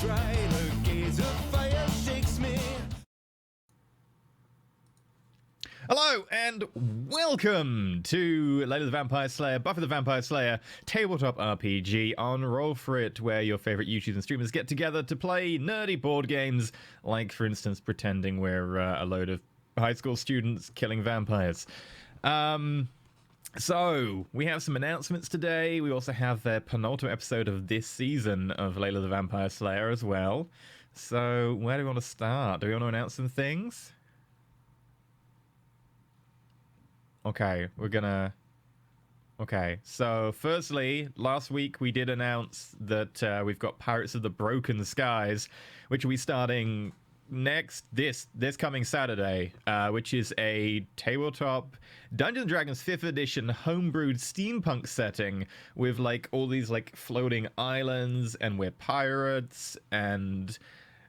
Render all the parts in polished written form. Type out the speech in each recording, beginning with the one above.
dry. Her gaze of fire shakes me. Hello and welcome to Layla the Vampire Slayer, Buffy the Vampire Slayer, tabletop RPG on Roll4It, where your favorite YouTubers and streamers get together to play nerdy board games, like, for instance, pretending we're a load of high school students killing vampires. So, we have some announcements today. We also have the penultimate episode of this season of Layla the Vampire Slayer as well. So, where do we want to start? Do we want to announce some things? Okay, Okay, so firstly, last week we did announce that we've got Pirates of the Broken Skies, which will be starting this coming Saturday, which is a tabletop Dungeons & Dragons 5th edition homebrewed steampunk setting with like all these like floating islands, and we're pirates, and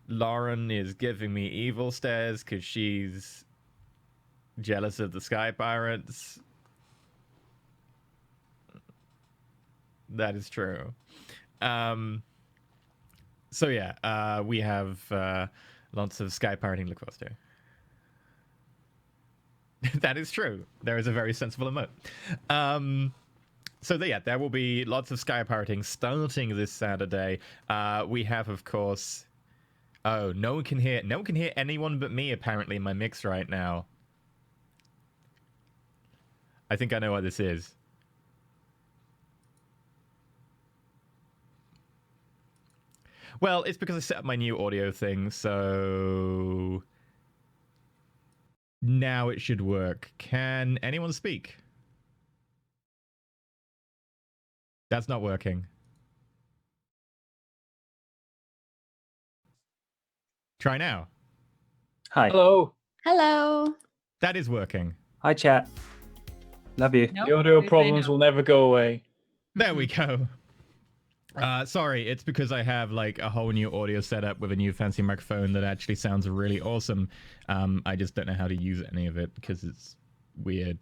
Lauren is giving me evil stares because she's jealous of the Sky Pirates. That is true. So yeah, we have lots of Sky Pirating to look forward to. That is true. There is a very sensible emote. So yeah, there will be lots of Sky Pirating starting this Saturday. We have, of course... Oh, no one can hear anyone but me, apparently, in my mix right now. I think I know what this is. Well, it's because I set up my new audio thing, so... Now it should work. Can anyone speak? That's not working. Try now. Hi. Hello. Hello. That is working. Hi, chat. Love you. The audio problems will never go away. There we go. Sorry, it's because I have like a whole new audio setup with a new fancy microphone that actually sounds really awesome. I just don't know how to use any of it because it's weird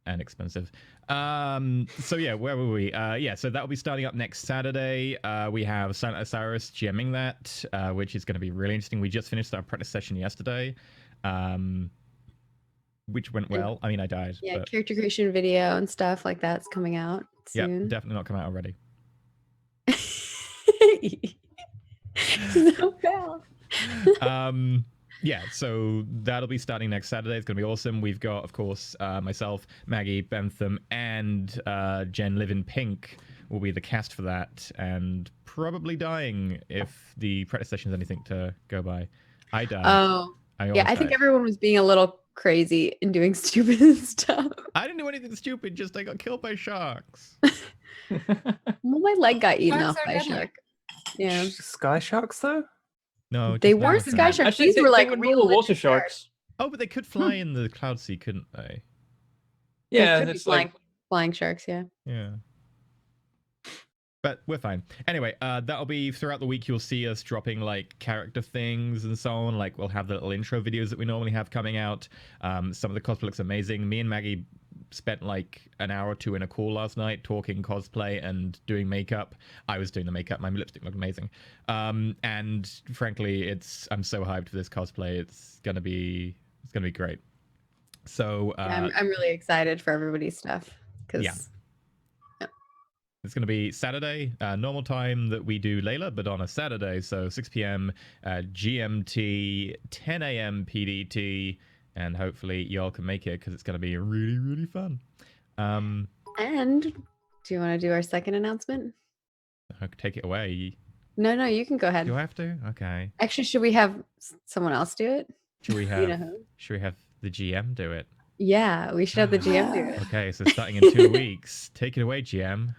and expensive. So yeah, where were we? Yeah, so that'll be starting up next Saturday. We have Silent Osiris GMing that, which is going to be really interesting. We just finished our practice session yesterday, which went well. I mean, I died. Yeah, but... character creation video and stuff like that's coming out soon. Yeah, definitely not come out already. So bad. Yeah, so that'll be starting next Saturday. It's going to be awesome. We've got, of course, myself, Maggie, Bentham, and Jen Live in Pink will be the cast for that, and probably dying if the practice session is anything to go by. I died. Oh, yeah, I think everyone was being a little crazy and doing stupid stuff. I didn't do anything stupid, just I got killed by sharks. Well, my leg got eaten off by a shark. Yeah. Sky sharks, though? No, they weren't sky sharks. These were like real water sharks. Oh, but they could fly in the cloud sea, couldn't they? Yeah, it's like flying sharks. Yeah. Yeah. But we're fine. Anyway, that'll be throughout the week. You'll see us dropping like character things and so on. Like we'll have the little intro videos that we normally have coming out. Some of the cosplay looks amazing. Me and Maggie spent like an hour or two in a call last night talking cosplay and doing makeup. I was doing the makeup. My lipstick looked amazing. And frankly, I'm so hyped for this cosplay. It's gonna be great. So yeah, I'm really excited for everybody's stuff because. Yeah. It's going to be Saturday, normal time that we do Layla, but on a Saturday, so 6 p.m. GMT, 10 a.m. PDT, and hopefully y'all can make it because it's going to be really, really fun. And do you want to do our second announcement? Take it away. No, you can go ahead. Do I have to? Okay. Actually, should we have someone else do it? Should we have? You know who? Should we have the GM do it? Yeah, we should have the GM do it. Okay, so starting in 2 weeks. Take it away, GM.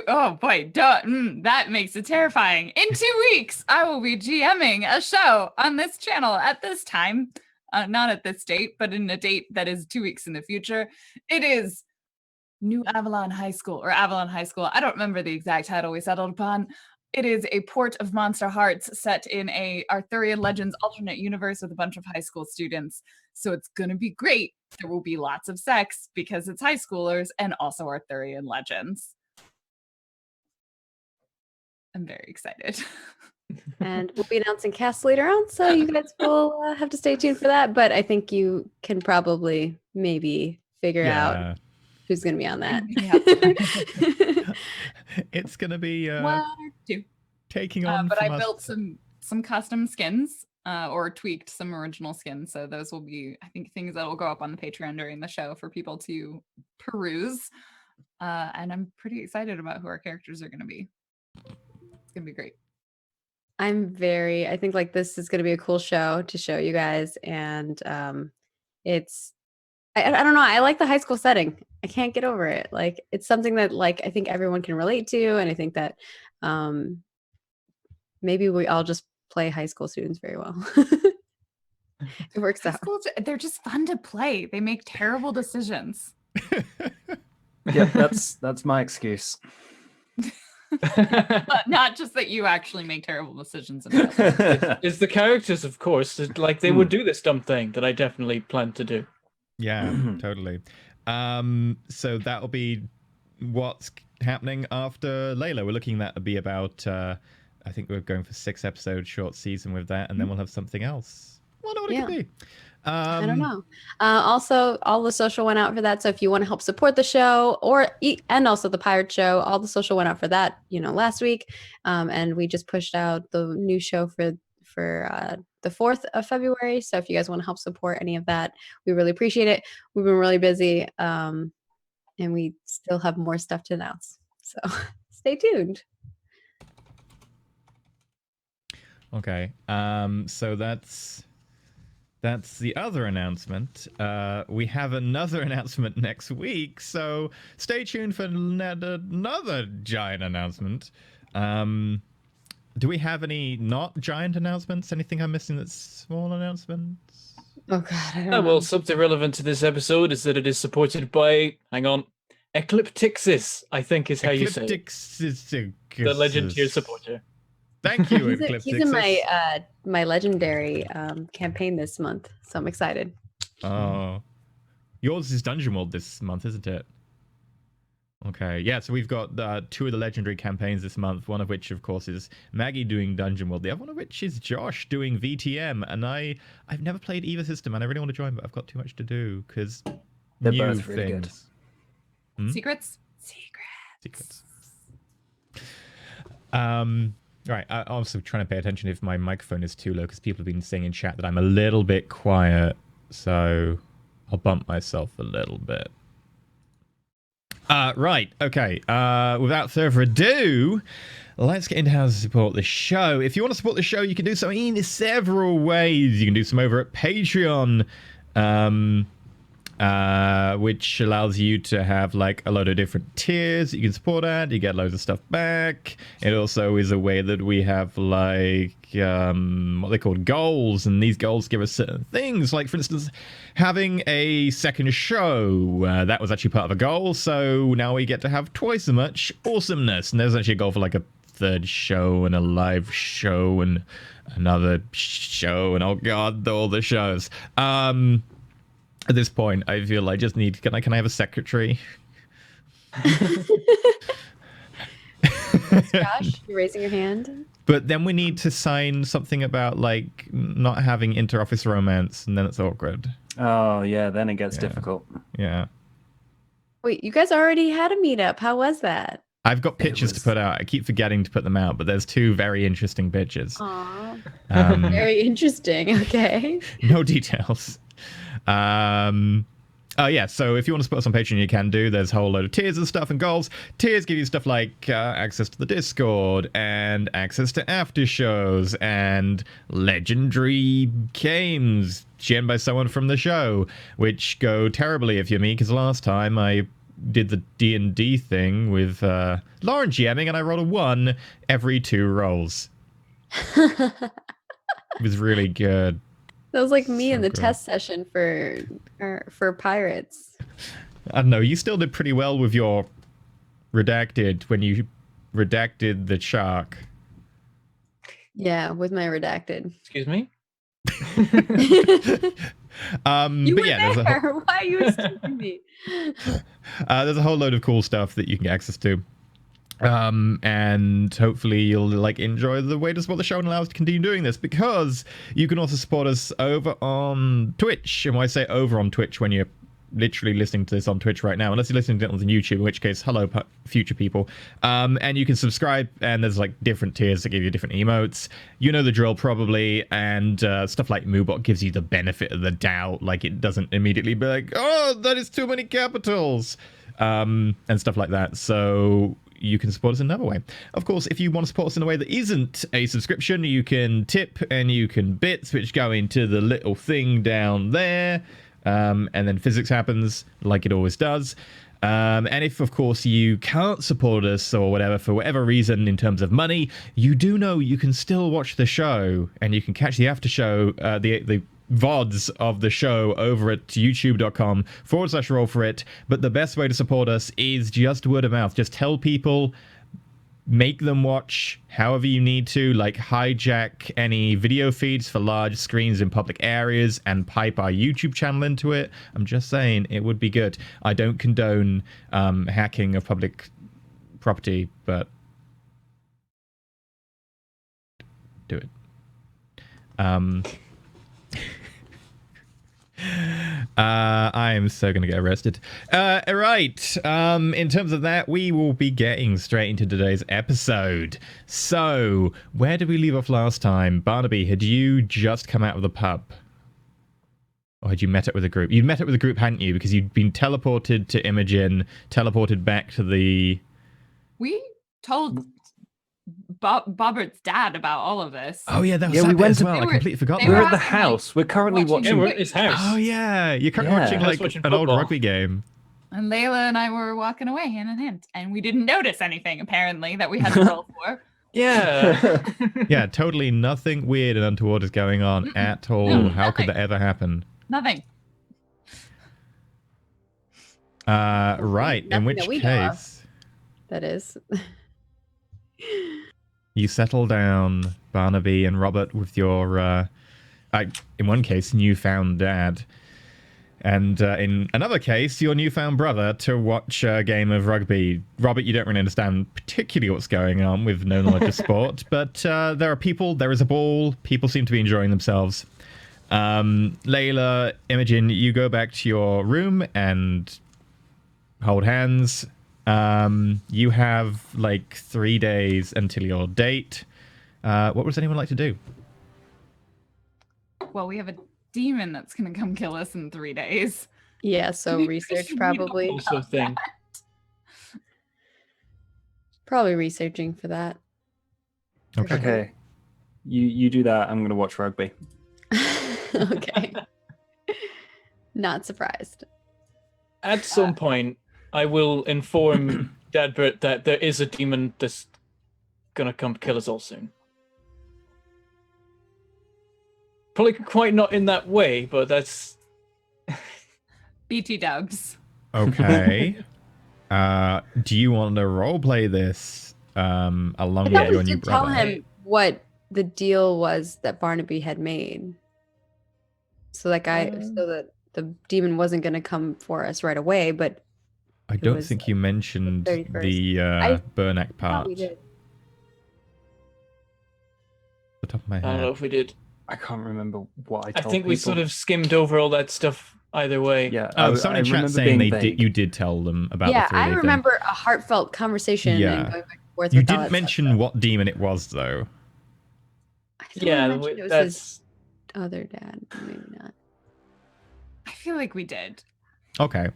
Oh boy, that makes it terrifying. In 2 weeks, I will be GMing a show on this channel at this time. Not at this date, but in a date that is 2 weeks in the future. It is New Avalon High School, or Avalon High School. I don't remember the exact title we settled upon. It is a port of Monster Hearts set in a Arthurian Legends alternate universe with a bunch of high school students. So it's going to be great. There will be lots of sex because it's high schoolers and also Arthurian Legends. I'm very excited. And we'll be announcing cast later on, so you guys will have to stay tuned for that. But I think you can probably maybe figure out who's going to be on that. It's going to be One or two. taking on. But from I us. built some custom skins, or tweaked some original skins. So those will be, I think, things that will go up on the Patreon during the show for people to peruse. And I'm pretty excited about who our characters are going to be. It's going to be great. I think like this is going to be a cool show to show you guys. And it's, I don't know. I like the high school setting. I can't get over it. Like, it's something that like, I think everyone can relate to. And I think that maybe we all just play high school students very well. It works out. They're just fun to play. They make terrible decisions. Yep, that's my excuse. But not just that you actually make terrible decisions. It's the characters, of course. It's like they would do this dumb thing that I definitely plan to do. Yeah, totally. So that'll be what's happening after Layla. We're looking at that to be about, I think we're going for 6 episode short season with that, and then we'll have something else. I wonder what it could be. I don't know. Also, all the social went out for that. So if you want to help support the show and also the Pirate Show, all the social went out for that, last week. And we just pushed out the new show for the 4th of February. So if you guys want to help support any of that, we really appreciate it. We've been really busy, and we still have more stuff to announce. So stay tuned. Okay. So that's the other announcement. We have another announcement next week, so stay tuned for another giant announcement. Do we have any not giant announcements? Anything I'm missing that's small announcements? Oh God, I don't know. Well, something relevant to this episode is that it is supported by, Ecliptixis, I think is how you say it. The legend tier supporter. Thank you, He's in my legendary campaign this month, so I'm excited. Oh, yours is Dungeon World this month, isn't it? Okay, yeah. So we've got 2 of the legendary campaigns this month. One of which, of course, is Maggie doing Dungeon World. The other one of which is Josh doing VTM. And I've never played either system, and I really want to join, but I've got too much to do because They're new both really good. things. Secrets. Right, I'm also trying to pay attention if my microphone is too low, because people have been saying in chat that I'm a little bit quiet, so I'll bump myself a little bit. Right, okay, without further ado, let's get into how to support the show. If you want to support the show, you can do so in several ways. You can do some over at Patreon, which allows you to have like a load of different tiers that you can support at. You get loads of stuff back. It also is a way that we have like what they call goals, and these goals give us certain things, like for instance having a second show. That was actually part of a goal, so now we get to have twice as much awesomeness. And there's actually a goal for like a 3rd show and a live show and another show, and oh god, all the shows. At this point, I feel I just need... Can I have a secretary? Josh, you're raising your hand. But then we need to sign something about, like, not having inter-office romance, and then it's awkward. Oh, yeah, then it gets difficult. Yeah. Wait, you guys already had a meetup. How was that? I've got pictures to put out. I keep forgetting to put them out, but there's 2 very interesting pictures. Aww. Very interesting. Okay. No details. Yeah, so if you want to support us on Patreon, you can do. There's a whole load of tiers and stuff and goals. Tiers give you stuff like access to the Discord and access to after shows and legendary games GM'd by someone from the show, which go terribly if you're me, because last time I did the D&D thing with Lauren GMing and I rolled a 1 every 2 rolls. It was really good. That was like me So in the great. test session for pirates. I don't know, you still did pretty well with your redacted when you redacted the shark. Yeah, with my redacted. Excuse me? You but were yeah, there. Why are you excusing me? there's a whole load of cool stuff that you can get access to. And hopefully you'll like enjoy the way to support the show and allow us to continue doing this, because you can also support us over on Twitch. And when I say over on Twitch, when you're literally listening to this on Twitch right now, unless you're listening to it on YouTube, in which case, hello, future people. And you can subscribe, and there's like different tiers that give you different emotes. You know the drill probably, and stuff like Moobot gives you the benefit of the doubt. Like, it doesn't immediately be like, oh, that is too many capitals, and stuff like that. So you can support us in another way. Of course, if you want to support us in a way that isn't a subscription, you can tip and you can bits, which go into the little thing down there. And then physics happens like it always does. And if, of course, you can't support us or whatever, for whatever reason in terms of money, you do know you can still watch the show, and you can catch the after show, the VODs of the show over at youtube.com/Roll4It. But the best way to support us is just word of mouth. Just tell people, make them watch however you need to, like hijack any video feeds for large screens in public areas and pipe our YouTube channel into it. I'm just saying, it would be good. I don't condone hacking of public property, but do it. I am so gonna get arrested. Right. In terms of that, we will be getting straight into today's episode. So, where did we leave off last time? Barnaby, had you just come out of the pub? Or had you met up with a group? You'd met up with a group, hadn't you? Because you'd been teleported to Imogen, teleported back to the... We told Bobbert's dad about all of this. Oh yeah, that was Yeah, we that bit went as to- well. I They were- completely forgot they that. We're were at the acting like house. We're currently watching- Yeah, watching. we're at his house. Oh yeah, you're currently Yeah. watching I was like watching an old football. rugby game. And Layla and I were walking away hand in hand, and we didn't notice anything apparently that we had to roll for. Yeah. Yeah, totally nothing weird and untoward is going on at all. No, How could nothing. that ever happen? Nothing. Right, in Nothing which that we know of. case That is. you settle down, Barnaby and Robert, with your, in one case, newfound dad, and in another case, your newfound brother, to watch a game of rugby. Robert, you don't really understand particularly what's going on with no knowledge of sport, but there are people, there is a ball, people seem to be enjoying themselves. Layla, Imogen, you go back to your room and hold hands. You have like 3 days until your date. What would anyone like to do? Well, we have a demon that's gonna come kill us in 3 days. Yeah, so We research should probably. know. Also thing. Probably researching for that. For Okay. sure. Okay. You do that. I'm gonna watch rugby. Okay. Not surprised. At some point, I will inform Dadbert that there is a demon that's gonna come kill us all soon. Probably quite not in that way, but that's BT dubs. Okay. Do you want to roleplay this along I with thought your we new did tell brother? him what the deal was that Barnaby had made. So so that the demon wasn't going to come for us right away, but I don't was, think you mentioned 31st. the Burnack I part. thought we did. The top of my I don't know head. if we did. I can't remember what I I told think we people. sort of skimmed over all that stuff either way. Yeah. Oh, I someone in chat remember saying being they vague. you did tell them about Yeah, the 3D I thing. remember a heartfelt conversation Yeah. and going back and forth You with all didn't that mention stuff. what demon it was, though. I thought I Yeah, mentioned it was that's his other dad. Maybe not. I feel like we did. Okay.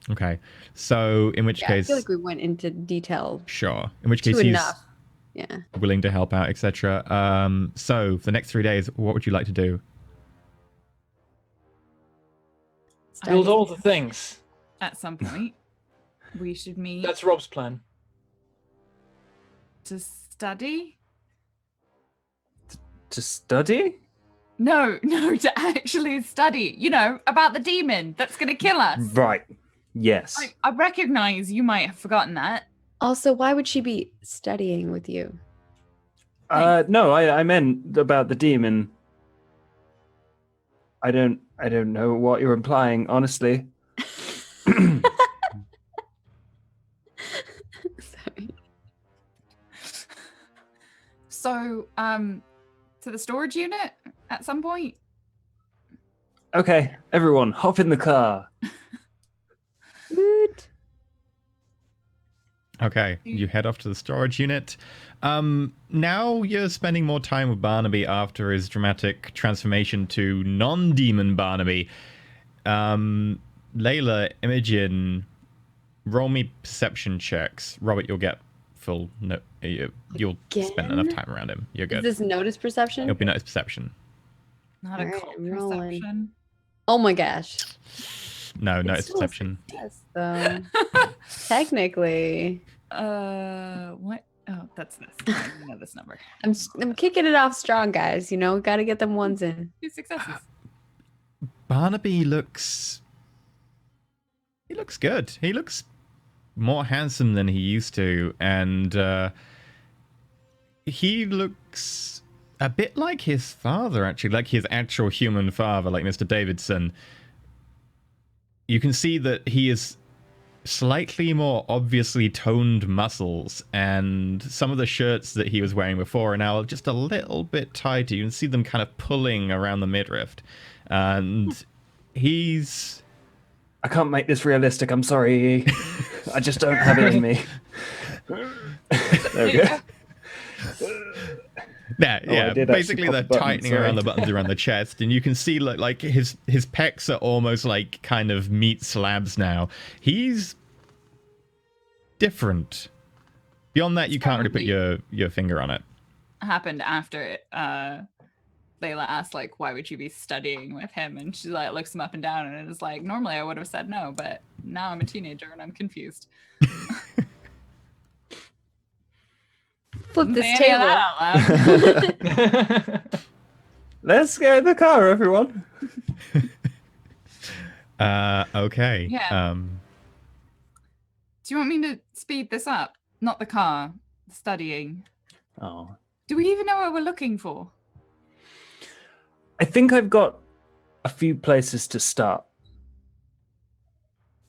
Okay. So, in which Yeah, I case, feel like we went into detail sure. In which to case, he's enough. Yeah. willing to help out, etc. So, for the next 3 days, what would you like to do? build Study. all the things. At some point, we should meet That's Rob's plan. to study. To study? No, to actually study. You know, about the demon that's gonna kill us. Right. Yes. I recognize you might have forgotten that. Also, why would she be studying with you? No, I meant about the demon. I don't know what you're implying, honestly. Sorry. So, to the storage unit at some point. Okay, everyone, hop in the car. Woot. Okay, you head off to the storage unit. Now you're spending more time with Barnaby after his dramatic transformation to non-demon Barnaby. Layla, Imogen, roll me perception checks. Robert, you'll get full. You'll spend enough time around him. You're good. Is this notice perception? It'll be notice perception. Not a Alright, cult I'm rolling. perception. Oh my gosh. No, It's notice still a perception. success, though. Technically. What? Oh, that's this. I know this number. I'm kicking it off strong, guys. You know, got to get them ones in. 2 successes. Barnaby looks. He looks good. He looks more handsome than he used to, and he looks a bit like his father, actually, like his actual human father, like Mr. Davidson. You can see that he is slightly more obviously toned muscles, and some of the shirts that he was wearing before are now just a little bit tighter. You can see them kind of pulling around the midriff, and he's... I can't make this realistic. I'm sorry. I just don't have it in me. There we go. Yeah, Oh, I yeah. did Basically, actually they're pop the button, tightening sorry. around the buttons around the chest, and you can see like his pecs are almost like kind of meat slabs now. He's different. Beyond that, you can't really put your finger on it. Happened after Layla asked, like, why would you be studying with him? And she like looks him up and down, and it is like, normally I would have said no, but now I'm a teenager and I'm confused. Flip this Say any of table. that out loud. Let's get in the car, everyone. Okay. Yeah. Do you want me to speed this up? Not the car, studying. Oh, Do we even know what we're looking for? I think I've got a few places to start.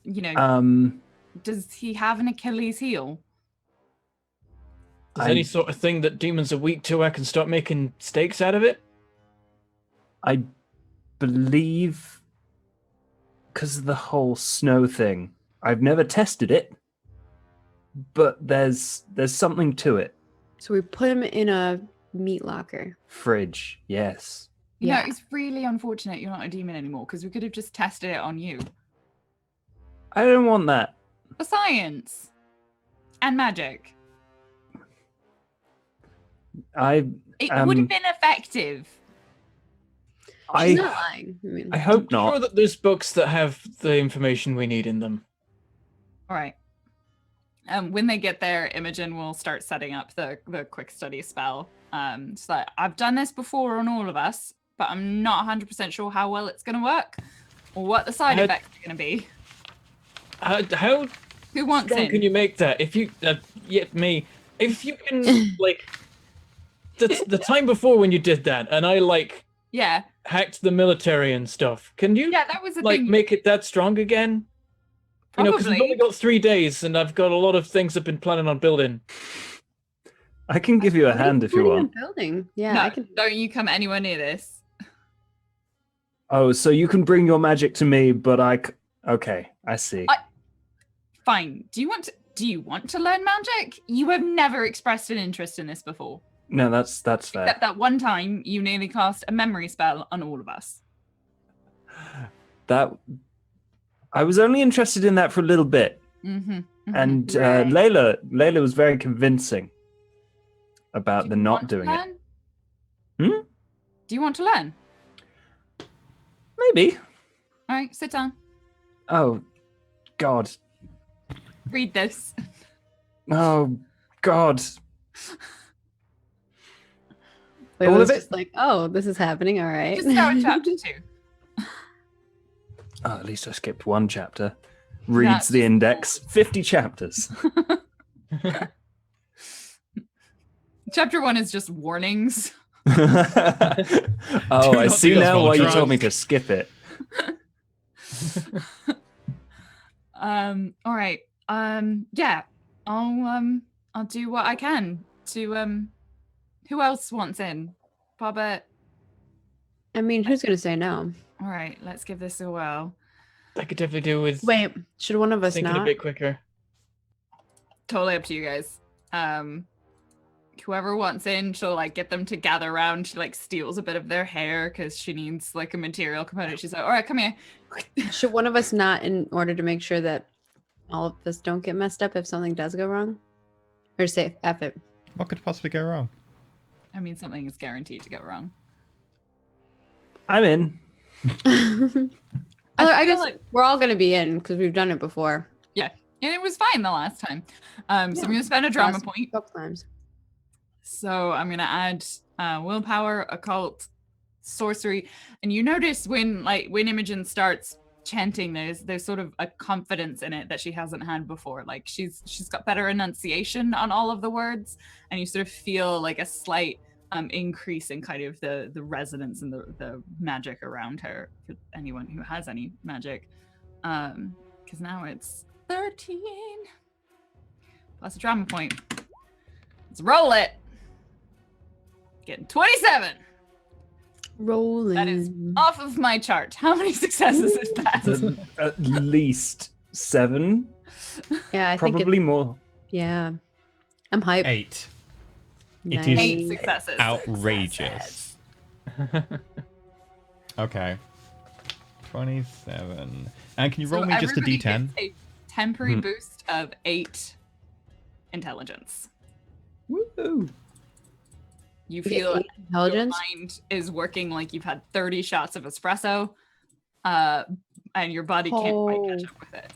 You know, does he have an Achilles heel? Is I- any sort of thing that demons are weak to, I can start making steaks out of it? I believe because of the whole snow thing. I've never tested it, but there's something to it. So we put him in a meat locker. Fridge, yes. You know, Yeah. it's really unfortunate you're not a demon anymore, because we could have just tested it on you. I don't want that. For science. And magic. I It would Um, have been effective. She's I not lying. I mean, I hope I'm sure not. that there's books that have the information we need in them. All right. When they get there, Imogen will start setting up the quick study spell. So like, I've done this before on all of us, but I'm not 100% sure how well it's going to work or what the side effects are going to be. How Who wants strong in? can you make that? If you, me, if you can, like, the time before when you did that, and I like Yeah. hacked the military and stuff. Can you Yeah, that was a like thing. make it that strong again? You know, because we've Probably. only got 3 days, and I've got a lot of things I've been planning on building. I can give you a hand if you planning on want. building. Yeah, No, I can. don't you come anywhere near this. Oh, so you can bring your magic to me, but okay, I see. Fine. Do you want to learn magic? You have never expressed an interest in this before. No, that's fair. Except that one time you nearly cast a memory spell on all of us. That I was only interested in that for a little bit, Mm-hmm. and Right. Layla was very convincing about the not doing it. Hmm? Do you want to learn? Maybe. All right, sit down. Oh, God. Read this. Oh, God. Wait, all it was of it? just like, oh, this is happening. All right. Just start with chapter 2. Oh, at least I skipped one chapter. Reads That's the index. 50 chapters. Chapter 1 is just warnings. Oh, I not see do this now while why you drunk. told me to skip it. All right. Yeah. I'll do what I can to Who else wants in? Bobette. I mean, who's gonna say no? All right, let's give this a whirl. I could definitely do with Wait, should one of us thinking a not? bit quicker. Totally up to you guys. Whoever wants in, she'll like get them to gather around. She like steals a bit of their hair because she needs like a material component. She's like, all right, come here. Should one of us not, in order to make sure that all of us don't get messed up if something does go wrong? Or say F it. What could possibly go wrong? I mean, something is guaranteed to go wrong. I'm in. I feel guess like- we're all gonna be in because we've done it before. And it was fine the last time. So I'm gonna spend a drama Last point. couple times. So I'm gonna add willpower, occult, sorcery, and you notice when Imogen starts chanting, there's sort of a confidence in it that she hasn't had before. Like she's got better enunciation on all of the words, and you sort of feel like a slight increase in kind of the resonance and the magic around her for anyone who has any magic. Because now it's 13 plus a drama point. Let's roll it. Getting 27. Rolling. That is off of my chart. How many successes is that? At least 7, Yeah, I think probably more. yeah. I'm hyped. 8. Nice. It is 8 successes. outrageous. Okay. 27. And can you roll me just a everybody d10? gets a temporary Hmm. boost of 8 intelligence. Woo! You We get feel 8 intelligence. your mind is working like you've had 30 shots of espresso, and your body can't quite catch up with it.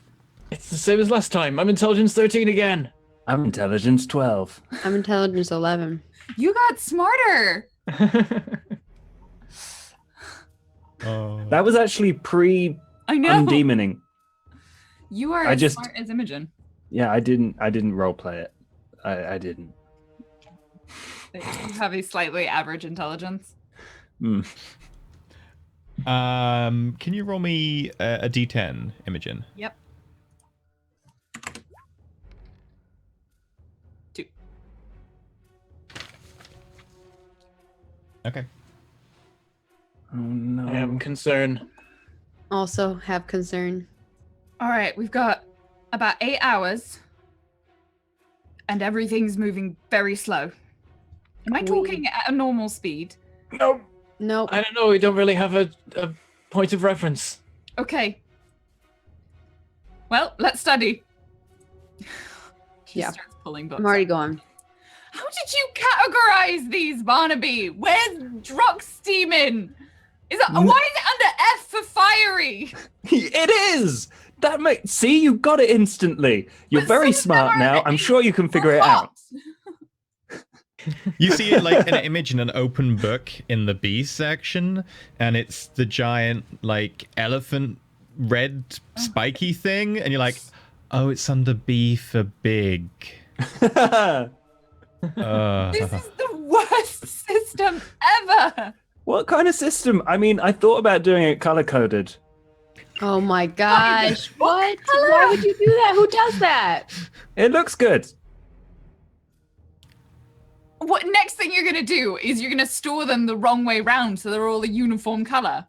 It's the same as last time. I'm intelligence 13 again. I'm intelligence 12. I'm intelligence 11. You got smarter. Oh. That was actually pre I know. undemoning. You are I as just- smart as Imogen. Yeah, I didn't roleplay it. I didn't. You have a slightly average intelligence. Mm. Can you roll me a d10, Imogen? Yep. 2. Okay. Oh no. I am concerned. Also have concern. All right, we've got about 8 hours, and everything's moving very slow. Am I talking at a normal speed? No. Nope. I don't know. We don't really have a point of reference. Okay. Well, let's study. She Yeah. starts pulling books. I'm already out. going. How did you categorize these, Barnaby? Where's drug steaming? Why is it under F for fiery? It is. That makes. See, you got it instantly. You're But very some of them smart are now. I'm sure you can figure it out. You see like an image in an open book in the B section, and it's the giant like elephant red spiky thing, and you're like, oh, it's under B for big. This is the worst system ever. What kind of system? I mean, I thought about doing it color coded. Oh my gosh. What? color? Why would you do that? Who does that? It looks good. What next thing you're gonna do is you're gonna store them the wrong way round so they're all a uniform color.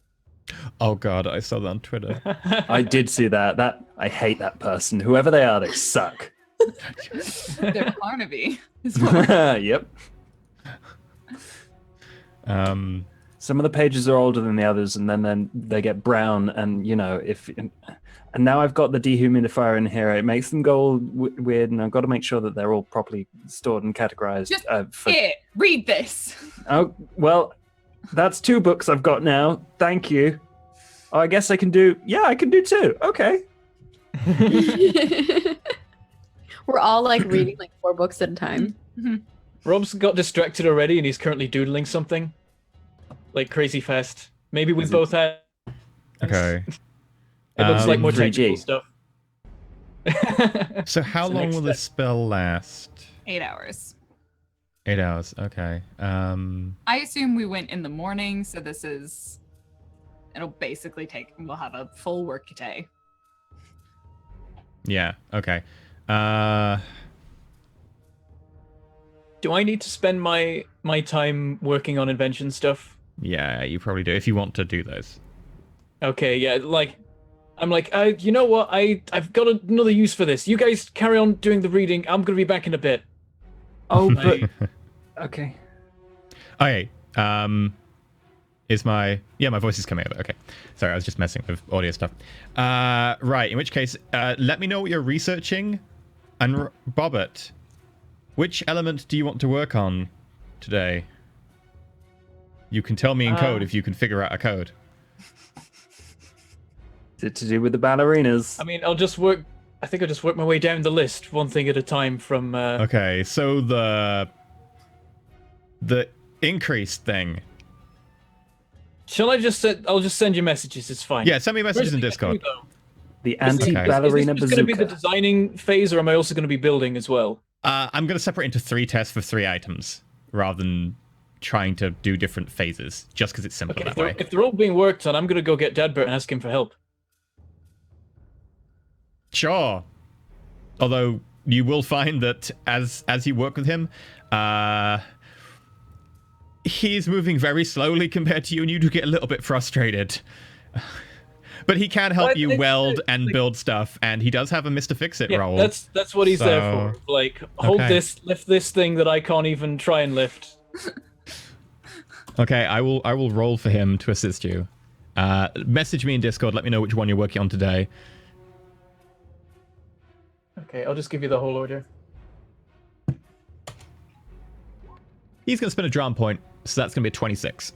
Oh god, I saw that on Twitter. I did see that. I hate that person. Whoever they are, they suck. They're Barnaby. is what- Yep. Um, Some of the pages are older than the others, and then they get brown. And you know, and now I've got the dehumidifier in here. It makes them go all weird, and I've got to make sure that they're all properly stored and categorized. Just For, Here, read this. oh well, that's 2 books I've got now. Thank you. Oh, I guess I can do. Yeah, I can do 2. Okay. We're all like reading like 4 books at a time. Rob's got distracted already, and he's currently doodling something like crazy fast. Maybe we Is it- both had. okay. It looks like more 3G. technical stuff. So how So long next will this spell last? 8 hours. 8 hours. Okay. I assume we went in the morning, so it'll basically we'll have a full work day. Yeah. Okay. Do I need to spend my time working on invention stuff? Yeah, you probably do if you want to do those. Okay, yeah, like I'm like, you know what? I've got another use for this. You guys carry on doing the reading. I'm gonna be back in a bit. Oh, but okay. Okay. Is my voice is coming over. Okay. Sorry, I was just messing with audio stuff. Right. In which case, let me know what you're researching, and Bobbert, which element do you want to work on today? You can tell me in code if you can figure out a code. Is it to do with the ballerinas? I mean, I'll just work. I think I'll just work my way down the list, one thing at a time. From Okay, so the increased thing. Shall I just? I'll just send you messages. It's fine. Yeah, send me messages in Discord. The anti-ballerina Is this going to be the bazooka. designing phase, or am I also going to be building as well? I'm going to separate into 3 tests for 3 items rather than trying to do different phases, just because it's simpler Okay, that way. if they're all being worked on, I'm going to go get Dadbert and ask him for help. Sure. Although you will find that as you work with him, he's moving very slowly compared to you, and you do get a little bit frustrated. But he can help you weld and build stuff, and he does have a Mr. Fix-It roll. That's what he's there So- for. Like, hold Okay. this, lift this thing that I can't even try and lift. Okay, I will roll for him to assist you. Message me in Discord. Let me know which one you're working on today. Okay, I'll just give you the whole order. He's going to spend a drama point, so that's going to be a 26.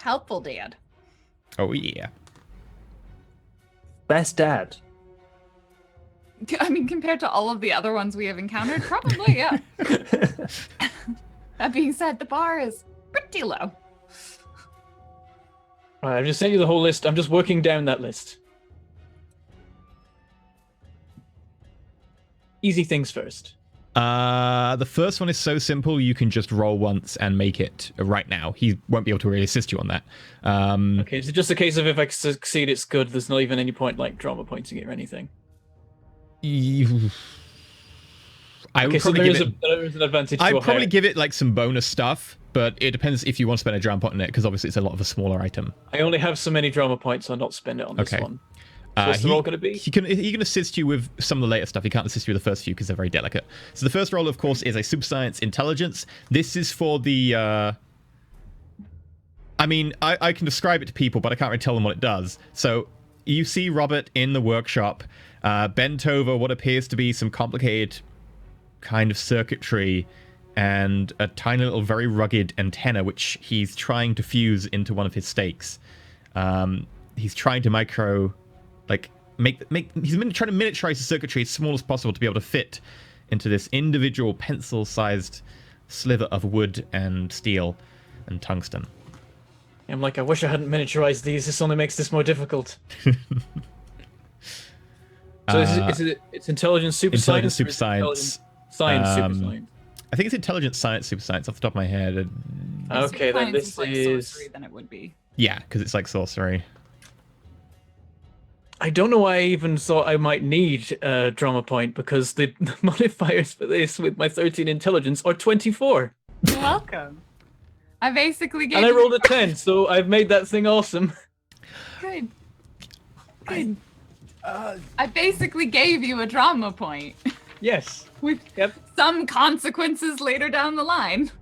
Helpful, Dad. Oh, yeah. Best dad. I mean, compared to all of the other ones we have encountered, probably, yeah. That being said, the bar is pretty low. All right, I've just sent you the whole list. I'm just working down that list. Easy things first. The first one is so simple, you can just roll once and make it right now. He won't be able to really assist you on that. Okay, is it just a case of if I succeed, it's good? There's not even any point, like, drama pointing it or anything? I would Okay, so probably there give it... is an advantage to I'd a probably higher. give it like some bonus stuff, but it depends if you want to spend a drama point on it, because obviously it's a lot of a smaller item. I only have so many drama points, so I'll not spend it on this Okay. one. So what's the roll going to be? He can assist you with some of the later stuff. He can't assist you with the first few because they're very delicate. So the first roll, of course, is a super science intelligence. This is for the... I mean, I can describe it to people, but I can't really tell them what it does. So you see Robert in the workshop, bent over what appears to be some complicated kind of circuitry and a tiny little very rugged antenna, which he's trying to fuse into one of his stakes. He's trying to he's trying to miniaturize the circuitry as small as possible to be able to fit into this individual pencil-sized sliver of wood and steel and tungsten. I'm like, I wish I hadn't miniaturized these. This only makes this more difficult. So it's intelligence, super Intelligence, science, super or is it science. intelligence, science, super science. I think it's intelligence, science, super science off the top of my head. Okay, then Science this is like is. sorcery, then it would be. Yeah, because it's like sorcery. I don't know why I even thought I might need a drama point because the modifiers for this with my 13 intelligence are 24. You're welcome. I basically gave And I you rolled a 10, so I've made that thing awesome. good. Good. I basically gave you a drama point Yes. with Yep. some consequences later down the line.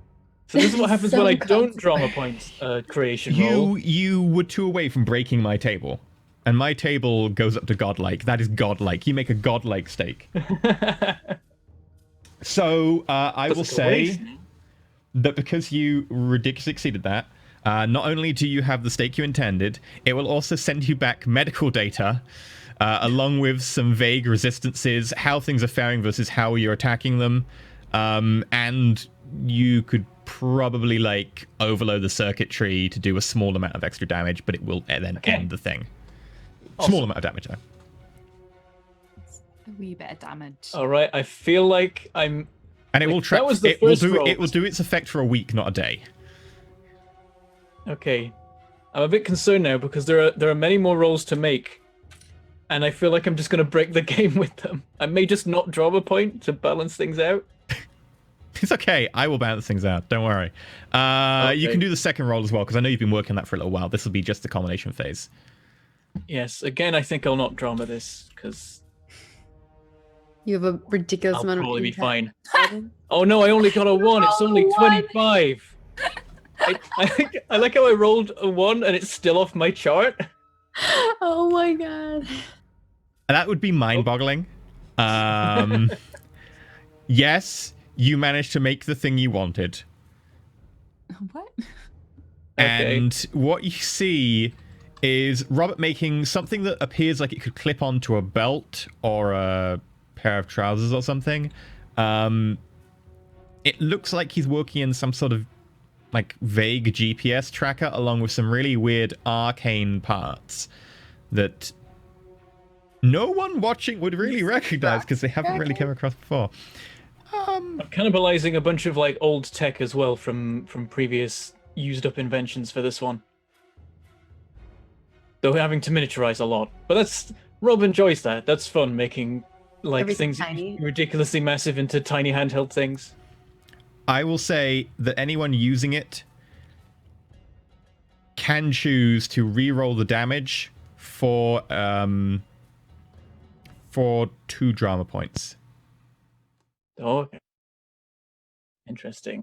So this is what happens when Some I don't drama point creation roll. You were 2 away from breaking my table. And my table goes up to godlike. That is godlike. You make a godlike stake. So I will say that because you ridiculously exceeded that, not only do you have the stake you intended, it will also send you back medical data, along with some vague resistances, how things are faring versus how you're attacking them, and you could probably like overload the circuitry to do a small amount of extra damage, but it will then end the thing. Small amount of damage, though. A wee bit of damage. All right, I feel like I'm. And it will track. That was the It will first do. roll. It will do its effect for a week, not a day. Okay, I'm a bit concerned now because there are many more rolls to make, and I feel like I'm just going to break the game with them. I may just not draw a point to balance things out. It's okay. I will balance things out. Don't worry. You can do the second roll as well, because I know you've been working on that for a little while. This will be just the combination phase. Yes. Again, I think I'll not drama this because You have a ridiculous I'll amount of probably be impact. fine. Oh no, I only got a 1. It's only 25. I like how I rolled a 1 and it's still off my chart. Oh my god. That would be mind-boggling. Yes, you managed to make the thing you wanted. What? And what you see is Robert making something that appears like it could clip onto a belt or a pair of trousers or something. It looks like he's working in some sort of like vague GPS tracker along with some really weird arcane parts that no one watching would really recognize because they haven't really come across before. I'm cannibalizing a bunch of like old tech as well from previous used up inventions for this one. Though having to miniaturize a lot. But that's Rob enjoys that. That's fun making like Everything things tiny. ridiculously massive into tiny handheld things. I will say that anyone using it can choose to re-roll the damage for 2 drama points. Oh, okay. Interesting.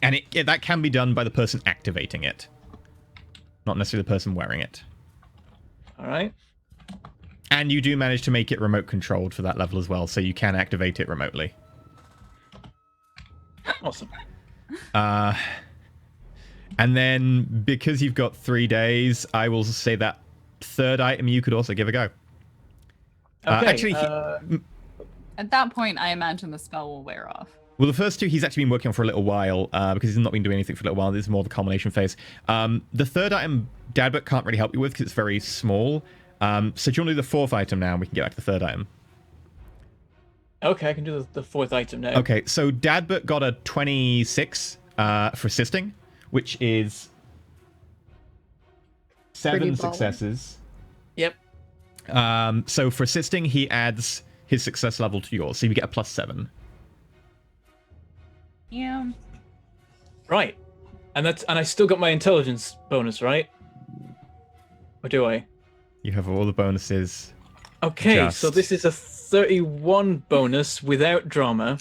And that can be done by the person activating it, not necessarily the person wearing it. All right. And you do manage to make it remote controlled for that level as well, so you can activate it remotely. Awesome. And then, because you've got 3 days, I will say that third item you could also give a go. Okay. Actually, At that point, I imagine the spell will wear off. well, the first 2 he's actually been working on for a little while, because he's not been doing anything for a little while. This is more the combination phase. The third item, Dadbert can't really help you with because it's very small. So do you want to do the 4th item now, and we can get back to the third item? Okay, I can do the 4th item now. Okay, so Dadbert got a 26 for assisting, which is 7 Pretty baller. successes. Yep. So for assisting, he adds his success level to yours, so you get a +7. Yeah. Right. And I still got my intelligence bonus, right? Or do I? You have all the bonuses. Okay, so this is a 31 bonus without drama.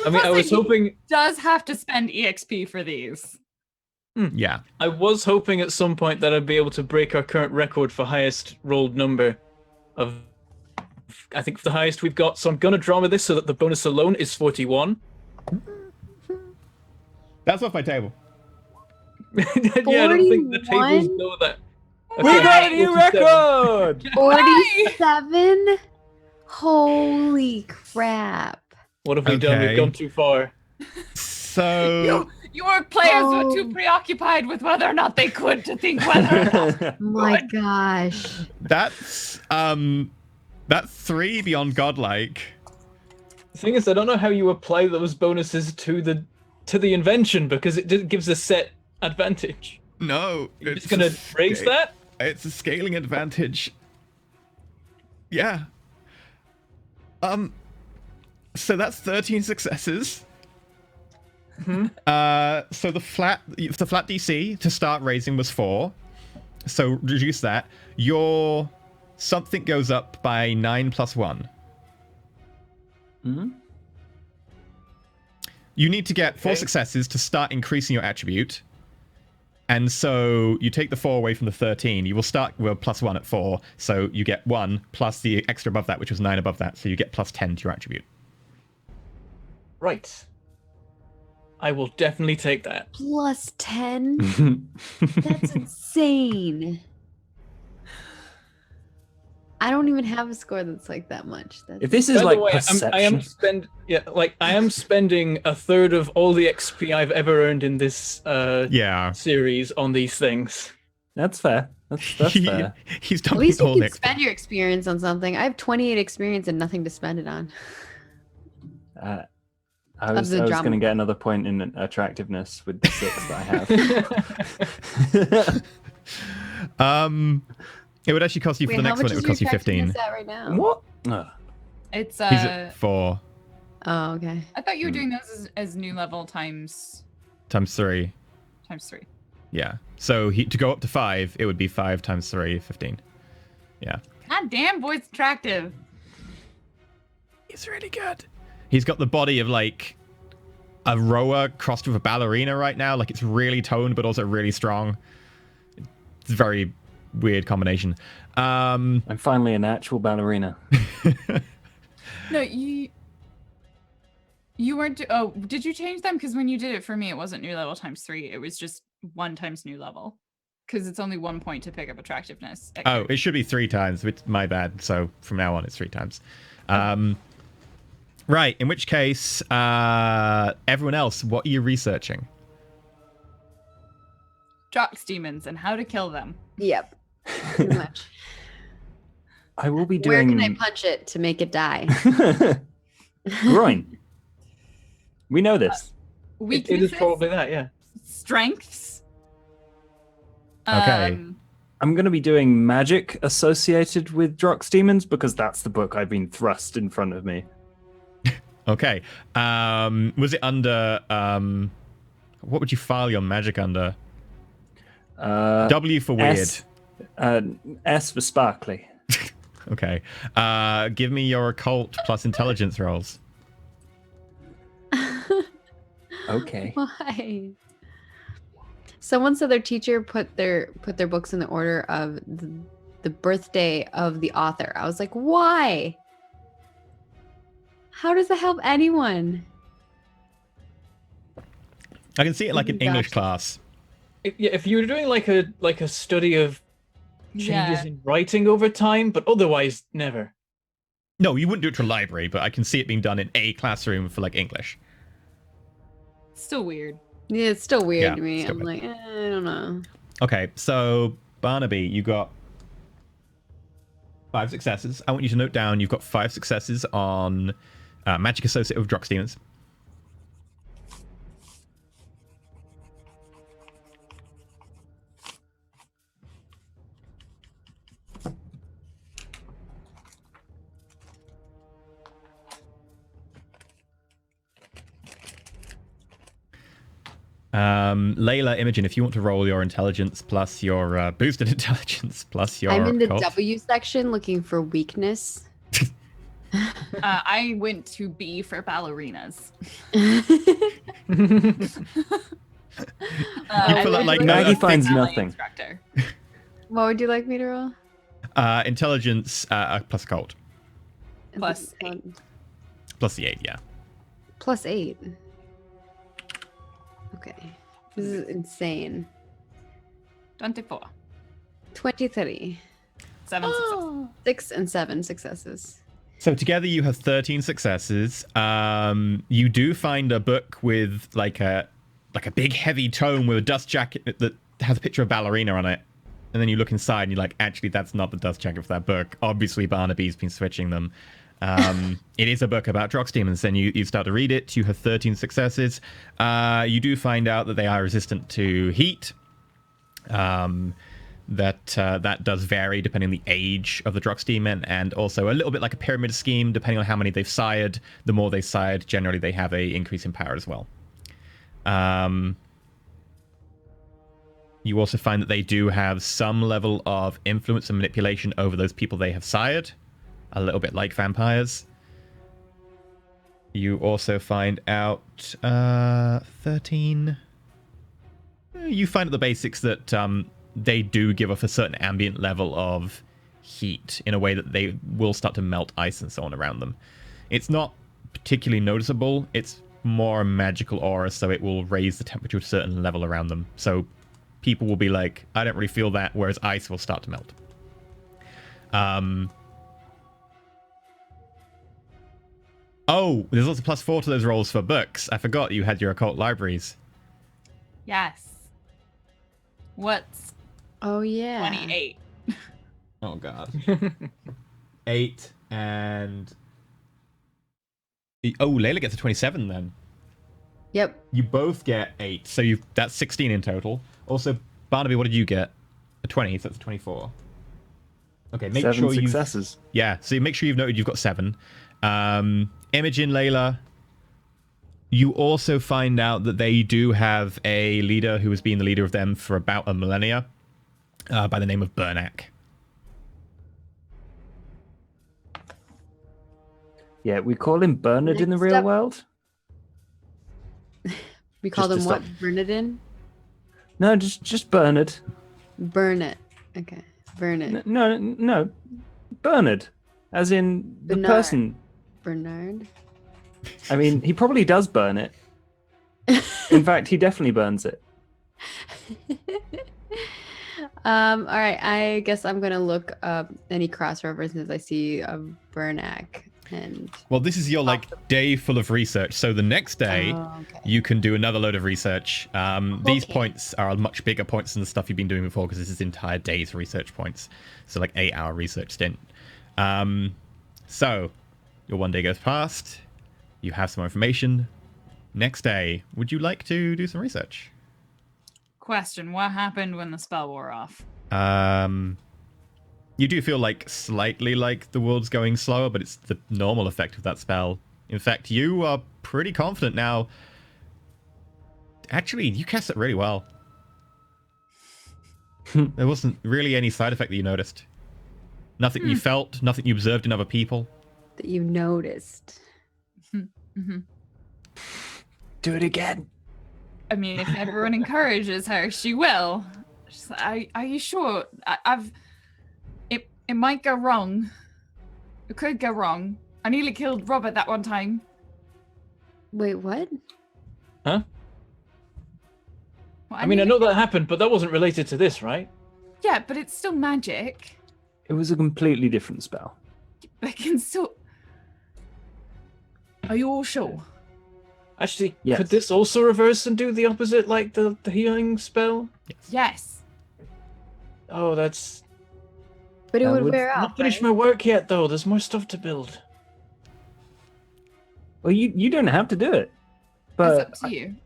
I mean, I was hoping... Does have to spend EXP for these. Yeah. I was hoping at some point that I'd be able to break our current record for highest rolled number of... I think the highest we've got, so I'm going to drama this so that the bonus alone is 41. That's off my table. Yeah, I don't think the 41? tables know that. We got a new 47. record! 47? Holy crap. What have we done? Okay. We've gone too far. So... Your players were Oh. too preoccupied with whether or not they could to think whether or not. My gosh. That's 3 beyond godlike. The thing is, I don't know how you apply those bonuses to the invention because it gives a set advantage. No. You're just gonna raise that? It's a scaling advantage. Yeah. So that's 13 successes. So the flat DC to start raising was 4. So reduce that. Your something goes up by 9 + 1. Hmm? You need to get 4 successes to start increasing your attribute. And so you take the 4 away from the 13. You will start with +1 at 4. So you get 1 plus the extra above that, which was 9 above that. So you get +10 to your attribute. Right. I will definitely take that. +10? That's insane. I don't even have a score that's like that much. That's... If this is By the like way, perception, I am spending a third of all the XP I've ever earned in this Yeah. series on these things. that's fair. That's fair. He's At dumping least you all can the spend your experience on something. I have 28 experience and nothing to spend it on. I was the going drama. to get another point in attractiveness with the 6 that I have. It would actually cost you for the next one. It would cost you 15. At right now? What? It's He's at 4 Oh, okay. I thought you were doing those as new level times times 3. 3. Yeah. So to go up to 5, it would be 5 times 3, 15. Yeah. God damn, boy's attractive. He's really good. He's got the body of like a rower crossed with a ballerina right now. Like it's really toned, but also really strong. It's a very weird combination. I'm finally an actual ballerina. No, you weren't. Oh, did you change them? Because when you did it for me, it wasn't new level times 3. It was just 1 times new level. Because it's only 1 point to pick up attractiveness. Oh, it should be 3 times. It's my bad. So from now on, it's 3 times. Right. In which case, everyone else, what are you researching? Drox demons and how to kill them. Yep. Pretty much. I will be Where doing. can I punch it to make it die? Groin. We know this. It Weaknesses, is probably that, yeah. strengths. Okay. I'm going to be doing magic associated with Drox demons because that's the book I've been thrust in front of me. Okay. Was it under what would you file your magic under? W for weird. S for sparkly. Okay. Give me your occult plus intelligence rolls. Okay. Why? Someone said their teacher put their books in the order of the birthday of the author. I was like, why? How does that help anyone? I can see it like an English Gotcha. class. If you were doing like a study of changes Yeah. in writing over time, but otherwise never. No, you wouldn't do it to a library, but I can see it being done in a classroom for like English. Still weird. Yeah, it's still weird Yeah, to me. still I'm weird. like, I don't know. Okay, so Barnaby, you got 5 successes. I want you to note down you've got 5 successes on magic associated with Drox demons. Layla, Imogen, if you want to roll your intelligence plus your boosted intelligence plus your I'm in the occult. W section looking for weakness. I went to B for ballerinas. You put that, like, Maggie no, finds ballet nothing. Instructor. What would you like me to roll? Intelligence plus occult. Plus 8. Plus the 8, yeah. Plus 8. Okay. This is insane. 24. 23. 7 successes. 6 and 7 successes. So together you have 13 successes. You do find a book with like a big heavy tome with a dust jacket that has a picture of ballerina on it. And then you look inside and you're like, actually, that's not the dust jacket for that book. Obviously, Barnaby's been switching them. It is a book about Drox demons. Then you start to read it. You have 13 successes. You do find out that they are resistant to heat. That does vary depending on the age of the Drox demon, and also a little bit like a pyramid scheme. Depending on how many they've sired, the more they sired, generally they have a increase in power as well. You also find that they do have some level of influence and manipulation over those people they have sired, a little bit like vampires. You also find out 13. You find out the basics that they do give off a certain ambient level of heat in a way that they will start to melt ice and so on around them. It's not particularly noticeable. It's more a magical aura, so it will raise the temperature to a certain level around them. So people will be like, I don't really feel that, whereas ice will start to melt. Oh, there's also +4 to those rolls for books. I forgot you had your occult libraries. Yes. What's Oh, yeah. 28? Oh, God. 8 and... Oh, Layla gets a 27 then. Yep. You both get 8, so that's 16 in total. Also, Barnaby, what did you get? A 20, so that's 24. Okay, make 7 sure you... successes. Yeah, so make sure you've noted you've got 7. Imogen, Layla, you also find out that they do have a leader who has been the leader of them for about a millennia, by the name of Burnak. Yeah, we call him Bernard in the Next real up. world. We call Just them to what? stop. Bernadine? No, just Bernard. Burn it. Okay. Burn it. No, Bernard, as in the Bernard. person. Bernard. I mean, he probably does burn it. In fact, he definitely burns it. All right. I guess I'm gonna look up any cross references I see of Burnak and. Well, this is your day full of research. So the next day, Oh, okay. you can do another load of research. These Okay. points are much bigger points than the stuff you've been doing before because this is entire day's research points. So 8-hour research stint. So your one day goes past. You have some more information. Next day, would you like to do some research? Question: what happened when the spell wore off? You do feel slightly like the world's going slower, but it's the normal effect of that spell. In fact, you are pretty confident now. Actually, you cast it really well. There wasn't really any side effect that you noticed. Nothing you felt, nothing you observed in other people. That you noticed. Do it again. I mean, if everyone encourages her, she will. She's like, are you sure? It might go wrong. It could go wrong. I nearly killed Robert that one time. Wait, what? Huh? Well, I mean, I know nearly- that happened, but that wasn't related to this, right? Yeah, but it's still magic. It was a completely different spell. But it can still. Are you all sure? Actually, Yes. could this also reverse and do the opposite, like the healing spell? Yes. Oh, that's... But it That would would wear I'm off. not finished right? my work yet, though. There's more stuff to build. Well, you don't have to do it, It's but up to you.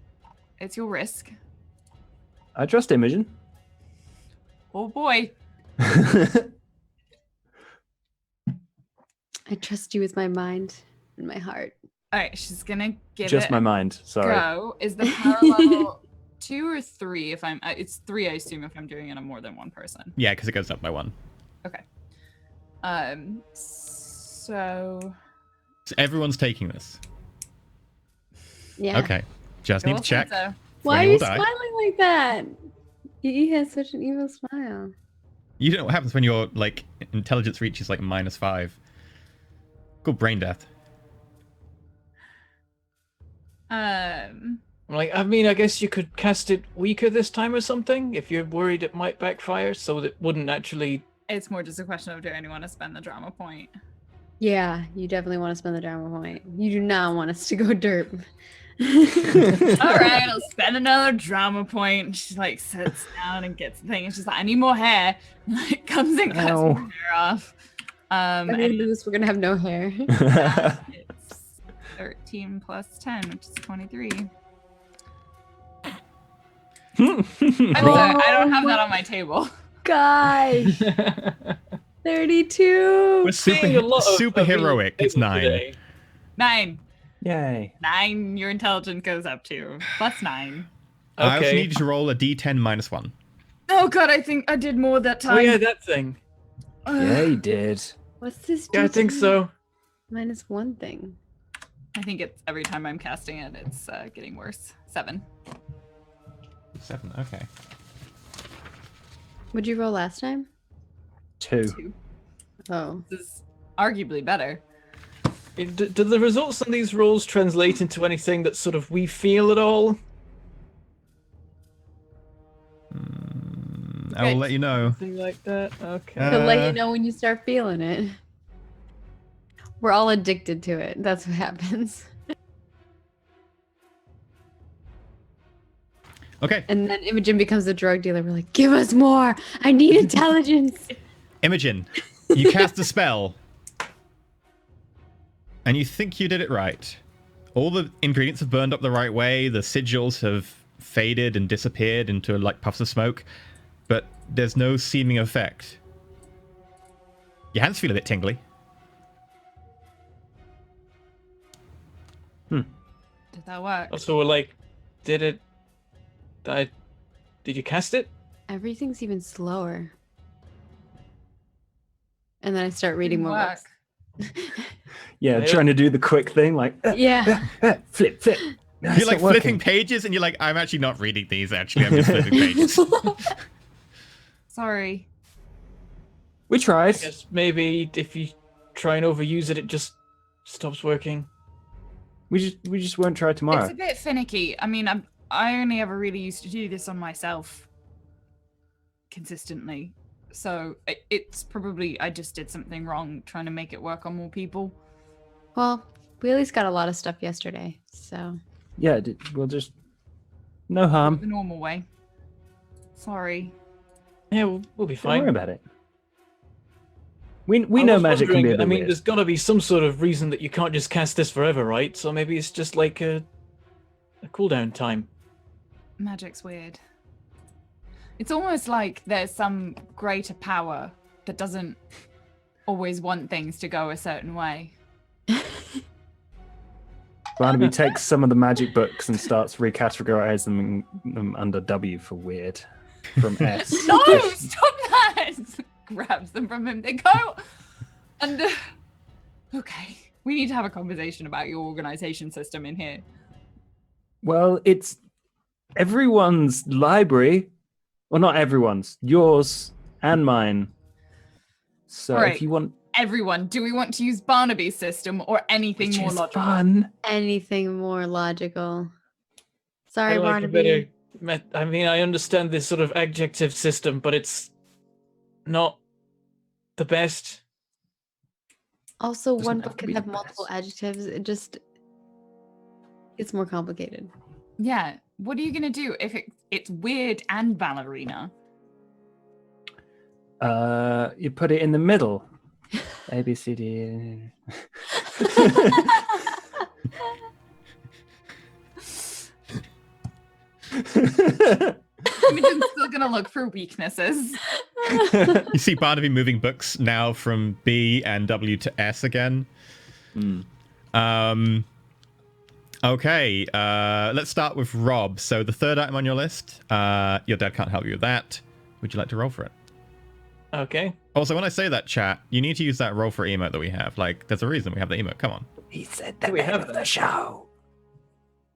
It's your risk. I trust Imogen. Oh boy. I trust you with my mind and my heart. All right, she's gonna give Just it my a mind. Sorry. go. Is the power level 2 or 3? If I'm, it's 3, I assume, if I'm doing it on more than one person. Yeah, because it goes up by 1. Okay. So So everyone's taking this. Yeah. Okay. Just need Cool, to check. so- Why when are you you will die. smiling like that? He has such an evil smile. You don't know what happens when your intelligence reaches -5. Called brain death. I mean, I guess you could cast it weaker this time or something, if you're worried it might backfire, so that it wouldn't actually... It's more just a question of, do anyone want to spend the drama point? Yeah, you definitely want to spend the drama point. You do not want us to go derp. All right, I'll spend another drama point. And she sits down and gets the thing. And she's like, I need more hair. And comes and cuts Ow. my hair off. If we And lose, we're gonna have no hair. it's 13 plus 10, which is 23. I'm sorry, I don't have that on my table. Gosh, 32. We're Seeing a lot of super Buffy heroic. It's people 9. today. 9. Yay. 9, your intelligence goes up to. Plus 9. I also Okay. need you to roll a d10 -1. Oh god, I think I did more that time. Oh yeah, that thing. Yeah, you did. What's this? Yeah, I think D10 so. Minus 1 thing. I think it's every time I'm casting it, it's getting worse. 7. 7. Okay. What'd you roll last time? 2. 2. Oh, This is arguably better. Do the results on these rolls translate into anything that sort of we feel at all? I will let you know. Something like that? Okay. he'll let you know when you start feeling it. We're all addicted to it. That's what happens. Okay. And then Imogen becomes the drug dealer. We're like, give us more. I need intelligence. Imogen, you cast a spell. And you think you did it right. All the ingredients have burned up the right way. The sigils have faded and disappeared into puffs of smoke. But there's no seeming effect. Your hands feel a bit tingly. Did that work? Also, we're like, did you cast it? Everything's even slower. And then I start reading Didn't more work. books. Yeah, Yeah. trying to do the quick thing, like Yeah. flip. No, You're it's like not working. flipping pages, and you're like, I'm actually not reading these. Actually, I'm just flipping pages. Sorry. We tried. I guess maybe if you try and overuse it, it just stops working. We just won't try tomorrow. It's a bit finicky. I mean, I only ever really used to do this on myself consistently. So it's probably I just did something wrong trying to make it work on more people. Well, we at least got a lot of stuff yesterday, so. Yeah, we'll just no The harm. normal way. Sorry. Yeah, we'll be Don't worry fine. about it. We I know was magic can be a wondering, bit I mean, weird. there's got to be some sort of reason that you can't just cast this forever, right? So maybe it's just like a cooldown time. Magic's weird. It's almost like there's some greater power that doesn't always want things to go a certain way. Barnaby takes some of the magic books and starts recategorizing them under W for weird from S. No, stop that! Grabs them from him. They go under. Okay, we need to have a conversation about your organization system in here. Well, it's everyone's library. Well, not everyone's. Yours and mine. So Right. if you want, Everyone, do we want to use Barnaby's system or anything which more is logical? fun. Anything more logical. Sorry, I like a Barnaby. I mean, I understand this sort of adjective system, but it's not the best. Also, Doesn't one have book to can be have the multiple best. adjectives. It just it's more complicated. Yeah. What are you gonna do if it's weird and ballerina? You put it in the middle. A B C D. Imogen's still gonna look for weaknesses. You see Barnaby moving books now from B and W to S again. Okay, let's start with Rob. So the third item on your list, your dad can't help you with that. Would you like to roll for it? Okay. Also, when I say that, chat, you need to use that roll for emote that we have. Like, there's a reason we have the emote. Come on. He said the We name have of the that. show.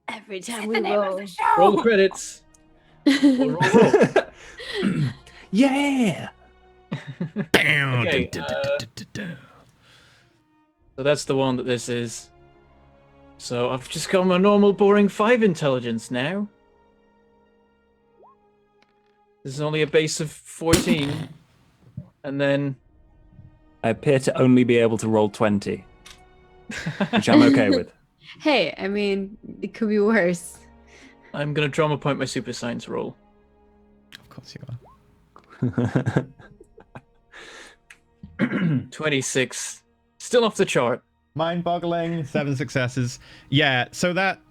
Every time The we name of roll. the show. Roll the credits. Or roll. Yeah. Okay, So that's the one that this is. So I've just got my normal boring 5 intelligence now. This is only a base of 14. And then I appear to only be able to roll 20, which I'm okay with. Hey, I mean, it could be worse. I'm gonna drama point my super science roll. Of course you are. 26. Still off the chart. Mind-boggling. 7 successes. Yeah, so that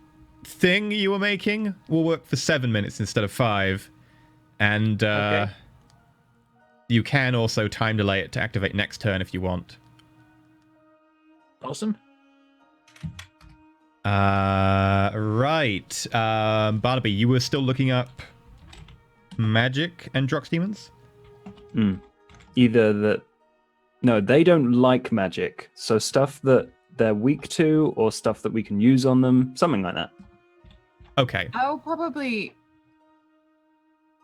thing you were making will work for 7 minutes instead of 5. And Okay. you can also time delay it to activate next turn if you want. Awesome. Right. Barnaby, you were still looking up magic and Drox demons? Either that. No, they don't like magic. So stuff that they're weak to or stuff that we can use on them, something like that. Okay. I'll probably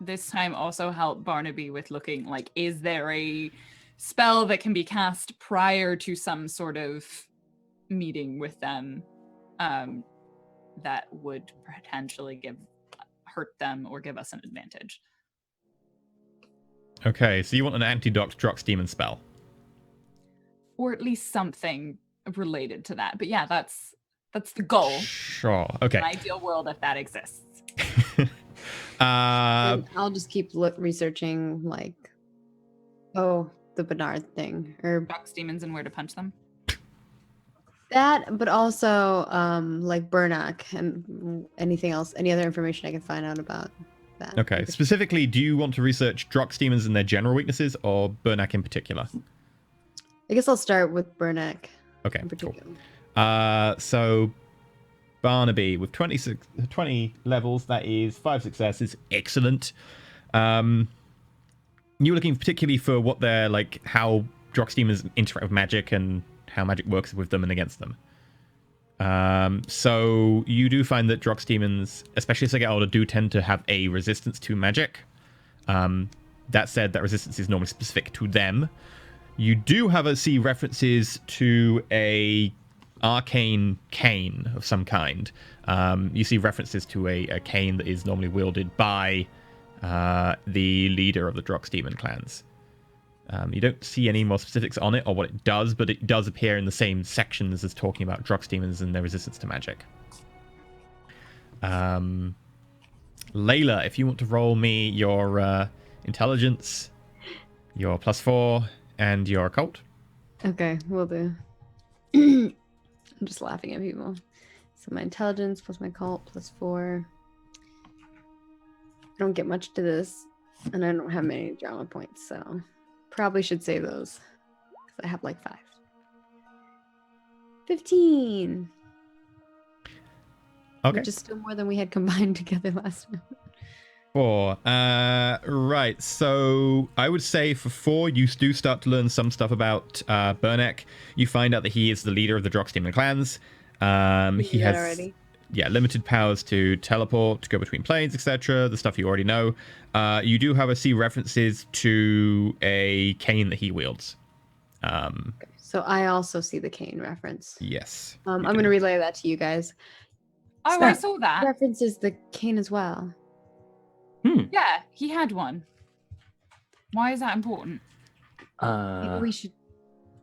this time also help Barnaby with looking like, is there a spell that can be cast prior to some sort of meeting with them that would potentially hurt them or give us an advantage? Okay, so you want an anti-dox Drox demon spell. Or at least something related to that. But yeah, that's the goal. Sure. Okay. An ideal world if that exists. And I'll just keep researching, like, the Bernard thing, or Ducks, demons, and where to punch them. that, but also like Burnock and anything else, any other information I can find out about that. Okay. Specifically, do you want to research Drox demons and their general weaknesses, or Burnak in particular? I guess I'll start with Burnock Okay. in Cool. particular. So Barnaby with 20 levels. That is 5 successes. Excellent. You're looking particularly for what they're like, how Drox demons interact with magic and how magic works with them and against them. So you do find that Drox demons, especially as they get older, do tend to have a resistance to magic. That said, that resistance is normally specific to them. You do see references to a arcane cane of some kind. You see references to a cane that is normally wielded by the leader of the Drox demon clans. You don't see any more specifics on it or what it does, but it does appear in the same sections as talking about Drox demons and their resistance to magic. Layla, if you want to roll me your intelligence, your +4, and your occult. Okay, will do. I'm just laughing at people. So my intelligence plus my cult +4. I don't get much to this, and I don't have many drama points, so probably should save those because I have like 5. 15. Okay. Which is still more than we had combined together last time. 4. Right. So I would say for 4, you do start to learn some stuff about Burnek. You find out that he is the leader of the Drox demon clans. He has already. Limited powers to teleport, to go between planes, etc. The stuff you already know. You do, however, see references to a cane that he wields. So I also see the cane reference. Yes. I'm going to relay that to you guys. Oh, I saw that. References the cane as well. Yeah, he had one. Why is that important? Maybe we should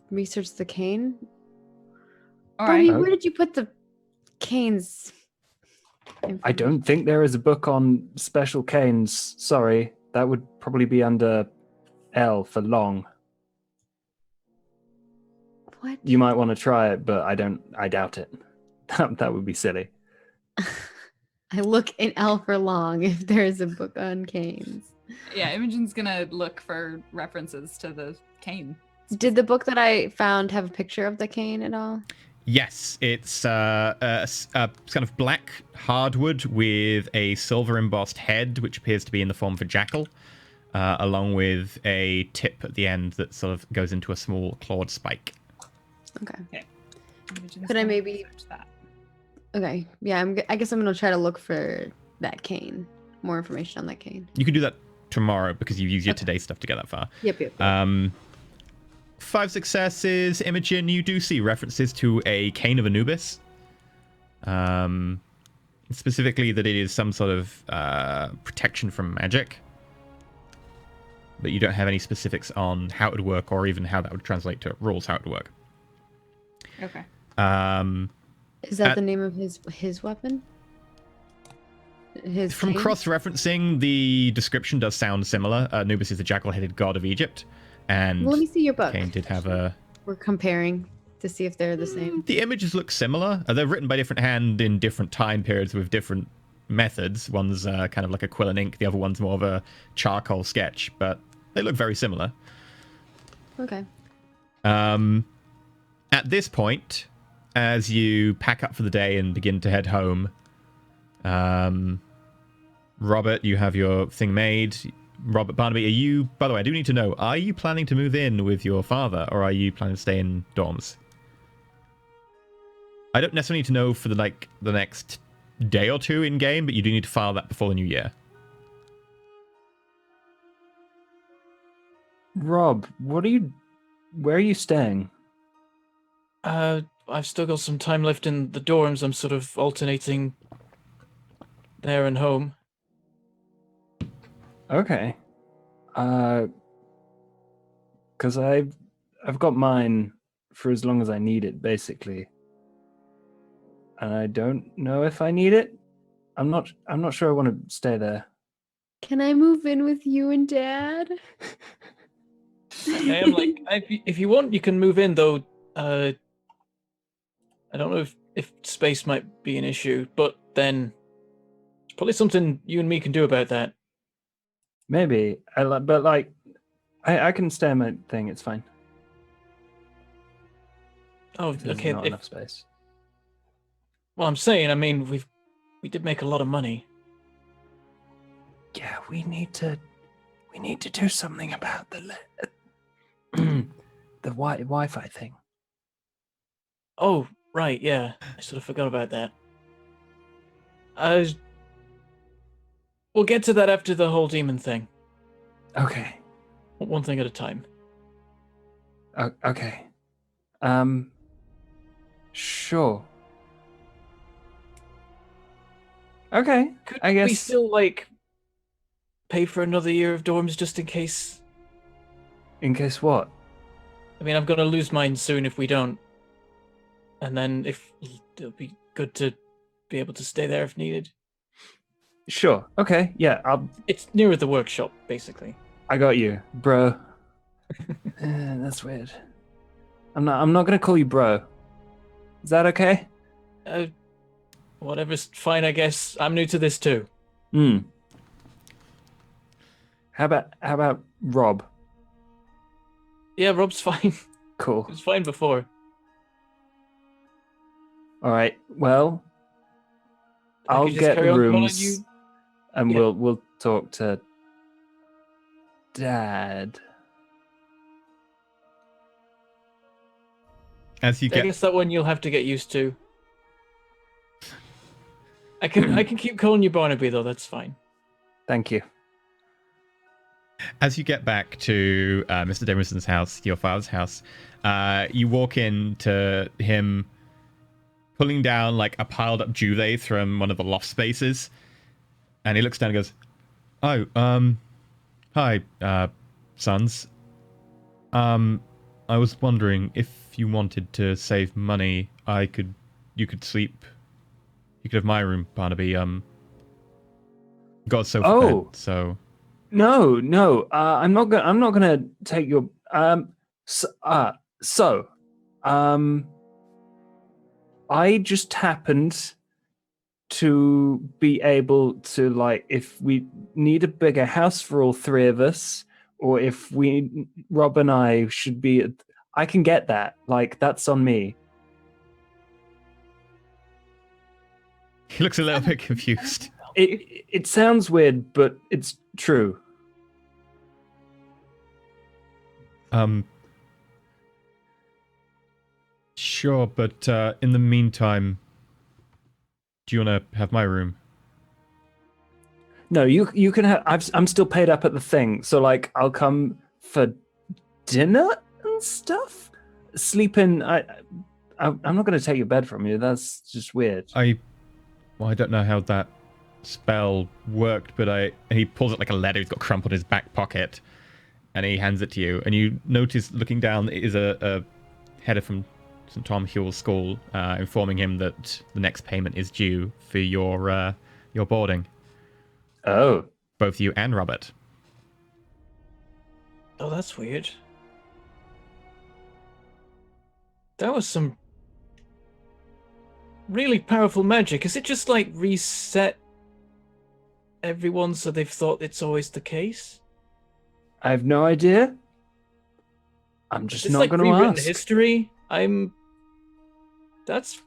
research the cane. All Bobby, right. where did you put the canes? I don't think there is a book on special canes. Sorry, that would probably be under L for long. What? You might want to try it, but I doubt it. That would be silly. I look in L for long if there's a book on canes. Yeah, Imogen's gonna look for references to the cane. Did the book that I found have a picture of the cane at all? Yes, it's a kind of black hardwood with a silver embossed head, which appears to be in the form of a jackal, along with a tip at the end that sort of goes into a small clawed spike. Okay. Imogen's Could I gonna maybe- research that? Okay. Yeah, I guess I'm going to try to look for that cane. More information on that cane. You can do that tomorrow because you use your today stuff to get that far. Yep. 5 successes. Imogen, you do see references to a cane of Anubis. Specifically that it is some sort of protection from magic. But you don't have any specifics on how it would work or even how that would translate to rules, how it would work. Okay. Is that the name of his weapon? His From cane? cross-referencing, the description does sound similar. Anubis is the jackal-headed god of Egypt. And Well, let me see your book. Cain did have a... We're comparing to see if they're the same. The images look similar. They're written by different hand in different time periods with different methods. One's kind of like a quill and ink. The other one's more of a charcoal sketch. But they look very similar. Okay. At this point, as you pack up for the day and begin to head home, Robert, you have your thing made. Robert Barnaby, are you... By the way, I do need to know, are you planning to move in with your father, or are you planning to stay in dorms? I don't necessarily need to know for the next day or two in-game, but you do need to file that before the new year. Rob, where are you staying? I've still got some time left in the dorms. I'm sort of alternating there and home. Okay. Because I've got mine for as long as I need it, basically. And I don't know if I need it. I'm not sure I want to stay there. Can I move in with you and Dad? I am like, if you want, you can move in, though. I don't know if space might be an issue, but then it's probably something you and me can do about that. Maybe. I can stay in my thing. It's fine. Oh, There's okay. not enough space. Well, I'm saying, I mean, we did make a lot of money. Yeah, we need to do something about the the Wi-Fi thing. Oh, right, yeah. I sort of forgot about that. We'll get to that after the whole demon thing. Okay. One thing at a time. Okay. Sure. Okay. Could I guess we still, like, pay for another year of dorms just in case? in case what? I mean, I'm gonna lose mine soon if we don't. And then it'll be good to be able to stay there if needed. Sure. Okay. Yeah. It's nearer the workshop, basically. I got you, bro. That's weird. I'm not gonna call you bro. Is that okay? Whatever's fine, I guess. I'm new to this too. Hmm. How about Rob? Yeah, Rob's fine. Cool. He was fine before. All right. Well, I I'll could just get carry the on calling rooms, you- and Yeah. we'll talk to Dad. As you I get guess that one you'll have to get used to. I can keep calling you Barnaby though. That's fine. Thank you. As you get back to Mr. Demerson's house, your father's house, you walk into him pulling down like a piled up duvet from one of the loft spaces, and he looks down and goes, "Oh, hi, sons. I was wondering if you wanted to save money, you could sleep. You could have my room, Barnaby. Got a sofa Oh. bed, so." No. I'm not gonna take your I just happened to be able to, like, if we need a bigger house for all three of us, or if Rob and I should be, I can get that. Like, that's on me. He looks a little bit confused. It sounds weird, but it's true. Sure, but in the meantime, do you want to have my room? No, you can have. I'm still paid up at the thing, so like I'll come for dinner and stuff. Sleeping. I'm not going to take your bed from you. That's just weird. I don't know how that spell worked, but he pulls out like a letter. He's got crumpled in his back pocket, and he hands it to you. And you notice, looking down, it is a header from St. Tom Hewell's School, informing him that the next payment is due for your boarding. Oh, Both you and Robert. Oh, that's weird. That was some really powerful magic. Is it just like reset everyone so they've thought it's always the case? I have no idea. I'm just It's not like going to rewritten ask. history. That's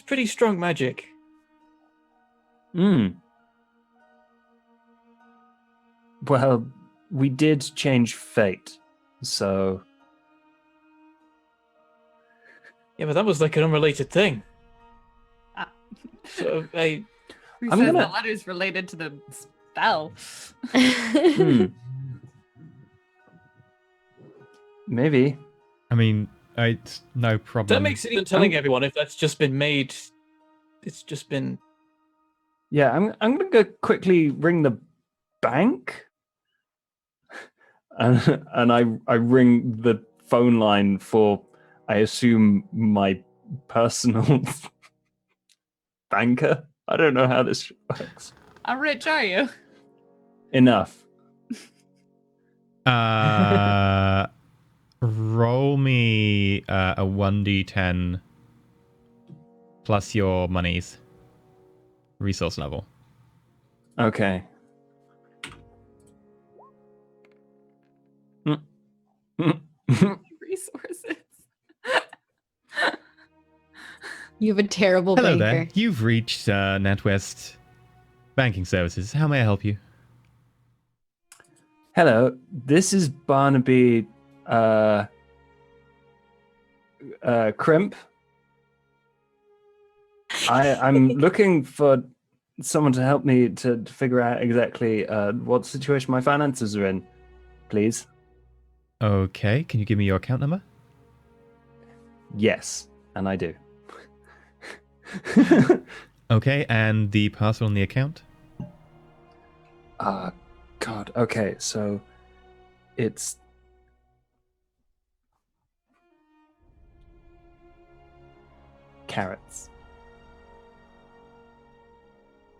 pretty strong magic. Well, we did change fate, so Yeah, but that was like an unrelated thing. Ah. So Who I'm says gonna- the letter's related to the spell? maybe. I mean, it's no problem. that makes it even telling everyone if that's just been made. It's just been. Yeah, I'm going to go quickly ring the bank, and I ring the phone line for, I assume, my personal banker. I don't know how this works. How rich are you? Enough. Roll me a 1d10 plus your money's resource level. Okay. Resources. You have a terrible Hello banker. there. You've reached NatWest Banking Services. How may I help you? Hello, this is Barnaby Crimp. I'm looking for someone to help me to figure out exactly what situation my finances are in, please. Okay, can you give me your account number? Yes, and I do. Okay, and the password on the account? God. Okay, so it's carrots.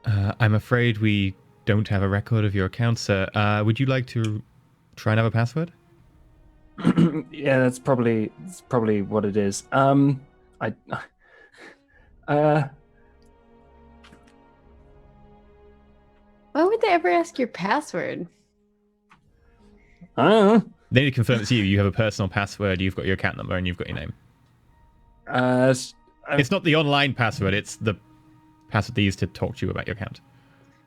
I'm afraid we don't have a record of your account, sir. Would you like to try another password? Yeah, that's probably what it is. Why would they ever ask your password? I don't know. They need to confirm it's you. You have a personal password, you've got your account number, and you've got your name. It's not the online password, it's the password they use to talk to you about your account.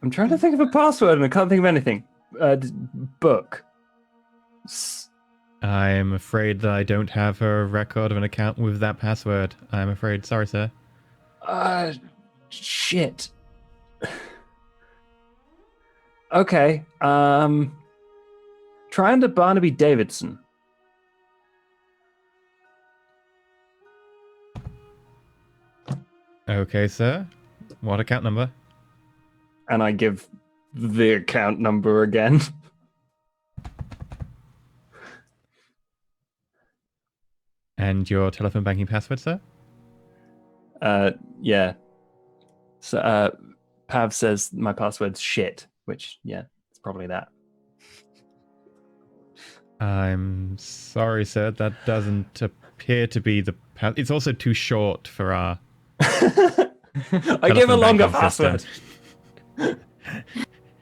I'm trying to think of a password and I can't think of anything. Book. I'm afraid that I don't have a record of an account with that password. I'm afraid. Sorry, sir. Shit. Okay. Try under Barnaby Davidson. Okay, sir. What account number? And I give the account number again. And your telephone banking password, sir? Yeah. So, Pav says my password's shit, which, yeah, it's probably that. I'm sorry, sir. That doesn't appear to be the it's also too short for our I give a telephone longer banking password. system.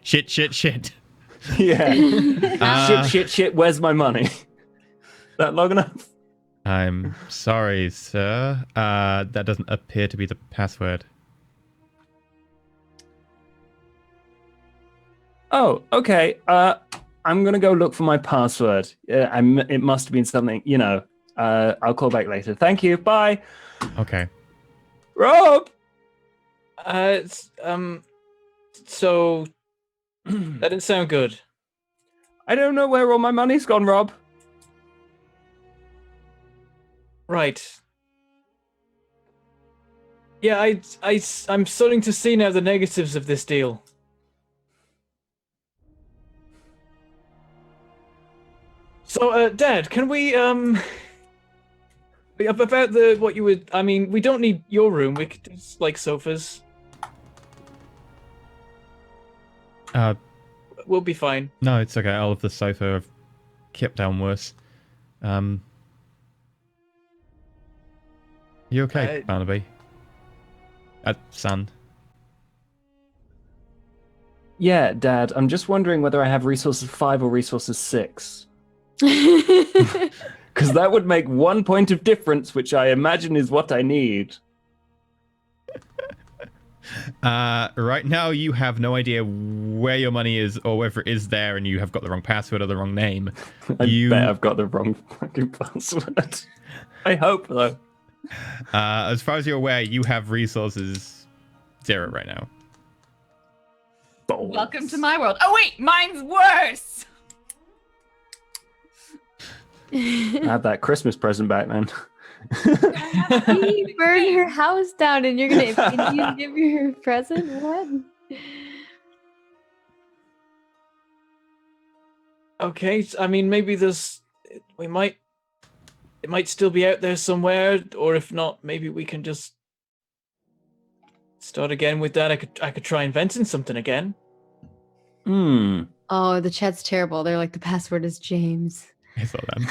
Shit. Yeah. Shit, where's my money? That long enough? I'm sorry, sir. That doesn't appear to be the password. Oh, okay. I'm gonna go look for my password. It must have been something, I'll call back later. Thank you. Bye. Okay. Rob! So that didn't sound good. I don't know where all my money's gone, Rob. Right. Yeah, I'm starting to see now the negatives of this deal. So, Dad, can we about what you would? I mean, we don't need your room. We could just like sofas. We'll be fine. No, it's okay. All of the sofa have kept down worse. You okay, Barnaby? Son. Yeah, Dad, I'm just wondering whether I have resources 5 or resources 6. Because that would make 1 point of difference, which I imagine is what I need. Right now you have no idea where your money is or whether it is there and you have got the wrong password or the wrong name. I bet I've got the wrong fucking password. I hope, though. As far as you're aware, you have resources 0 right now. Balls. Welcome to my world. Oh wait, mine's worse. Have that Christmas present back, man. He burned her house down and you're gonna give her a present? What? Okay, I mean, maybe it might still be out there somewhere, or if not, maybe we can just start again with that. I could try inventing something again. Oh, the chat's terrible. They're like, the password is James. I saw them.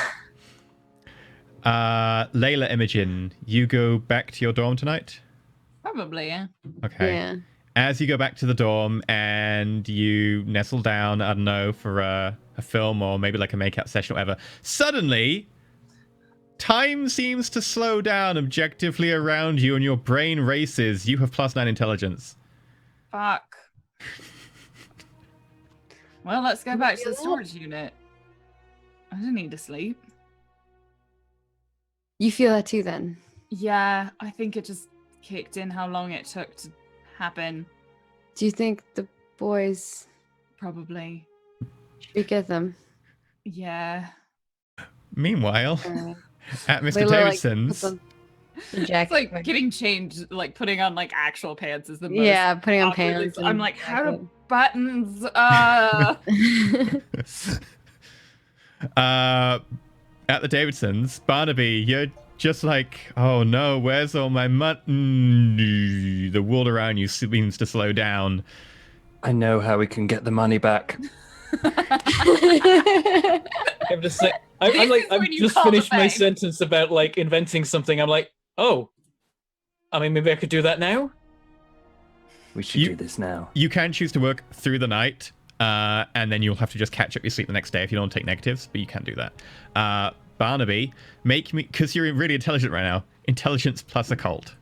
Layla Imogen, you go back to your dorm tonight? Probably, yeah. Okay. Yeah. As you go back to the dorm and you nestle down, I don't know, for a film or maybe like a make-up session or whatever, suddenly Time seems to slow down objectively around you and your brain races. You have +9 intelligence. Fuck. Well, let's go back to the storage unit. I don't need to sleep. You feel that too, then? Yeah, I think it just kicked in how long it took to happen. Do you think the boys Probably. should we get them? Yeah. Meanwhile, at Mr. Layla, Davidson's, put the It's jacket like back. getting changed, like putting on like actual pants is the most. Yeah, putting on awkward. pants. I'm and like, how jacket. do buttons? at the Davidsons, Barnaby, you're just like, oh no, where's all my money? The world around you seems to slow down. I know how we can get the money back. I'm just like, I'm like, This is I've when you just call the finished my bank. sentence about like inventing something. I'm like, oh, I mean, maybe I could do that now. We should You- do this now. You can choose to work through the night, and then you'll have to just catch up your sleep the next day if you don't take negatives, but you can do that. Barnaby, make me, because you're really intelligent right now, intelligence plus occult.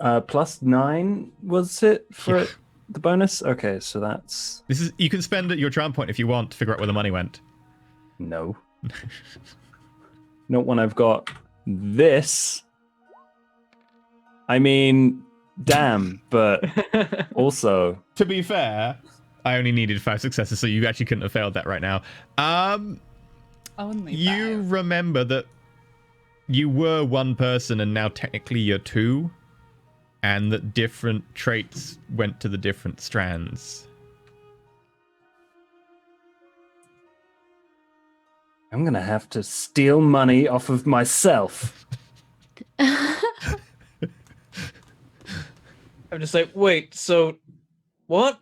+9 was it for Yeah. the bonus? Okay, so that's This is, you can spend your charm point if you want to figure out where the money went. no. Not when I've got this. I mean, damn, but also To be fair, I only needed 5 successes, so you actually couldn't have failed that right now. Only You 5. remember that you were one person and now technically you're 2, and that different traits went to the different strands. I'm gonna have to steal money off of myself. I'm just like, wait, so what?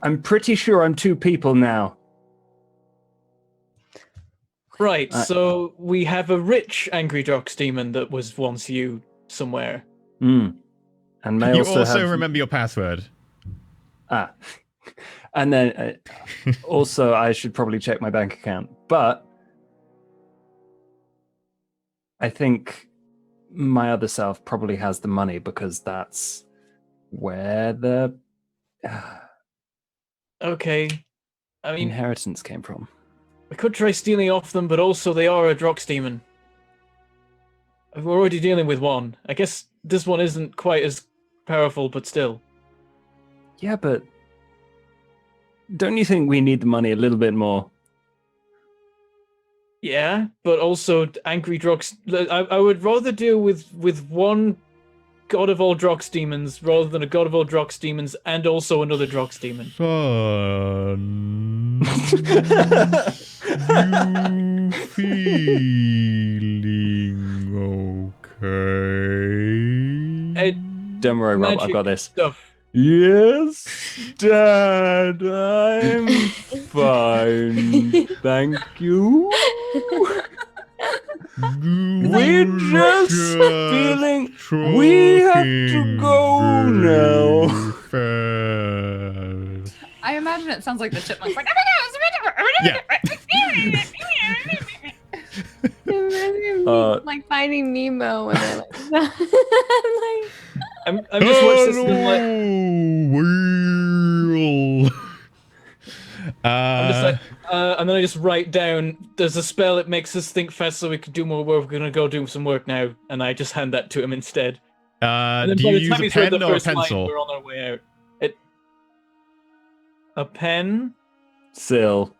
I'm pretty sure I'm 2 people now. Right, Uh, so we have a rich angry Drox demon that was once you somewhere. And may You also, also have... remember your password. Ah. And then also I should probably check my bank account. But I think my other self probably has the money because that's where the Okay. I mean, inheritance came from. we could try stealing off them, but also they are a Drox demon. We're already dealing with one. I guess this one isn't quite as powerful, but still. Yeah, but don't you think we need the money a little bit more? Yeah, but also angry Drox. I would rather deal with one god of all Drox demons rather than a god of all Drox demons and also another Drox demon. Fun. You feeling okay? Don't worry, Rob, I've Magic got this. Stuff. Yes, Dad, I'm fine. Thank you. We're just feeling we have to go now. I imagine it sounds like the chipmunks. Like, Yeah. Like Finding Nemo when they're like, I'm just watching this and I'm like, I'm just like, and then I just write down, there's a spell, it makes us think fast so we can do more work, we're gonna go do some work now, and I just hand that to him instead. And then do by you the use time a he's read pen the or a first line, pencil? we're on our way out. A pen? Sil.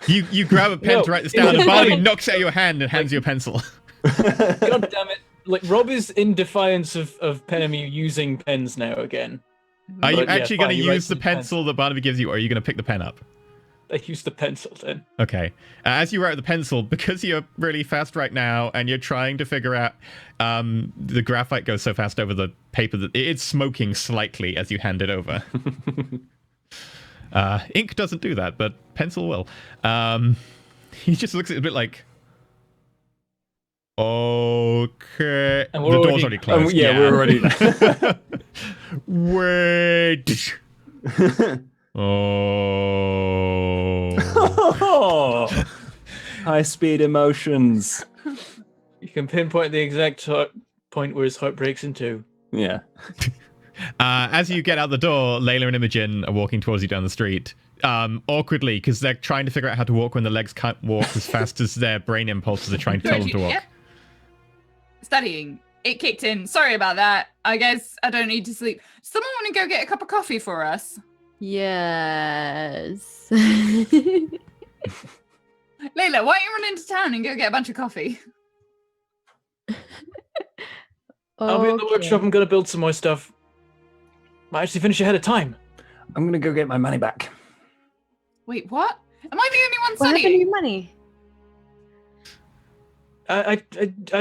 You grab a pen No, to write this it's down, and Barnaby fine. knocks it out of your hand and hands you a pencil. God damn it. Like, Rob is in defiance of Penemu using pens now again. Are you But yeah, actually fine, going to he writes use the with pen. pencil that Barnaby gives you, or are you going to pick the pen up? I use the pencil then. Okay. As you write with the pencil, because you're really fast right now and you're trying to figure out, the graphite goes so fast over the paper that it's smoking slightly as you hand it over. Ink doesn't do that, but pencil will. He just looks at it a bit like, okay. And The we're door's already- already closed. yeah, we're already. Wait. Oh. Oh. High-speed emotions. You can pinpoint the exact point where his heart breaks in two. Yeah. As you get out the door, Layla and Imogen are walking towards you down the street. Awkwardly, because they're trying to figure out how to walk when the legs can't walk as fast as their brain impulses are trying to tell them to walk. Yeah. Studying. It kicked in. Sorry about that. I guess I don't need to sleep. Someone want to go get a cup of coffee for us? Yes. Layla, why don't you run into town and go get a bunch of coffee? I'll be in the workshop. I'm going to build some more stuff. Might actually finish ahead of time. I'm gonna go get my money back. Wait, what? Am I the only one What happened to studying? your money? I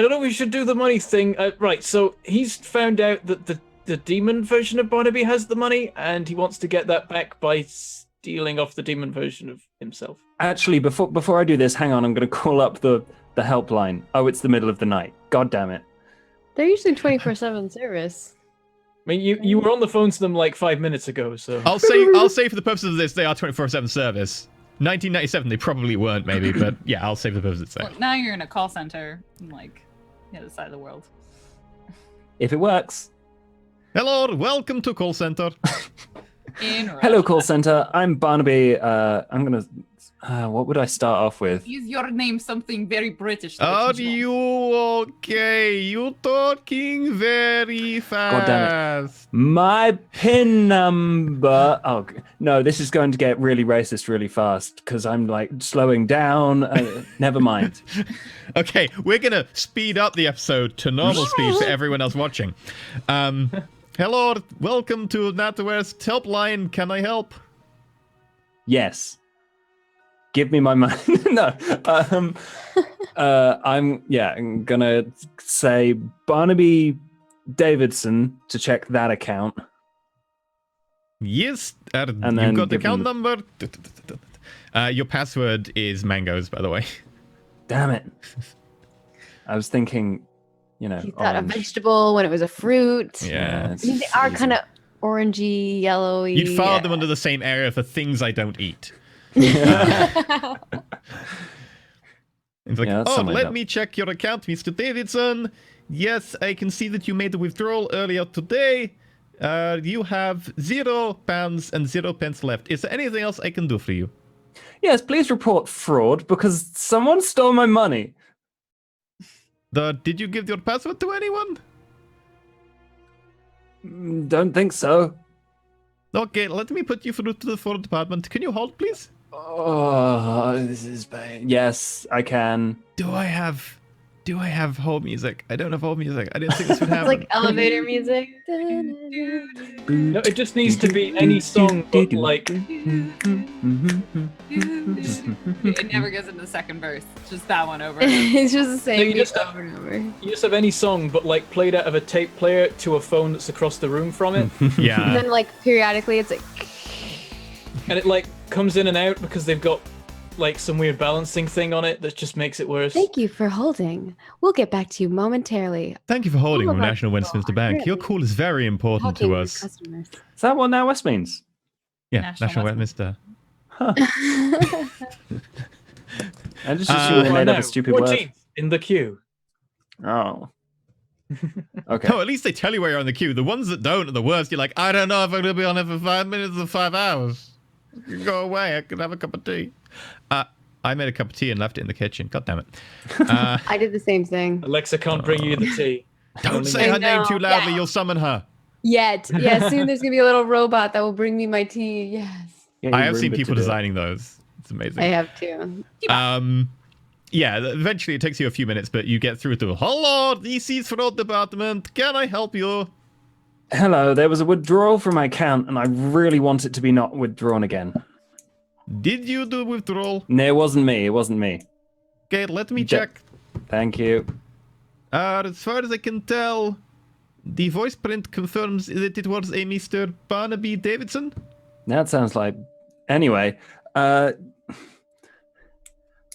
don't know. We should do the money thing. Right. So he's found out that the demon version of Barnaby has the money, and he wants to get that back by stealing off the demon version of himself. Actually, before I do this, hang on. I'm gonna call up the helpline. Oh, it's the middle of the night. God damn it. They're usually 24/7 service. I mean, you were on the phone to them like 5 minutes ago, so I'll say for the purposes of this, they are 24/7 service. 1997, they probably weren't, maybe, but yeah, I'll say for the purposes of Well, now you're in a call center in like the other side of the world. If it works. Hello, welcome to call center. Hello, call center. I'm Barnaby. I'm gonna. What would I start off with? Use your name something very British. so Are it's not- you okay? You talking very fast. God damn it. My PIN number. Oh no, this is going to get really racist really fast because I'm like slowing down. Never mind. Okay, we're gonna speed up the episode to normal speed for everyone else watching. Hello, welcome to NatWest Helpline. Can I help? Yes. Give me my money. No. I'm gonna say Barnaby Davidson to check that account. Yes, And you've then got the give account them number. Your password is mangoes, by the way. Damn it. I was thinking, You thought a orange. vegetable when it was a fruit. Yeah. it's I mean, they are easy. kind of orangey, yellowy. You'd file them under the same area for things I don't eat. It's like, Yeah, that's oh, something like let that. me check your account, Mr. Davidson. Yes, I can see that you made the withdrawal earlier today. You have £0 and 0 pence left. Is there anything else I can do for you? Yes, please report fraud because someone stole my money. Did you give your password to anyone? Don't think so. Okay, let me put you through to the fraud department. Can you hold, please? Oh, this is bad. Yes, I can. Do I have hold music? I don't have hold music. I didn't think this would It's happen. like elevator music. no, it just needs to be any song, but like It never goes into the second verse. It's just that one over. It's just the same No, you beat just- over and over. you just have any song, but like played out of a tape player to a phone that's across the room from it, And Yeah. then like periodically it's like and it like comes in and out because they've got like some weird balancing thing on it that just makes it worse. thank you for holding. We'll get back to you momentarily. Thank you for holding All on of our National people Westminster are Bank. Your really call is very important Talking to to us. customers. Is that what Now West means? Yeah, National National Westminster. Westminster. I just Uh, assumed they Right made up now, a stupid word. 14th in the queue. Oh. Okay. No, at least they tell you where you're on the queue. The ones that don't are the worst. You're like, I don't know if I'm going to be on it for 5 minutes or 5 hours. You can go away. I can have a cup of tea. I made a cup of tea and left it in the kitchen. God damn it. I did the same thing. Alexa can't bring you the tea. Don't Only say me. her name know, too loudly. yeah. You'll summon her. Yet. Yeah, soon there's gonna be a little robot that will bring me my tea. Yes. Yeah, I you have seen ruined it people to do it. designing those. It's amazing. I have too. Yeah, eventually it takes you a few minutes, but you get through to, hello, this is fraud department. Can I help you? Hello, there was a withdrawal from my account and I really want it to be not withdrawn again. Did you do withdrawal? No, it wasn't me. It wasn't me. Okay, let me Ja- check. Thank you. As far as I can tell, the voice print confirms that it was a Mr. Barnaby Davidson. That sounds like... Anyway,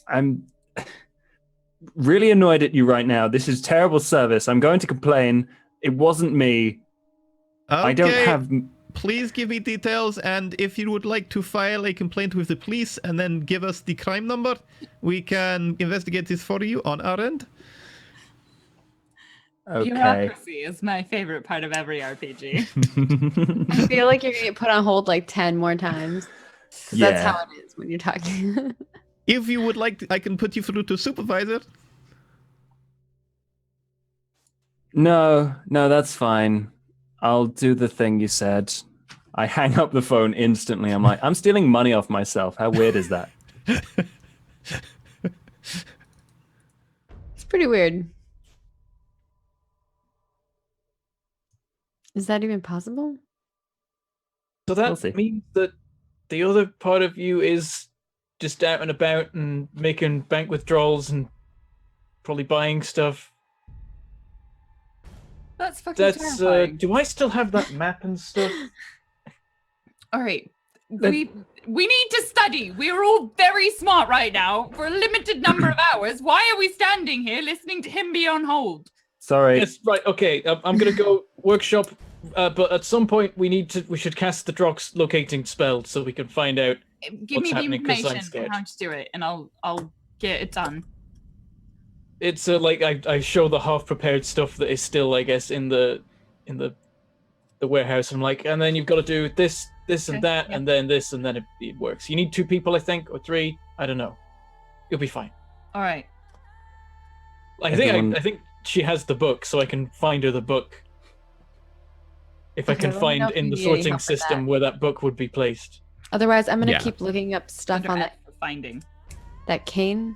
I'm really annoyed at you right now. This is terrible service. I'm going to complain. It wasn't me. I don't Okay, have... please give me details, and if you would like to file a complaint with the police and then give us the crime number, we can investigate this for you on our end. Okay. Bureaucracy is my favorite part of every RPG. I feel like you're gonna get put on hold like 10 more times. 'Cause that's how it is when you're talking. If you would like, I can put you through to supervisor. No, that's fine. I'll do the thing you said. I hang up the phone instantly. I'm like, I'm stealing money off myself. How weird is that? It's pretty weird. Is that even possible? So We'll see. that means that the other part of you is just out and about and making bank withdrawals and probably buying stuff. That's fucking That's terrifying. do I still have that map and stuff? All right. We need to study. We're all very smart right now for a limited number of hours. Why are we standing here listening to him be on hold? Sorry. Yes, right. Okay, I'm gonna go workshop, but at some point we should cast the Drox locating spell so we can find out. Give What's me the happening, 'cause I'm information on scared. how to do it, and I'll get it done. It's like I show the half prepared stuff that is still, I guess, in the warehouse. I'm like, and then you've got to do this and Okay, that, yeah. and then this, and then it works. You need 2 people, I think, or 3. I don't know. You'll be fine. All right. I think Everyone- I think she has the book, so I can find her the book. If I Okay, can let me know find if in you the need any sorting help with system that. where that book would be placed. Otherwise, I'm gonna Yeah. keep looking up stuff Under on F for finding. that cane.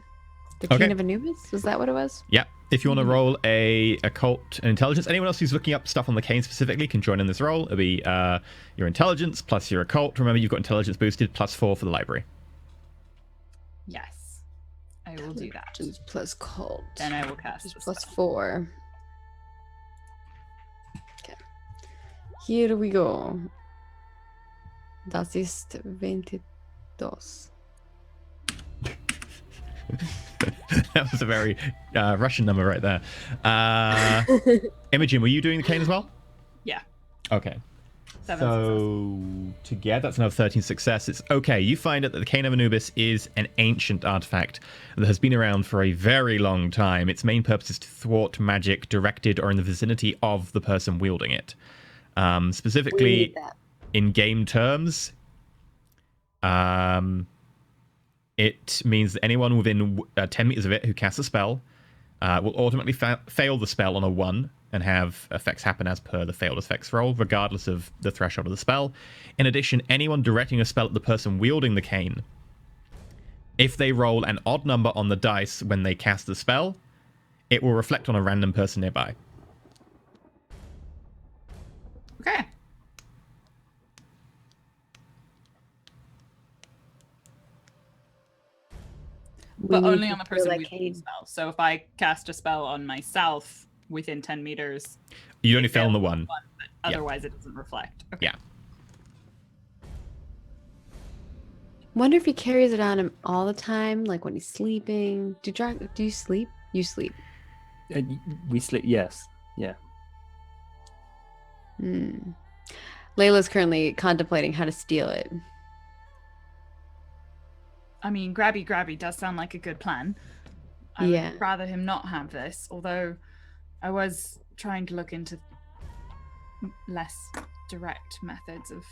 The Okay. cane of Anubis? Was that what it was? Yeah. If you want to roll a occult and intelligence, anyone else who's looking up stuff on the cane specifically can join in this roll. It'll be your intelligence plus your occult. Remember, you've got intelligence boosted plus 4 for the library. Yes. I will do that. Intelligence plus cult. Then I will cast the Plus spell. 4. Okay. Here we go. Das ist 22. That was a very Russian number right there. Imogen, were you doing the cane as well? Yeah. Okay. 7 success. So together, that's another 13 success. It's okay. You find out that the Cane of Anubis is an ancient artifact that has been around for a very long time. Its main purpose is to thwart magic directed or in the vicinity of the person wielding it. We Specifically, need that. in game terms, it means that anyone within 10 meters of it who casts a spell will automatically fail the spell on a 1 and have effects happen as per the failed effects roll, regardless of the threshold of the spell. In addition, anyone directing a spell at the person wielding the cane, if they roll an odd number on the dice when they cast the spell, it will reflect on a random person nearby. Okay. We But need only to on the throw person that wielding the cane. spell. So if I cast a spell on myself within 10 meters, You only fail on the 1. but otherwise it doesn't reflect. Okay. Yeah. Wonder if he carries it on him all the time, like when he's sleeping. Do you sleep? You sleep. We sleep. Yes. Yeah. Hmm. Layla's currently contemplating how to steal it. I mean, grabby does sound like a good plan. I Yeah. would rather him not have this, although I was trying to look into less direct methods of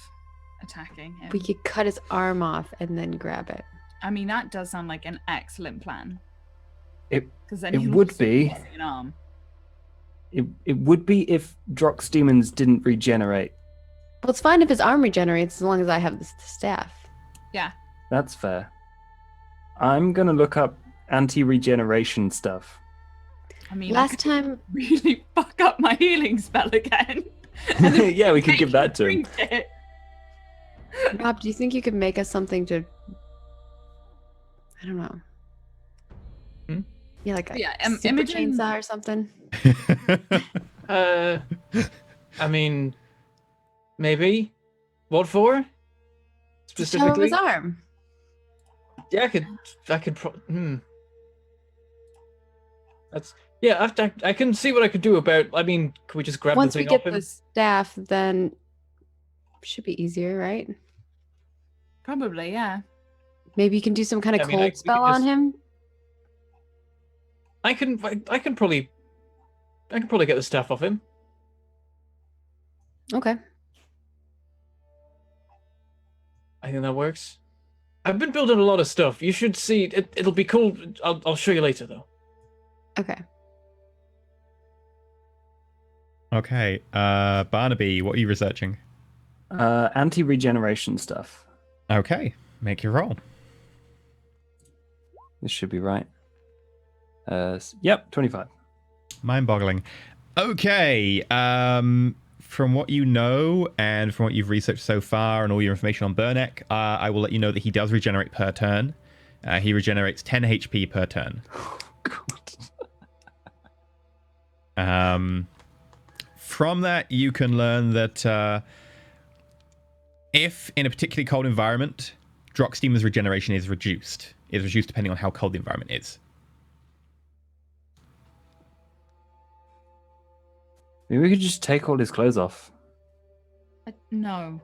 attacking him. We could cut his arm off and then grab it. I mean, that does sound like an excellent plan. It Because then it he'll would also be. missing an arm. it would be if Drox demons didn't regenerate. Well, it's fine if his arm regenerates as long as I have the staff. Yeah. That's fair. I'm gonna look up anti-regeneration stuff. I mean, I Last could time, really fuck up my healing spell again. And then Yeah, we could make give that to him. drink it. Rob, do you think you could make us something to? I don't know. Hmm? Yeah, like a Yeah, super Imogen- chainsaw or something. I mean, maybe. What for? To show him Specifically? his arm. Yeah, I could. That's yeah. I can see what I could do about. I mean, can we just grab Once the we thing off get him? the staff, then Should be easier, right? Probably, yeah. Maybe you can do some kind of I mean, cold we could spell on just- him. I can probably get the staff off him. Okay. I think that works. I've been building a lot of stuff. You should see it. It'll be cool. I'll show you later, though. Okay. Okay, Barnaby, what are you researching? Anti-regeneration stuff. Okay, make your roll. This should be right. Yep, 25. Mind-boggling. Okay, from what you know and from what you've researched so far and all your information on Burnek, I will let you know that he does regenerate per turn. He regenerates 10 HP per turn. From that, you can learn that if in a particularly cold environment, Droxdemon's regeneration is reduced. It's reduced depending on how cold the environment is. Maybe we could just take all his clothes off. No.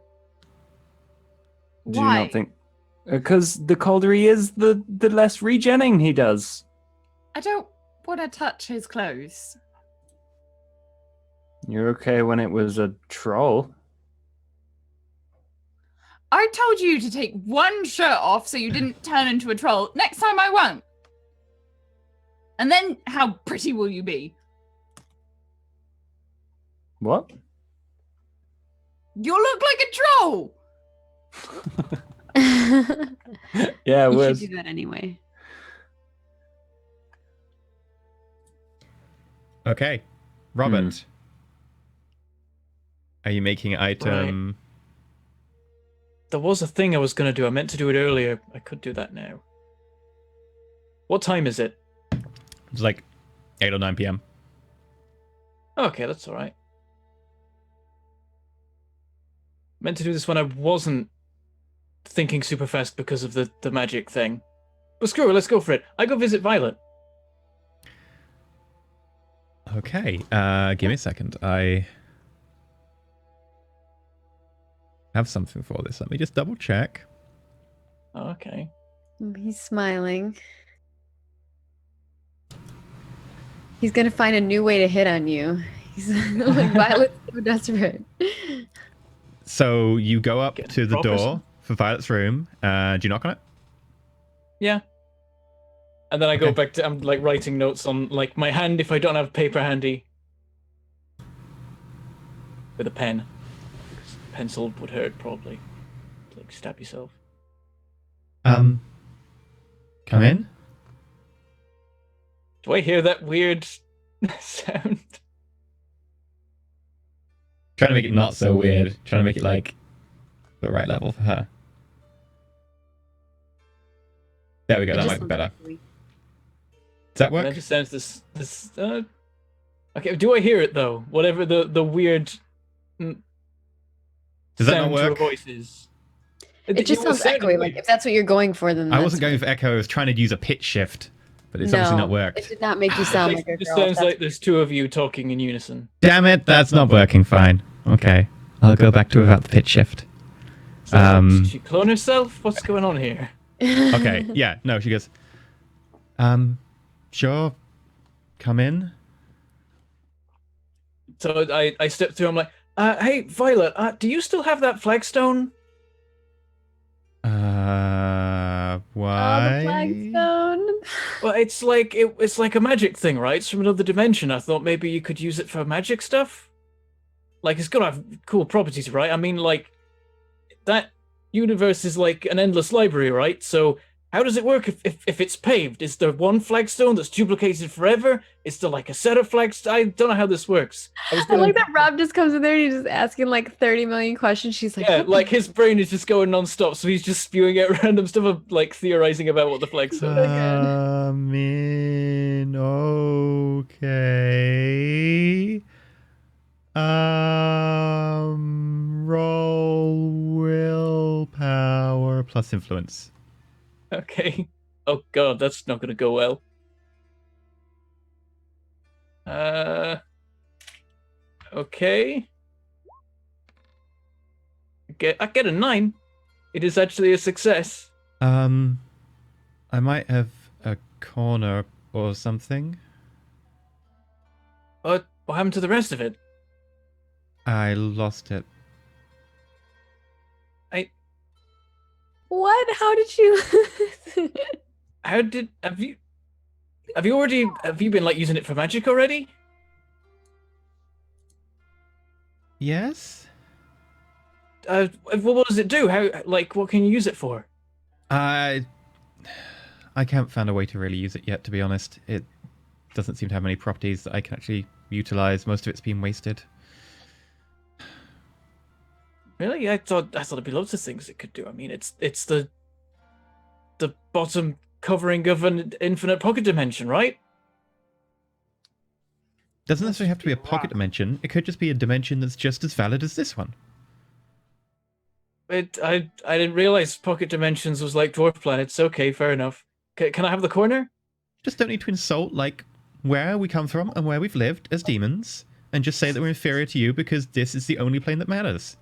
Do you Why? not think? Because the colder he is, the less regenning he does. I don't want to touch his clothes. You're okay when it was a troll. I told you to take one shirt off so you didn't turn into a troll. Next time I won't. And then how pretty will you be? What? You'll look like a troll. Yeah, it You was. should do that anyway. Okay, Robert. Are you making an item? There was a thing I was going to do. I meant to do it earlier. I could do that now. What time is it? It's like 8 or 9 p.m. Okay, that's all right. Meant to do this when I wasn't thinking super fast because of the magic thing. But screw it, let's go for it. I go visit Violet. Okay, give me a second. I have something for this. Let me just double check. Oh, okay. He's smiling. He's gonna find a new way to hit on you. He's like Violet's so desperate. So you go up Get to the proper door for Violet's room. Do you knock on it? Yeah. And then I go Okay. back to, I'm like writing notes on like my hand if I don't have paper handy. With a pen. Because pencil would hurt probably. Like stab yourself. Come in. Do I hear that weird sound? Trying to make it not so weird. Trying to make it like the right level for her. There we go. It That just might be sounds better. ugly. Does that And work? that just sounds this okay, do I hear it though? Whatever the weird Does that not sound to a work? voice is. It just was sounds sounding echoey. Like weird. if that's what you're going for, then I that's wasn't going for echo. I was trying to use a pitch shift, but it's obviously not It worked. did not make you sound like a It just girl. sounds like there's two of you talking in unison. Damn it! That's not working. Fine. Okay, I'll go back to without the pitch shift. So, did she clone herself? What's going on here? Okay. Yeah. No. She goes. Sure. Come in. So I step through. I'm like, hey Violet, do you still have that flagstone? Oh, Why? the flagstone. Well, it's like a magic thing, right? It's from another dimension. I thought maybe you could use it for magic stuff. Like it's gonna have cool properties, right? I mean, like that universe is like an endless library, right? So how does it work if it's paved? Is there one flagstone that's duplicated forever? Is there like a set of flags? I don't know how this works. I like that Rob just comes in there and he's just asking like 30 million questions. She's like, Yeah, what the like his brain is just going non-stop, so he's just spewing out random stuff of like theorizing about what the flagstone is. Come in. Okay. Roll willpower plus influence. Okay. Oh god, that's not gonna go well. Okay. I get a 9. It is actually a success. I might have a corner or something. What happened to the rest of it? I lost it. What? How did you? Have you been like using it for magic already? Yes? What does it do? What can you use it for? I can't find a way to really use it yet, to be honest. It doesn't seem to have many properties that I can actually utilize. Most of it's been wasted. Really? I thought there'd be loads of things it could do. I mean, it's the bottom covering of an infinite pocket dimension, right? Doesn't necessarily have to be a pocket dimension. It could just be a dimension that's just as valid as this one. I didn't realize pocket dimensions was like dwarf planets. Okay, fair enough. Can I have the corner? Just don't need to insult, like, where we come from and where we've lived as demons, and just say that we're inferior to you because this is the only plane that matters.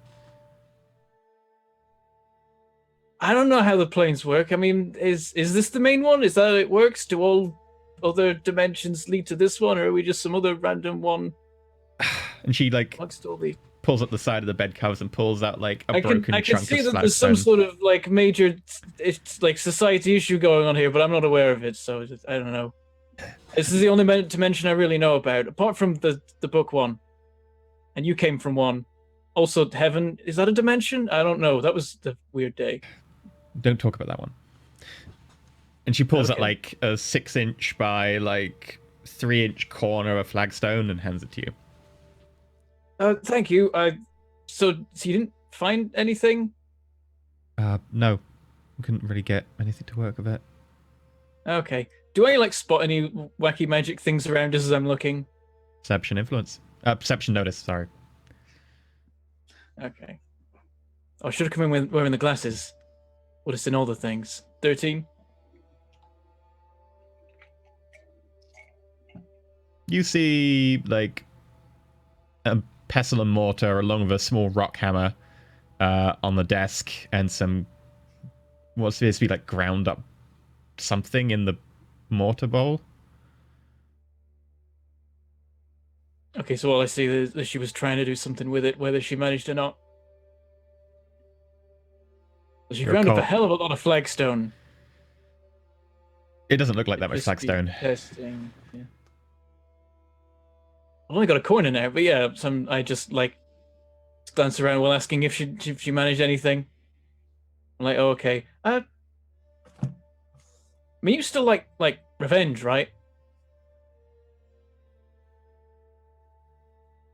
I don't know how the planes work. I mean, is this the main one? Is that how it works? Do all other dimensions lead to this one, or are we just some other random one? And she, like, Amongst all the... pulls up the side of the bed covers and pulls out, like, a broken I can chunk see of that there's some flagstone. sort of like major, it's like society issue going on here, but I'm not aware of it, so I don't know. This is the only dimension I really know about, apart from the book one. And you came from one. Also, heaven, is that a dimension? I don't know. That was the weird day. Don't talk about that one. And she pulls out, Okay. like, a 6-inch by, like, 3-inch corner of flagstone and hands it to you. Thank you. So you didn't find anything? No. I couldn't really get anything to work with it. Okay. Do I like spot any wacky magic things around us as I'm looking? Perception influence. Perception notice, sorry. Okay. Oh, I should have come in wearing the glasses. Would have seen all the things. 13. You see, like, a pestle and mortar along with a small rock hammer on the desk and some what appears to be like ground up something in the mortar bowl. Okay, so all I see is that she was trying to do something with it, whether she managed or not. She Your ground up a call. hell of a lot of flagstone. It doesn't look like that much Just be flagstone. Testing. Yeah. I've only got a corner now, but yeah, I just like glance around while asking if she managed anything. I'm like, oh, okay. I mean, you still like revenge, right?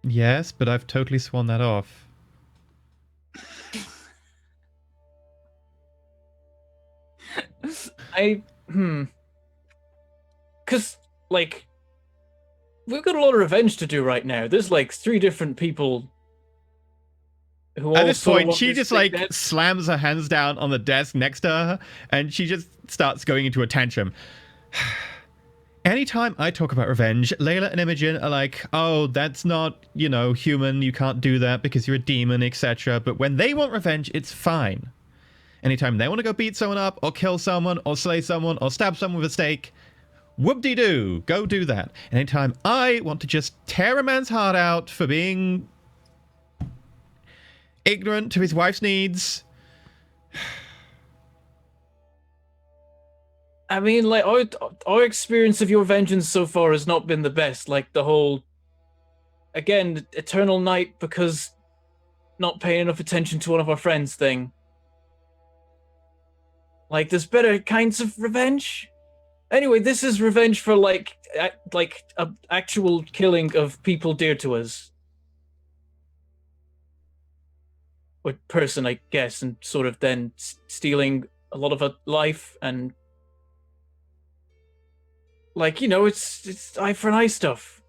Yes, but I've totally sworn that off. Because, like, we've got a lot of revenge to do right now. There's, like, 3 different people who At all this sort of point, want she this just thing like that- slams her hands down on the desk next to her, and she just starts going into a tantrum. Anytime I talk about revenge, Layla and Imogen are like, oh, that's not, human, you can't do that because you're a demon, etc. But when they want revenge, it's fine. Anytime they want to go beat someone up, or kill someone, or slay someone, or stab someone with a stake, whoop-de-doo, go do that. And anytime I want to just tear a man's heart out for being ignorant to his wife's needs. I mean, like, our experience of your vengeance so far has not been the best. Like, the whole, again, eternal night because not paying enough attention to one of our friends thing. Like, there's better kinds of revenge. Anyway, this is revenge for, like actual killing of people dear to us. Or person, I guess, and sort of then stealing a lot of a life and... Like, it's eye for an eye stuff.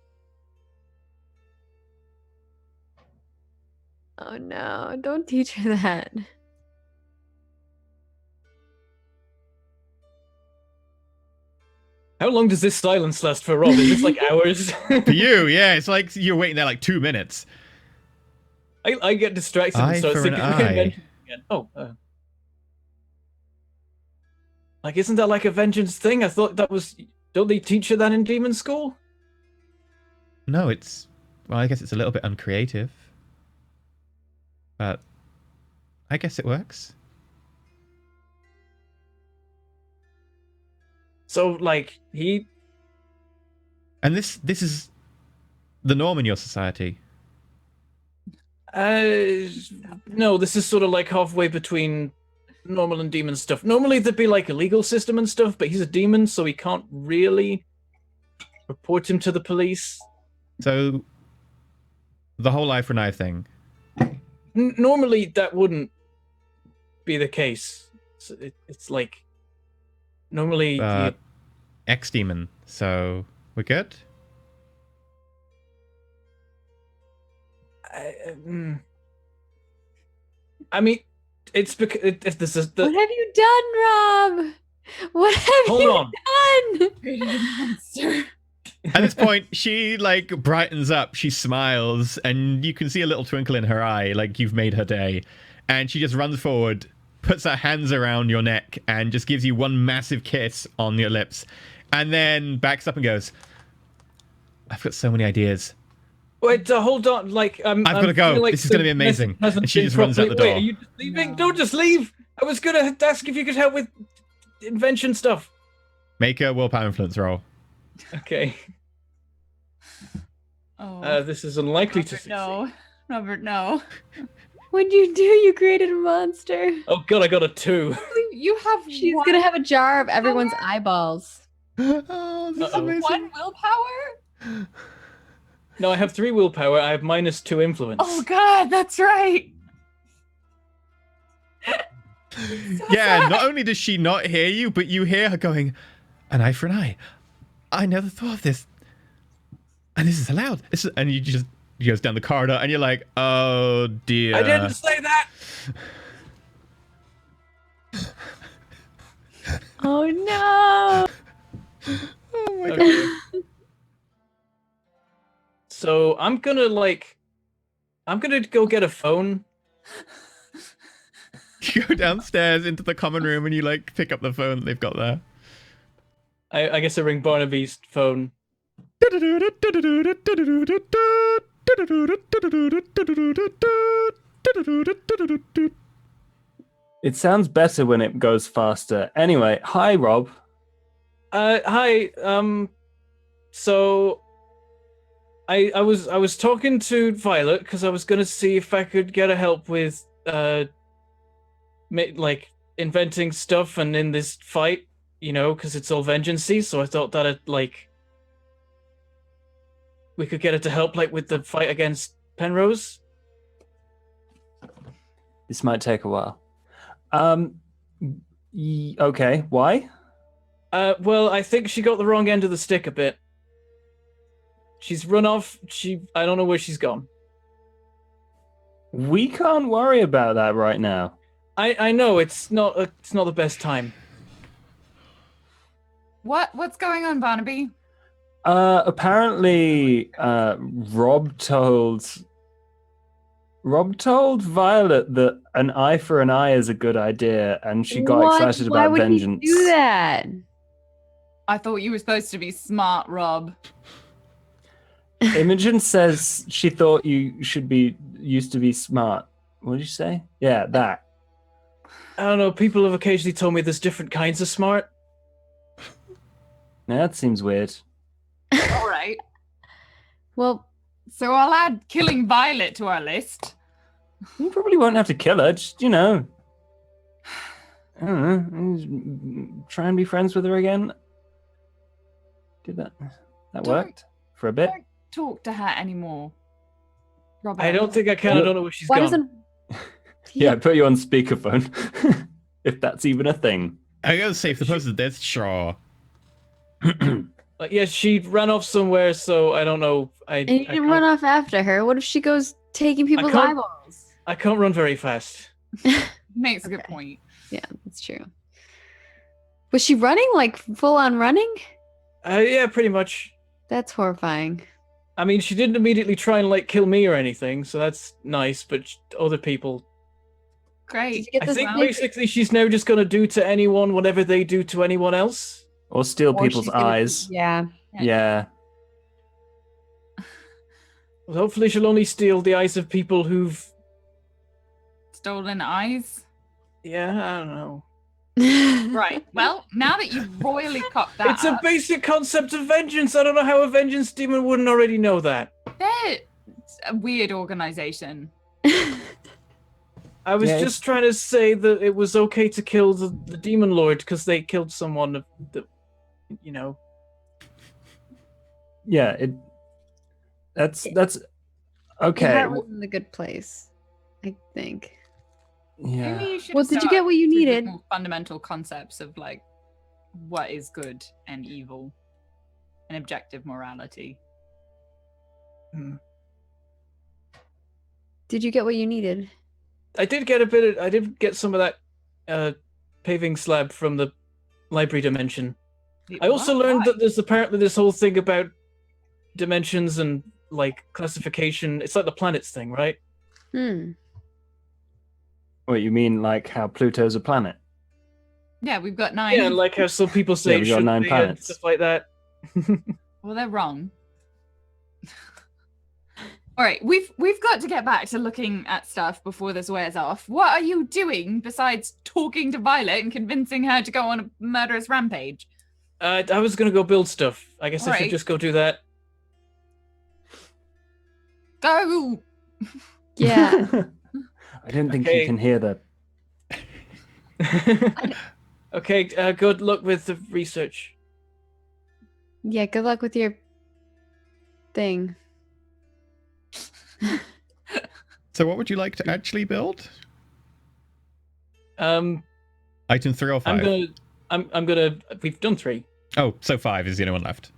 Oh no, don't teach her that. How long does this silence last for, Rob? Is this like hours? For you, yeah, it's like you're waiting there like 2 minutes. I get distracted and Eye start for thinking an of eye. inventions again. Oh. Like, isn't that like a vengeance thing? I thought that was... Don't they teach you that in demon school? No, it's... Well, I guess it's a little bit uncreative. But I guess it works. So, like, he... And this is the norm in your society. No, this is sort of like halfway between normal and demon stuff. Normally there'd be like a legal system and stuff, but he's a demon, so he can't really report him to the police. So the whole eye for an eye thing. Normally that wouldn't be the case. It's like normally Ex-demon. So we're good? I mean, it's because this is the. What have you done, Rob? What have Hold you on. done? Created a monster. At this point, she like brightens up, she smiles, and you can see a little twinkle in her eye, like you've made her day. And she just runs forward, puts her hands around your neck, and just gives you one massive kiss on your lips. And then backs up and goes, I've got so many ideas. Wait, hold on. Like, I've got to go. Like this is going to be amazing. And she just runs out the door. Wait, are you just leaving? Don't just leave. I was gonna ask if you could help with invention stuff. Make a willpower influence roll. Okay. Oh, This is unlikely to Robert, succeed. no. Robert, no. What'd you do? You created a monster. Oh god, I got a 2. You have She's one, gonna have a jar of everyone's eyeballs. Oh, this is Uh-oh. amazing. one willpower? No, I have 3 willpower. I have -2 influence. Oh god, that's right. Yeah, not only does she not hear you, but you hear her going, an eye for an eye. I never thought of this. And this is allowed. And you just, he goes down the corridor and you're like, oh dear. I didn't say that. Oh no! Oh my god. Okay. So I'm gonna go get a phone. You go downstairs into the common room and you like pick up the phone that they've got there. I guess I ring Barnaby's phone. It sounds better when it goes faster. Anyway, hi Rob. Hi. So I was talking to Violet because I was gonna see if I could get her help with like inventing stuff and in this fight, you know, because it's all vengeancey. So I thought that we could get her to help like with the fight against Penrose. This might take a while. Okay, why? Well, I think she got the wrong end of the stick a bit. She's run off. I don't know where she's gone. We can't worry about that right now. I know it's not the best time. What's going on, Barnaby? Apparently, Rob told Violet that an eye for an eye is a good idea, and she got excited Why about would vengeance. he do that? I thought you were supposed to be smart, Rob. Imogen says she thought you used to be smart. What did you say? Yeah, that. I don't know. People have occasionally told me there's different kinds of smart. Yeah, that seems weird. All right. Well, So I'll add killing Violet to our list. You probably won't have to kill her. Just, I don't know, try and be friends with her again. Did that Don't- worked for a bit? Don't talk to her anymore. Robert. I don't think I can. I don't know where she's why gone. doesn't? Yeah, put you on speakerphone. If that's even a thing. I gotta say, if the person dead, sure. Like, yeah, she ran off somewhere, so I don't know. And you didn't run off after her. What if she goes taking people's can't- eyeballs? I can't run very fast. Makes a good Okay. point. Yeah, that's true. Was she running, like full on running? Yeah, pretty much. That's horrifying. I mean, she didn't immediately try and like kill me or anything, so that's nice. But other people, Great. Get I this think thing- basically she's now just gonna do to anyone whatever they do to anyone else. Or steal or people's she's gonna- eyes. Yeah. Yeah. Well, hopefully, she'll only steal the eyes of people who've. Stolen eyes. Yeah, I don't know. Right. Well, now that you've royally cocked that It's a up, basic concept of vengeance. I don't know how a vengeance demon wouldn't already know that. they're a weird organization. I was Yeah, just trying to say that it was okay to kill the demon lord because they killed someone that, you know. Yeah, that's Your okay. heart was in a good place, I think. Yeah. Maybe you should Well, have did you get what you started with needed? more fundamental concepts of like what is good and evil and objective morality. Did you get what you needed? I did get some of that paving slab from the library dimension. I also learned that there's apparently this whole thing about dimensions and like classification. It's like the planets thing, right? What you mean, like how Pluto's a planet? Yeah, we've got 9. Yeah, and like how some people say Yeah, it we got shouldn't 9 be planets. and stuff like that. Well, they're wrong. All right, we've got to get back to looking at stuff before this wears off. What are you doing besides talking to Violet and convincing her to go on a murderous rampage? I was gonna go build stuff. I guess I should Alright. just go do that. Go! Yeah. I don't think Okay. you can hear the. Okay, good luck with the research. Yeah, good luck with your thing. So what would you like to actually build? Um, Item 3 or 5? I'm gonna. We've done 3, Oh, so 5 is the only one left.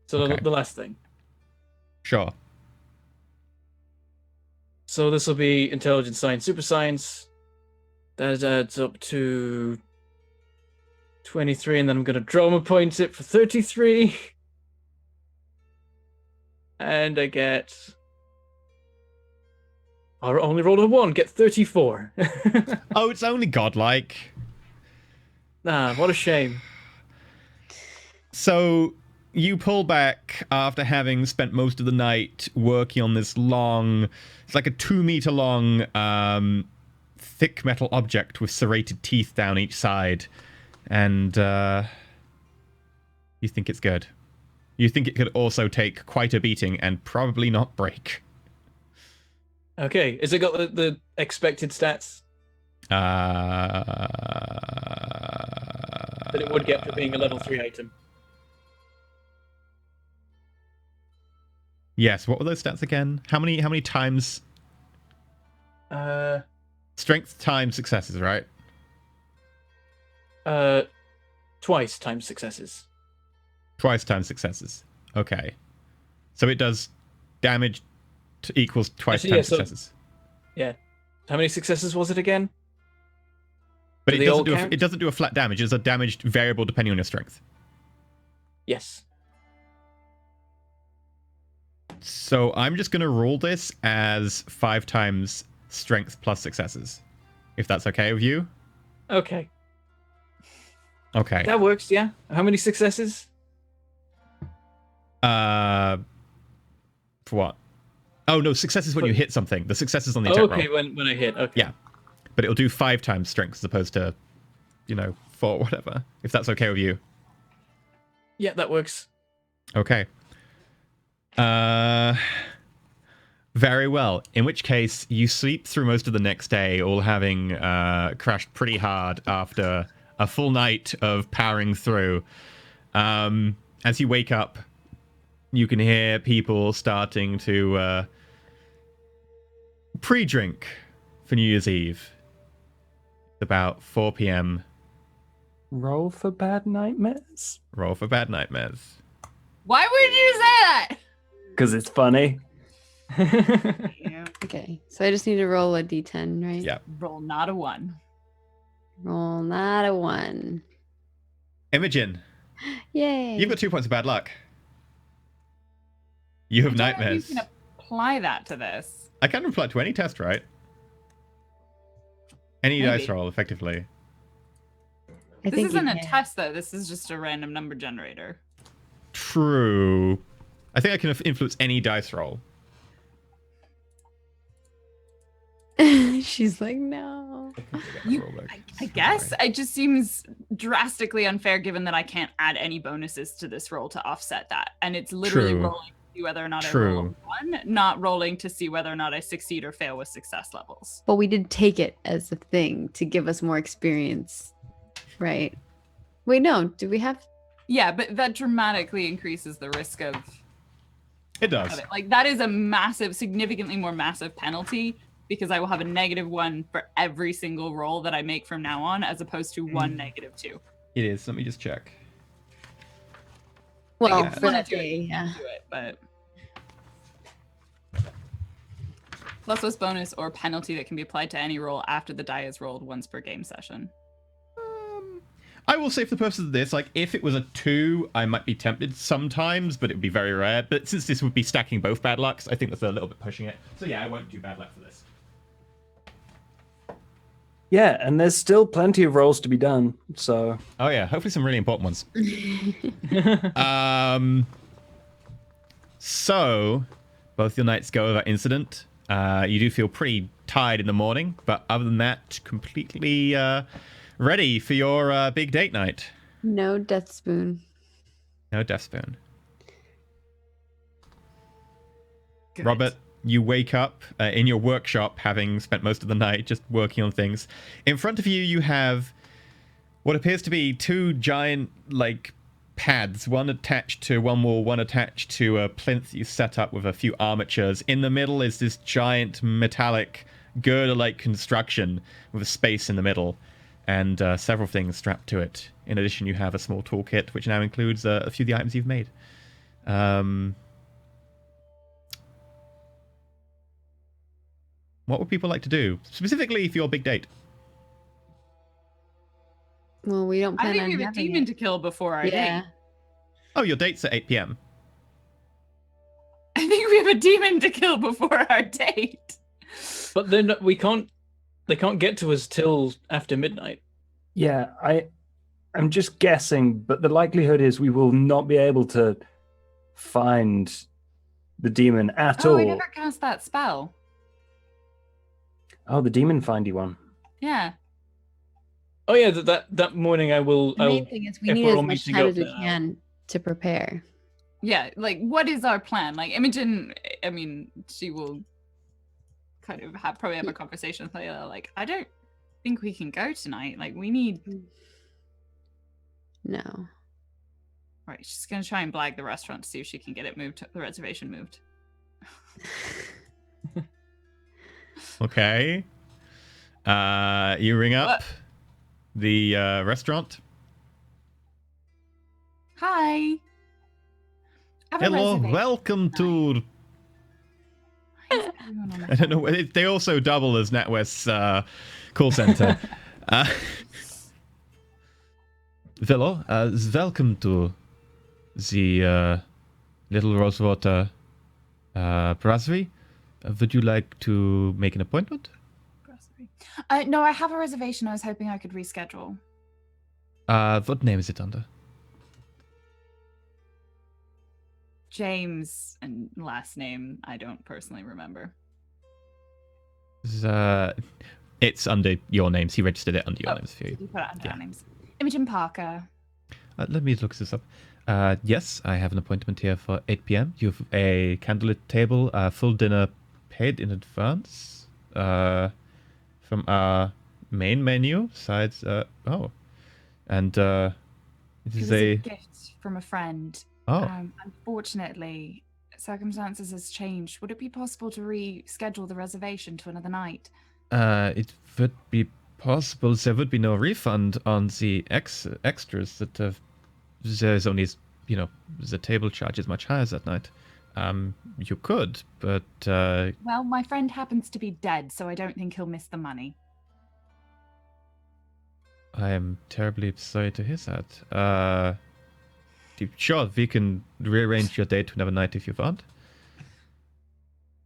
so Okay. the last thing. Sure. So this will be intelligence, science, super science. That adds up to 23, and then I'm gonna drama point it for 33. And I get. I only rolled a 1, get 34. Oh, it's only godlike. Nah, what a shame. So you pull back after having spent most of the night working on this long, it's like a 2-meter long, thick metal object with serrated teeth down each side. And you think it's good. You think it could also take quite a beating and probably not break. Okay, has it got the expected stats that it would get for being a level 3 item? Yes, what were those stats again? How many times? Strength times successes, right? Twice times successes. Twice times successes. Okay. So it does damage equals twice Actually, times yeah, so- successes. Yeah. How many successes was it again? But do it they doesn't all do count? it doesn't do a flat damage. It's a damaged variable depending on your strength. Yes. So I'm just going to rule this as 5 times strength plus successes. If that's okay with you? Okay. Okay. That works, yeah. How many successes? For what? Oh, no, success is when you hit something. The success is on the Oh, attack okay, roll. when I hit. Okay. Yeah. But it'll do 5 times strength as opposed to, 4 or whatever. If that's okay with you. Yeah, that works. Okay. Very well. In which case, you sleep through most of the next day, all having crashed pretty hard after a full night of powering through. As you wake up, you can hear people starting to pre-drink for New Year's Eve. It's about 4 p.m. Roll for bad nightmares? Roll for bad nightmares. Why would you say that? Because it's funny. Okay, so I just need to roll a d10, right? Yeah. Roll not a 1. Roll not a 1. Imogen, Yay. you've got 2 points of bad luck. You have I don't know if nightmares. You can apply that to this. I can apply to any test, right? Any Maybe. dice roll, effectively. I This think isn't you a can. test, though. This is just a random number generator. True. I think I can influence any dice roll. She's like, no. I guess it just seems drastically unfair given that I can't add any bonuses to this roll to offset that. And it's literally True. rolling to see whether or not I roll a True. 1, not rolling to see whether or not I succeed or fail with success levels. But we did take it as a thing to give us more experience, right? Wait, no. Do we have? Yeah, but that dramatically increases the risk of It does. it. Like, that is a massive, significantly more massive penalty because I will have a -1 for every single roll that I make from now on, as opposed to one -2. It is. Let me just check. Well, if you for wanna that do it, day, you yeah. can do it, but plus bonus or penalty that can be applied to any roll after the die is rolled once per game session. I will say for the purposes of this, like, if it was a 2, I might be tempted sometimes, but it would be very rare. But since this would be stacking both bad lucks, I think that's a little bit pushing it. So yeah, I won't do bad luck for this. Yeah, and there's still plenty of rolls to be done. So Oh yeah, hopefully some really important ones. So, both your nights go over incident. You do feel pretty tired in the morning, but other than that, completely ready for your big date night. No death spoon. No death spoon. Good. Robert, you wake up in your workshop, having spent most of the night just working on things. In front of you, you have what appears to be 2 giant, like, pads, one attached to one wall, one attached to a plinth you set up with a few armatures. In the middle is this giant metallic girder-like construction with a space in the middle and several things strapped to it. In addition, you have a small toolkit, which now includes a few of the items you've made. What would people like to do? Specifically for your big date. Well, we don't I plan think on we have a having demon it. to kill before our Yeah. date. Oh, your date's at 8 p.m. I think we have a demon to kill before our date. But then we can't. They can't get to us till after midnight. yeah, I'm just guessing, but the likelihood is we will not be able to find the demon at Oh, all. I never cast that spell. Oh, the demon findy one. Yeah. Oh yeah, that morning I will. The main thing is we if need we're as all much meeting time up as we then, can to prepare. Yeah, like, what is our plan? Like, Imogen, I mean, she will kind of probably have a conversation with Layla, like, I don't think we can go tonight. Like, we need... No. Right, she's going to try and blag the restaurant to see if she can get it moved, the reservation moved. Okay. You ring up What? the restaurant. Hi. I have a Hello, reservation welcome to... Why is everyone on my I don't know. They also double as NatWest's call center. Hello, welcome to the Little Rosewater Brasserie. Would you like to make an appointment? phone? No, I have a reservation. I was hoping I could reschedule. What name is it under? James, and last name I don't personally remember. It's under your names. He registered it under your names for you. You put it under Yeah. our names. Imogen Parker. Let me look this up. Yes, I have an appointment here for 8 p.m. You have a candlelit table, full dinner paid in advance from our main menu. Besides, and it It is was a... a gift from a friend. Oh, Unfortunately, circumstances has changed. Would it be possible to reschedule the reservation to another night? it would be possible. There would be no refund on the extras that have... There's only, the table charge is much higher that night. You could, but... Well, my friend happens to be dead, so I don't think he'll miss the money. I am terribly sorry to hear that. Sure, we can rearrange your date to another night if you want.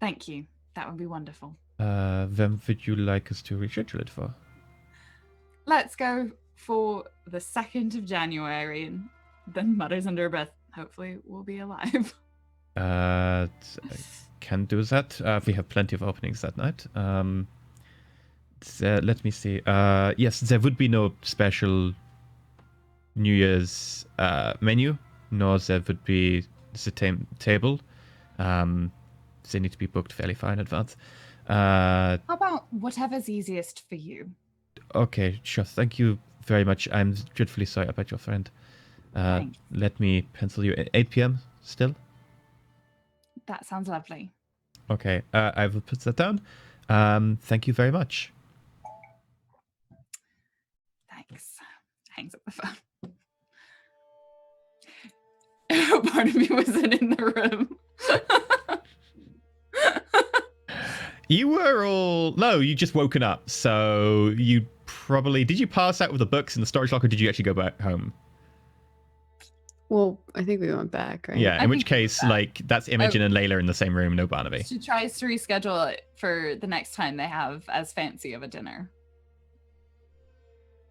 Thank you. That would be wonderful. When would you like us to reschedule it for? Let's go for the 2nd of January, and then mutters under her breath, hopefully we'll be alive. I can do that. We have plenty of openings that night. Let me see. Yes, there would be no special New Year's menu, nor there would be the table. They need to be booked fairly far in advance. How about whatever's easiest for you? Okay, sure. Thank you very much. I'm dreadfully sorry about your friend. Thanks. Let me pencil you at 8 p.m. still. That sounds lovely. Okay, I will put that down. Thank you very much. Thanks. Hangs up the phone. Part of me wasn't in the room. You were all... No, you just woken up. So you probably... Did you pass out with the books in the storage locker, or did you actually go back home? Well, I think we went back, right? Yeah, I in which think case, like, that's Imogen and Layla in the same room, no Barnaby. She tries to reschedule it for the next time they have as fancy of a dinner.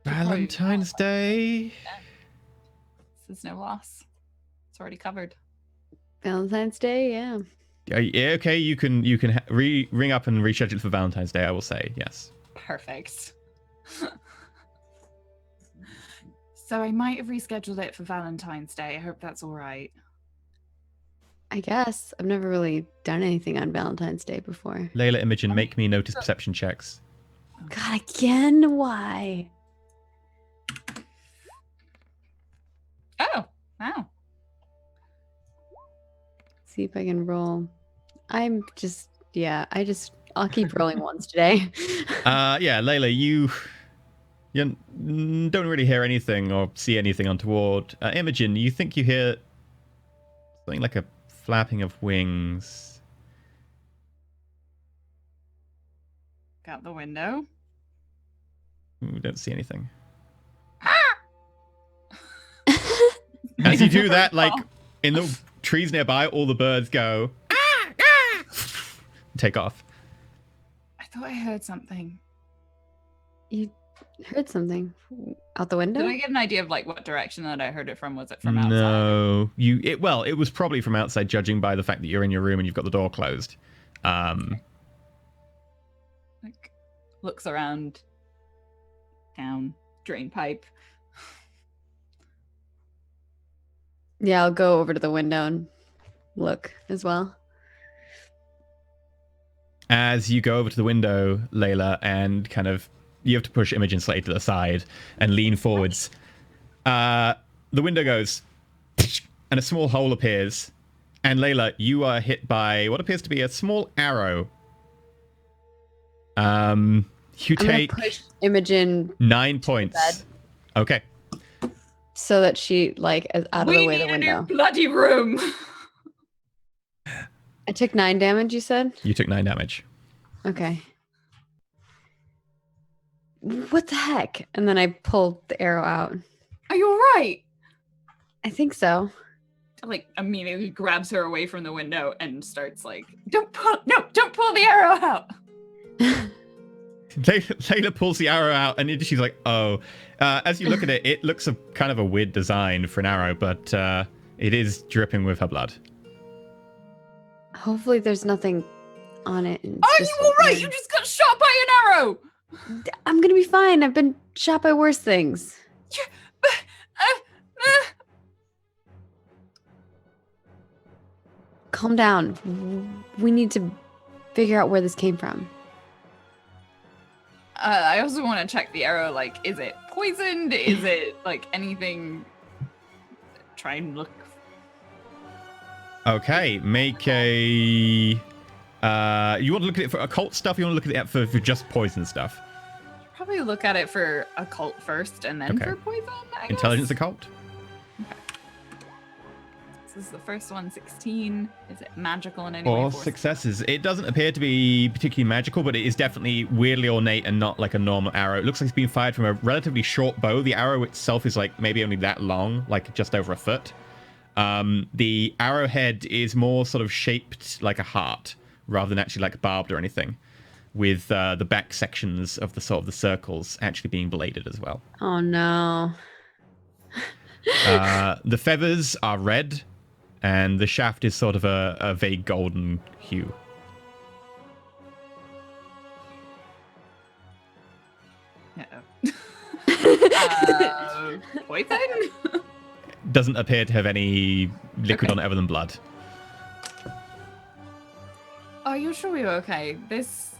Valentine's Day? This is no loss. It's already covered. Valentine's Day, yeah. Yeah, okay, you can ring up and reschedule for Valentine's Day, I will say, yes. Perfect. So I might have rescheduled it for Valentine's Day. I hope that's all right. I guess. I've never really done anything on Valentine's Day before. Layla, Imogen, make me notice perception checks. God, again? Why? Oh, wow. See if I can roll. I'll keep rolling ones today. Yeah, Layla, you don't really hear anything or see anything untoward. Imogen, you think you hear something like a flapping of wings. Got the window. We don't see anything. As you do that, like, in the trees nearby, all the birds go, take off. I thought I heard something. You heard something out the window? Did I get an idea of like what direction that I heard it from? Was it from outside? No, it was probably from outside, judging by the fact that you're in your room and you've got the door closed. Like, looks around, down, drain pipe. Yeah, I'll go over to the window and look as well. As you go over to the window, Layla, and kind of you have to push Imogen slightly to the side and lean forwards. The window goes, and a small hole appears. And Layla, you are hit by what appears to be a small arrow. You I'm take gonna push Imogen 9 points. Okay. so that she like is out of the way of the We need a window. new bloody room. I took 9 damage, you said? You took 9 damage. Okay. What the heck? And then I pulled the arrow out. Are you all right? I think so. Like immediately grabs her away from the window and starts like, don't pull the arrow out. Layla pulls the arrow out, and she's like, "Oh." As you look at it, it looks a kind of a weird design for an arrow, but it is dripping with her blood. Hopefully there's nothing on it. And Are you all right? You just got shot by an arrow. I'm gonna be fine. I've been shot by worse things. Calm down. We need to figure out where this came from. I also want to check the arrow. Like, is it poisoned? Is it like anything? Try and look. Okay, make a. You want to look at it for occult stuff? You want to look at it for just poison stuff? Probably look at it for occult first, and then Okay. for poison. I Intelligence guess. occult. This is the first one. 16. Is it magical in any Or way? successes. It doesn't appear to be particularly magical, but it is definitely weirdly ornate and not like a normal arrow. It looks like it's been fired from a relatively short bow. The arrow itself is like maybe only that long, like just over a foot. The arrowhead is more sort of shaped like a heart, rather than actually like barbed or anything, with the back sections of the sort of the circles actually being bladed as well. Oh no. The feathers are red, and the shaft is sort of a vague golden hue. Poison? Doesn't appear to have any liquid Okay. on it other than blood. Are you sure you're okay? This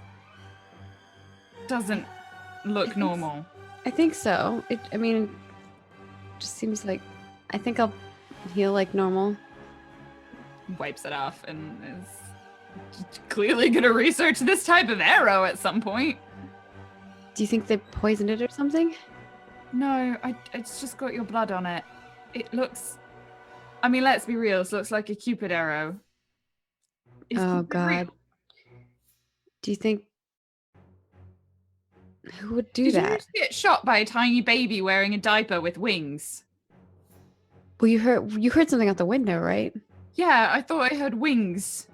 doesn't look normal. I think so. I mean, just seems like I think I'll heal like normal. Wipes it off and is clearly gonna research this type of arrow at some point. Do you think they poisoned it or something? No, it's just got your blood on it. It looks... I mean, let's be real. This looks like a Cupid arrow. Is Oh Cupid real? God. Do you think who would do Did you that? just get shot by a tiny baby wearing a diaper with wings? Well, you heard something out the window, right? Yeah, I thought I heard wings.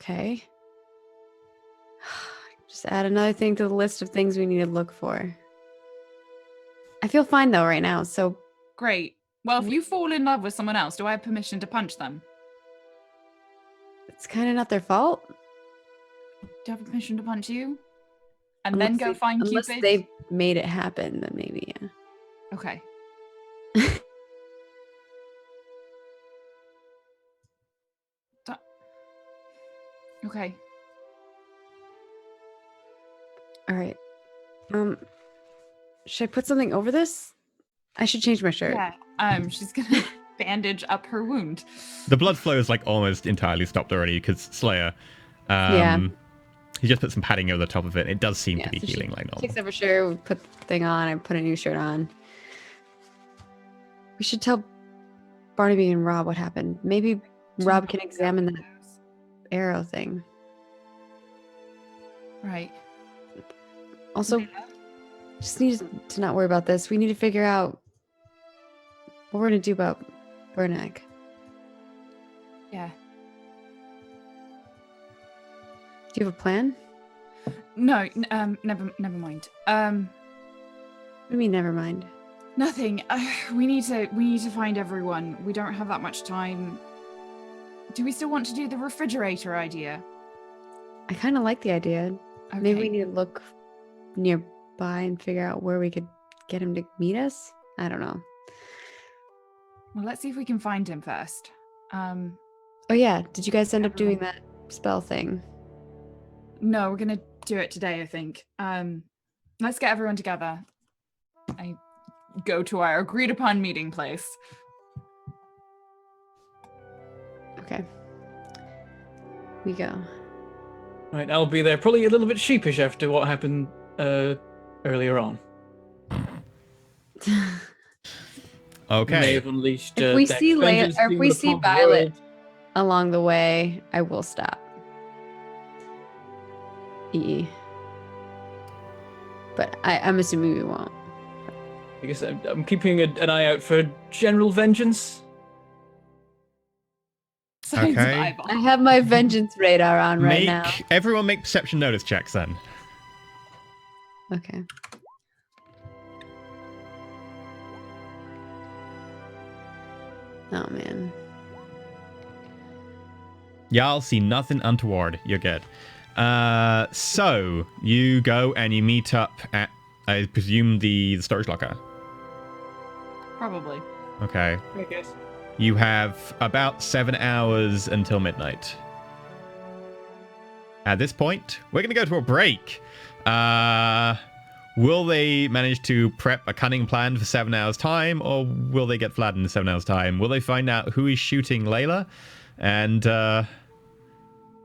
Okay. Just add another thing to the list of things we need to look for. I feel fine though right now, so Great. Well, if you fall in love with someone else, do I have permission to punch them? it's kind of not their fault. Do I have permission to punch you? And then go Unless find unless Cupid? they made it happen, then maybe, yeah. Okay. Okay. All right. Should I put something over this? I should change my shirt. Yeah. She's gonna bandage up her wound. The blood flow is like almost entirely stopped already because Slayer. Yeah. He just put some padding over the top of it. It does seem to be so she healing like normal. takes off her shirt, we put the thing on, I put a new shirt on. We should tell Barnaby and Rob what happened. Maybe Rob can examine that arrow thing. Right. Also, just need to not worry about this. We need to figure out what we're gonna do about Burnack. Yeah. Do you have a plan? No, never mind. What do you mean, never mind? Nothing. We need to find everyone. We don't have that much time. Do we still want to do the refrigerator idea? I kind of like the idea. Okay. Maybe we need to look nearby and figure out where we could get him to meet us. I don't know. Well, let's see if we can find him first. Oh yeah, did you guys end up doing that spell thing? No, we're gonna do it today, I think. Let's get everyone together. I go to our agreed upon meeting place. Okay. We go. Right, I'll be there. Probably a little bit sheepish after what happened earlier on. May Okay. have unleashed. If we that see vengeance or if we demon see upon the Violet world. along the way, I will stop. But I'm assuming we won't. I guess I'm keeping an eye out for general vengeance. Science Okay. eyeball. I have my vengeance radar on right now. Everyone make perception notice checks then. Okay. Oh man. Y'all see nothing untoward. You're good. So you go and you meet up at, I presume, the storage locker. Probably. Okay. I guess. You have about 7 hours until midnight. At this point, we're going to go to a break. Will they manage to prep a cunning plan for 7 hours' time, or will they get flattened in 7 hours' time? Will they find out who is shooting Layla? And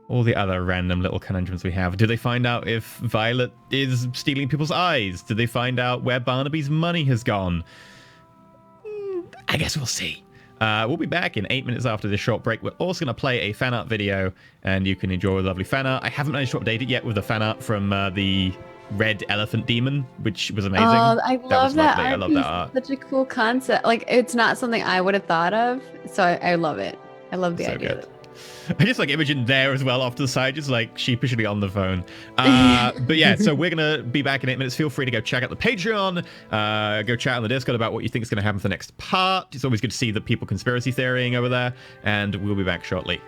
all the other random little conundrums we have. Do they find out if Violet is stealing people's eyes? Do they find out where Barnaby's money has gone? I guess we'll see. We'll be back in 8 minutes after this short break. We're also going to play a fan art video, and you can enjoy a lovely fan art. I haven't managed to update it yet with the fan art from the red elephant demon, which was amazing. Oh, I love that lovely. I art. love that art. Such a cool concept. Like, it's not something I would have thought of, so I love it. I love the So idea. good. I just like Imogen there as well off to the side, just like sheepishly on the phone. But yeah, so we're going to be back in 8 minutes. Feel free to go check out the Patreon, go chat on the Discord about what you think is going to happen for the next part. It's always good to see the people conspiracy theorying over there, and we'll be back shortly.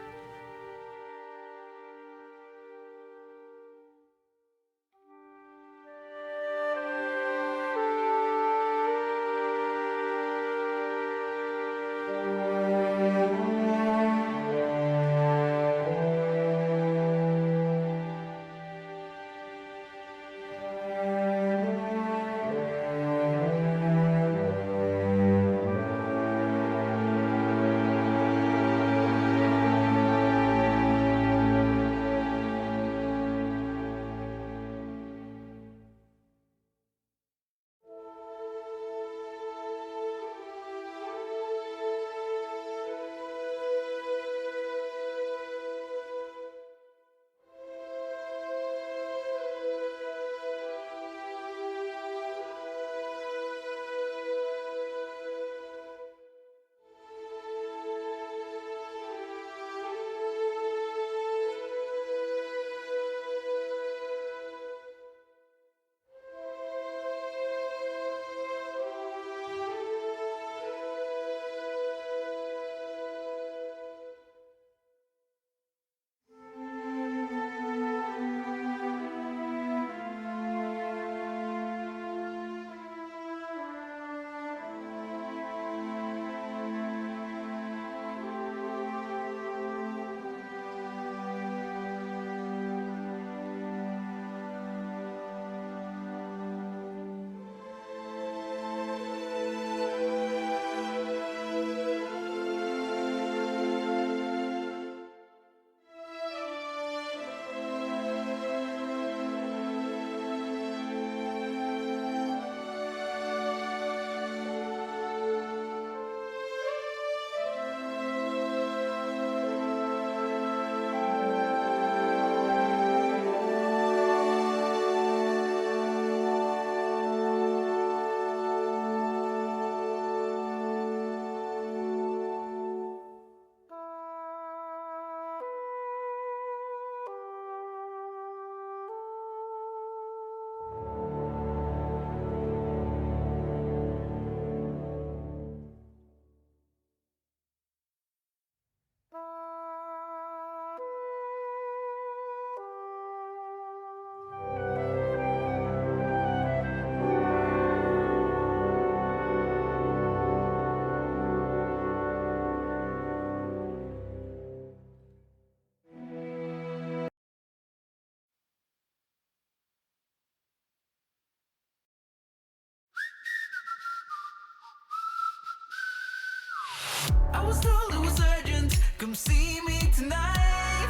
I was told it was urgent. Come see me tonight.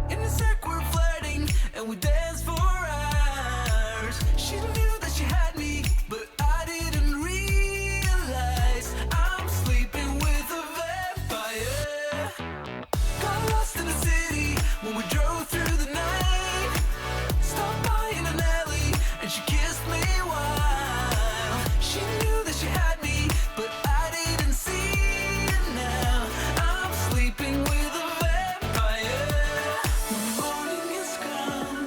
In the circle we're flirting and we dance for hours. She knew that she had me, but I didn't realize I'm sleeping with a vampire. Got lost in the city when we drove through the night. Stopped by in an alley and she kissed me wild. She knew that she had me, but I didn't see it now. I'm sleeping with a vampire. When morning has come,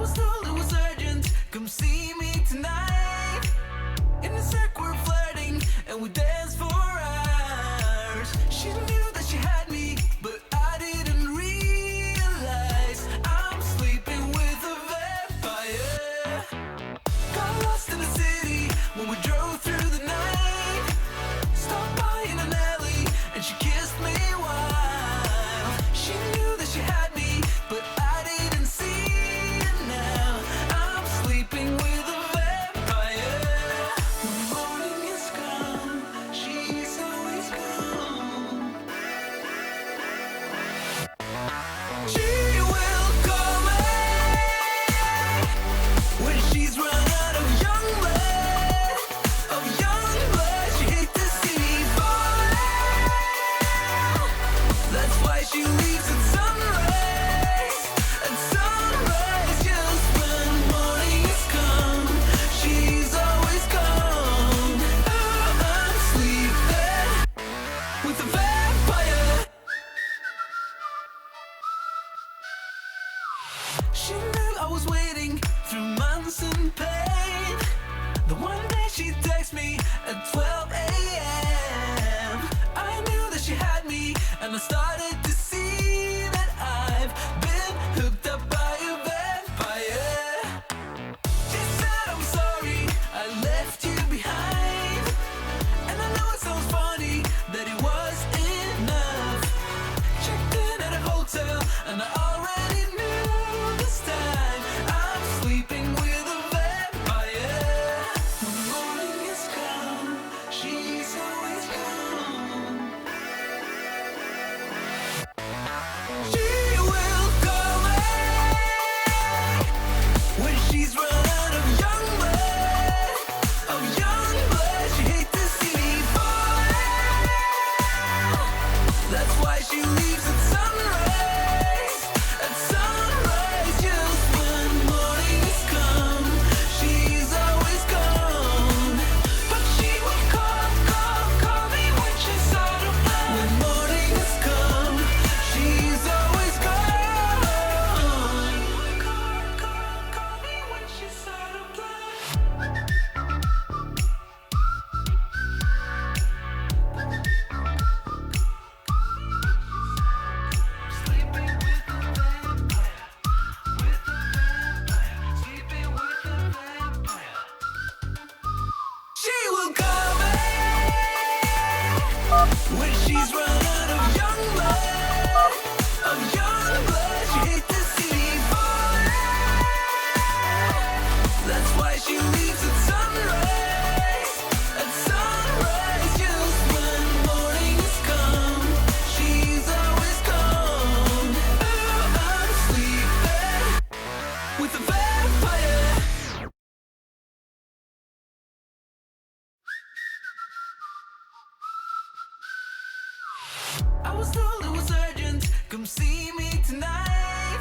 was told it was urgent. Come see me tonight. In the circle we're flirting and we dance for hours. She knew that she had me, but I didn't realize I'm sleeping with a vampire. Got lost in the city when we drove through the night. Stopped by in an alley and she kissed me wild. She knew that she had me, but I didn't see it now. I'm sleeping with a vampire. When morning has come, she's always gone. She will call me when she's run out of young blood. Of young blood, she hates to see me fall. That's why she leaves at sunrise. At sunrise, just when morning has come, she's always gone. I'm sleeping with a vampire. She knew I was waiting through months in pain. The one day she texted me at 12 a.m. I knew that she had me, and I started to see that I've been hooked up by a vampire. She said, I'm sorry, I left you behind. And I know it sounds funny that it was enough. Checked in at a hotel, and I already knew this time I'm sleeping with a vampire. When morning has come, she's always gone. She will call me when she's run out of young blood. Of young blood, she hates to see me fall. That's why she leaves at sunrise. At sunrise, just when morning has come, she's always gone. But she will call me when she's out of blood. When morning has come, she's always gone. Call me when she's out of blood. Sleeping with a vampire, sleeping with a vampire. She will call me when she's run out of young blood. Of young blood, she hates to see me fall. That's why she leaves at sunrise. At sunrise, just when morning has come, she's always gone. I'm sleeping with a vampire. I was told it was urgent. Come see me tonight.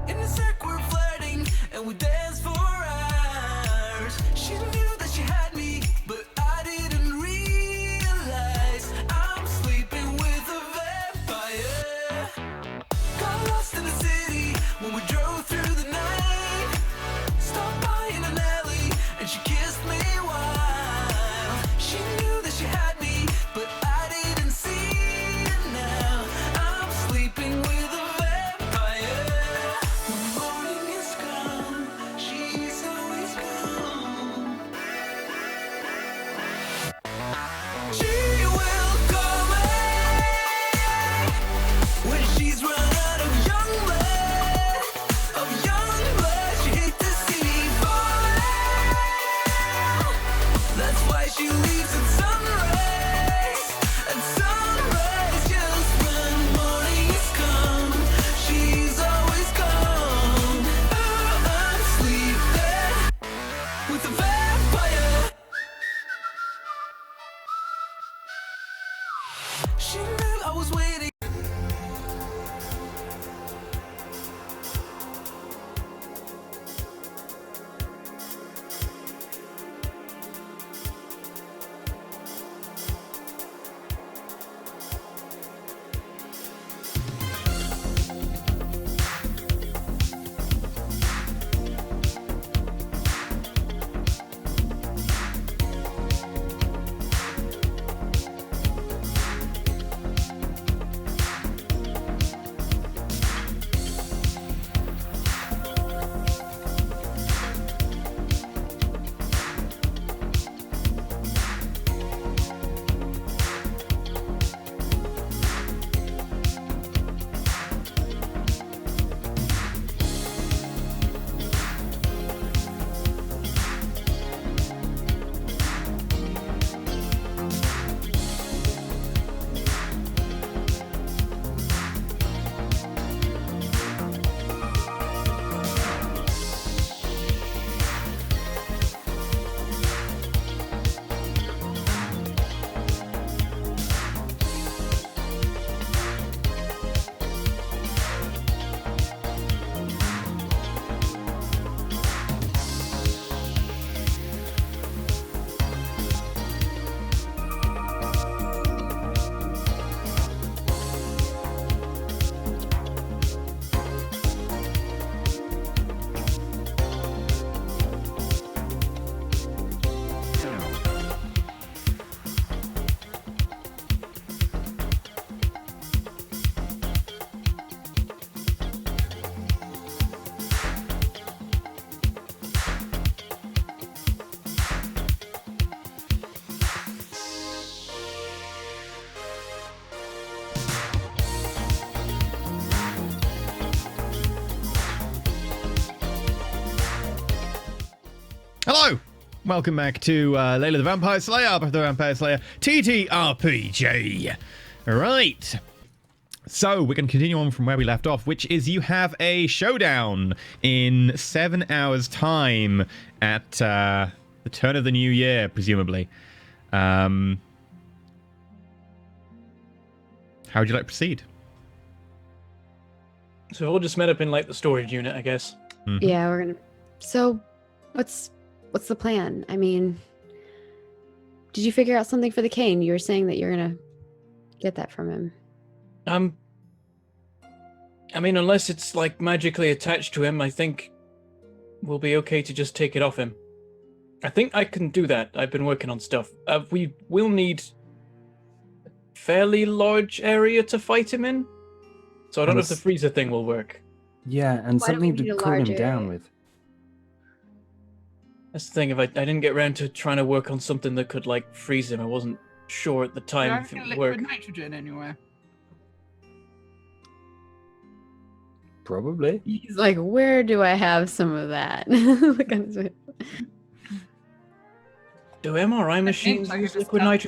In the circle we're flirting and we dance for hours. She knew that she had me, but I didn't realize I'm sleeping with a vampire. Got lost in the city when we drove through the night. Stopped by in an alley and she kissed me wild. She knew that she had me, but I didn't see it now. I'm sleeping with a vampire. When morning has come, she's always gone. She will call me when she's run out of young blood. Of young blood, she hates to see me fall. That's why she leaves at sunrise. At sunrise, just when morning has come, she's always gone. I'm sleeping with a vampire. She knew I was waiting. Hello! Welcome back to Layla the Vampire Slayer, Buffy the Vampire Slayer TTRPG. Right. So we're going to continue on from where we left off, which is you have a showdown in 7 hours' time at the turn of the new year, presumably. How would you like to proceed? So we'll just met up in like the storage unit, I guess. Mhm. Yeah, we're gonna. So, what's the plan? I mean, did you figure out something for the cane? You were saying that you're gonna get that from him. I mean, unless it's like magically attached to him, I think we'll be okay to just take it off him. I think I can do that. I've been working on stuff. We will need a fairly large area to fight him in. So I don't know if the freezer thing will work. Yeah, and Why do we something need to a cool him large down area? with. That's the thing. If I didn't get around to trying to work on something that could like freeze him, I wasn't sure at the time There if it are would work. liquid nitrogen anywhere. Probably. He's like, where do I have some of that? Look at his face. Do MRI machines like use it's liquid stuff.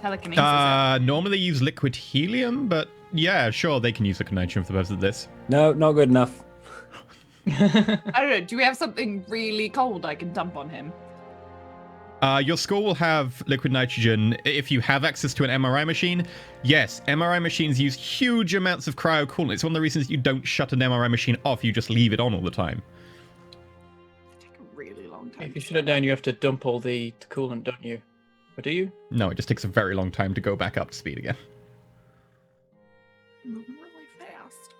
Telekinesis? Telekinesis. Normally they use liquid helium, but yeah, sure, they can use liquid nitrogen for the purpose of this. No, not good enough. I don't know. Do we have something really cold I can dump on him? Your school will have liquid nitrogen if you have access to an MRI machine. Yes, MRI machines use huge amounts of cryo coolant. It's one of the reasons you don't shut an MRI machine off. You just leave it on all the time. Take a really long time. If you shut it down, you have to dump all the coolant, don't you? Or do you? No, it just takes a very long time to go back up to speed again. Moving really fast.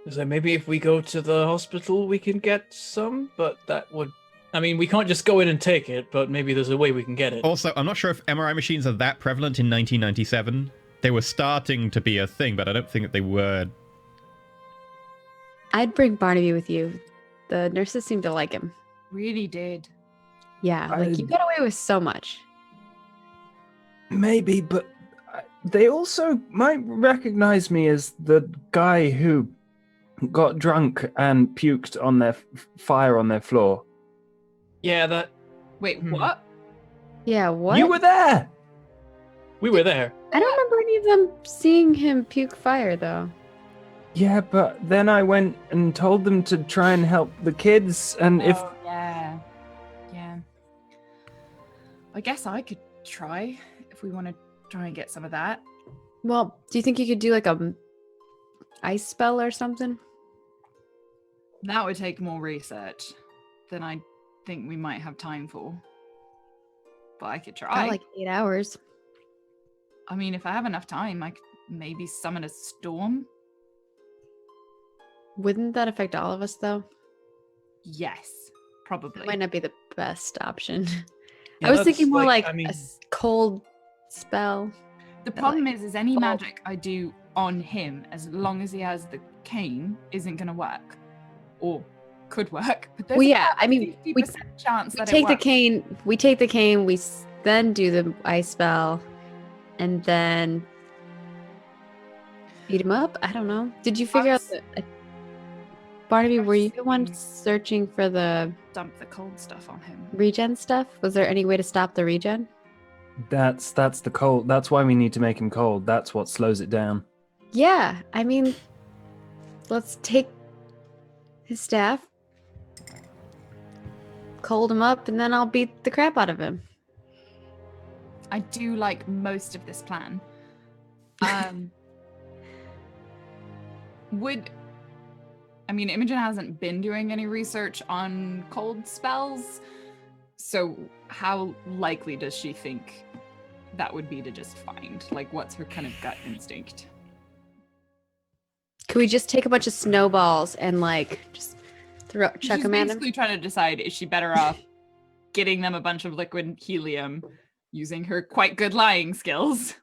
So maybe if we go to the hospital, we can get some, but that would... I mean, we can't just go in and take it, but maybe there's a way we can get it. Also, I'm not sure if MRI machines are that prevalent in 1997. They were starting to be a thing, but I don't think that they were. I'd bring Barnaby with you. The nurses seem to like him. Really did. Yeah, like you got away with so much. Maybe, but they also might recognize me as the guy who got drunk and puked on their fire on their floor. Yeah, that... Wait, Hmm. what? Yeah, what? You were there! We were there. I don't remember any of them seeing him puke fire, though. Yeah, but then I went and told them to try and help the kids, and if... Oh, yeah. Yeah. I guess I could try if we want to try and get some of that. Well, do you think you could do like a ice spell or something? That would take more research than I think we might have time for. But I could try. Got like 8 hours. I mean, if I have enough time, I could maybe summon a storm. Wouldn't that affect all of us, though? Yes, probably. That might not be the best option. Yeah, I was that's thinking more like I mean, a cold spell. The that, problem like, is any cold- magic I do on him, as long as he has the cane, isn't going to work. Or could work. But there's Well, yeah, about I mean, a we 50% chance We that take it the works. cane. We take the cane. Then do the ice spell, and then beat him up. I don't know. Did you figure out the Barnaby? Were you the one searching for the Dump the cold stuff on him. regen stuff? Was there any way to stop the regen? That's the cold. That's why we need to make him cold. That's what slows it down. Yeah, I mean, let's take his staff, cold him up, and then I'll beat the crap out of him. I do like most of this plan. Imogen hasn't been doing any research on cold spells, so how likely does she think that would be to just find? Like, what's her kind of gut instinct? Could we just take a bunch of snowballs and like just chuck She's them at him? basically trying to decide, is she better off getting them a bunch of liquid helium using her quite good lying skills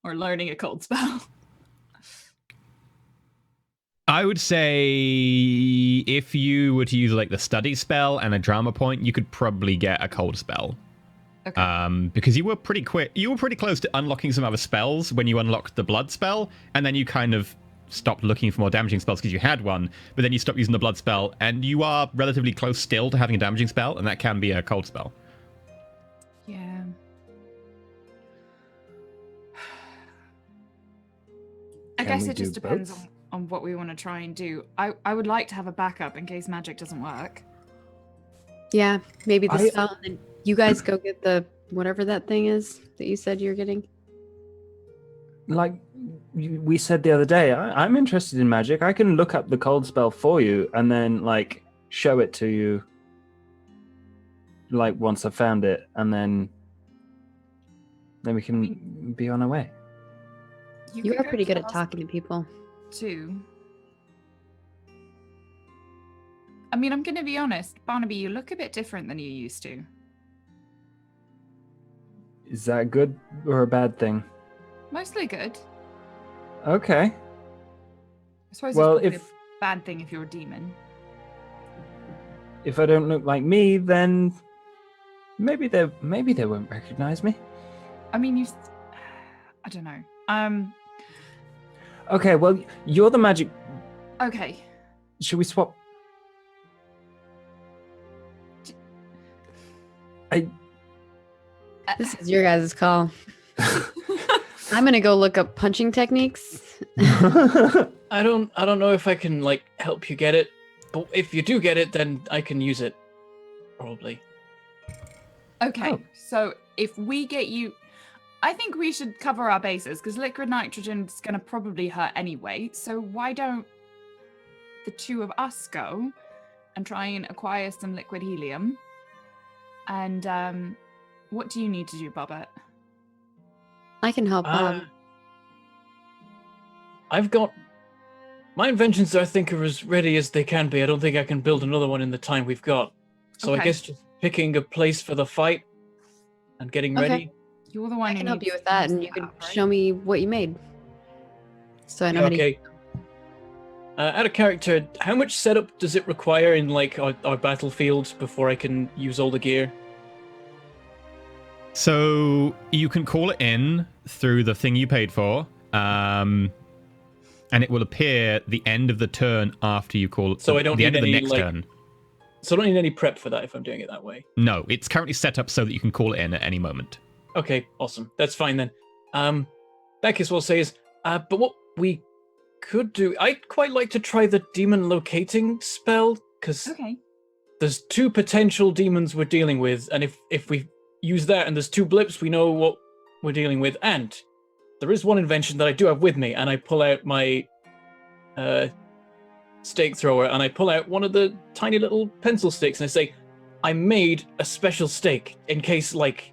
or learning a cold spell? I would say if you were to use like the study spell and a drama point, you could probably get a cold spell. Okay. Because you were pretty quick. You were pretty close to unlocking some other spells when you unlocked the blood spell, and then you kind of stopped looking for more damaging spells because you had one, but then you stopped using the blood spell, and you are relatively close still to having a damaging spell, and that can be a cold spell. Yeah. I Can guess we it just do depends both? on what we want to try and do. I would like to have a backup in case magic doesn't work. Yeah, maybe the I- spell. And you guys go get the whatever that thing is that you said you're getting. Like we said the other day, I'm interested in magic. I can look up the cold spell for you and then like show it to you. Like once I've found it, and then we can be on our way. You could are go pretty to good the at talking to people. too. I mean, I'm going to be honest, Barnaby, you look a bit different than you used to. Is that a good or a bad thing? Mostly good. Okay. I suppose Well, it's probably if- a bad thing if you're a demon. If I don't look like me, then maybe they won't recognize me. I mean, I don't know. Okay, well, you're the magic. Okay. Should we swap? I This is your guys' call. I'm gonna go look up punching techniques. I don't know if I can like help you get it, but if you do get it, then I can use it. Probably. Okay, Oh. so if we get you, I think we should cover our bases because liquid nitrogen is going to probably hurt anyway. So why don't the two of us go and try and acquire some liquid helium? And what do you need to do, Bobbert? I can help. I've got my inventions. I think are as ready as they can be. I don't think I can build another one in the time we've got. So I Okay. guess just picking a place for the fight and getting Okay. ready. You're the one I who can help needs you with to that, use and you that can up, right? show me what you made. So I know how to. Okay. Out of character, how much setup does it require in like our battlefield before I can use all the gear? So you can call it in through the thing you paid for, and it will appear the end of the turn after you call it. So I don't the end need of the any, next like- turn. So I don't need any prep for that if I'm doing it that way. No, it's currently set up so that you can call it in at any moment. Okay, awesome. That's fine then. That case, what I'll say is, but what we could do, I'd quite like to try the demon locating spell because Okay. there's two potential demons we're dealing with, and if we use that and there's two blips, we know what we're dealing with. And there is one invention that I do have with me, and I pull out my stake thrower, and I pull out one of the tiny little pencil sticks, and I say, I made a special stake in case, like,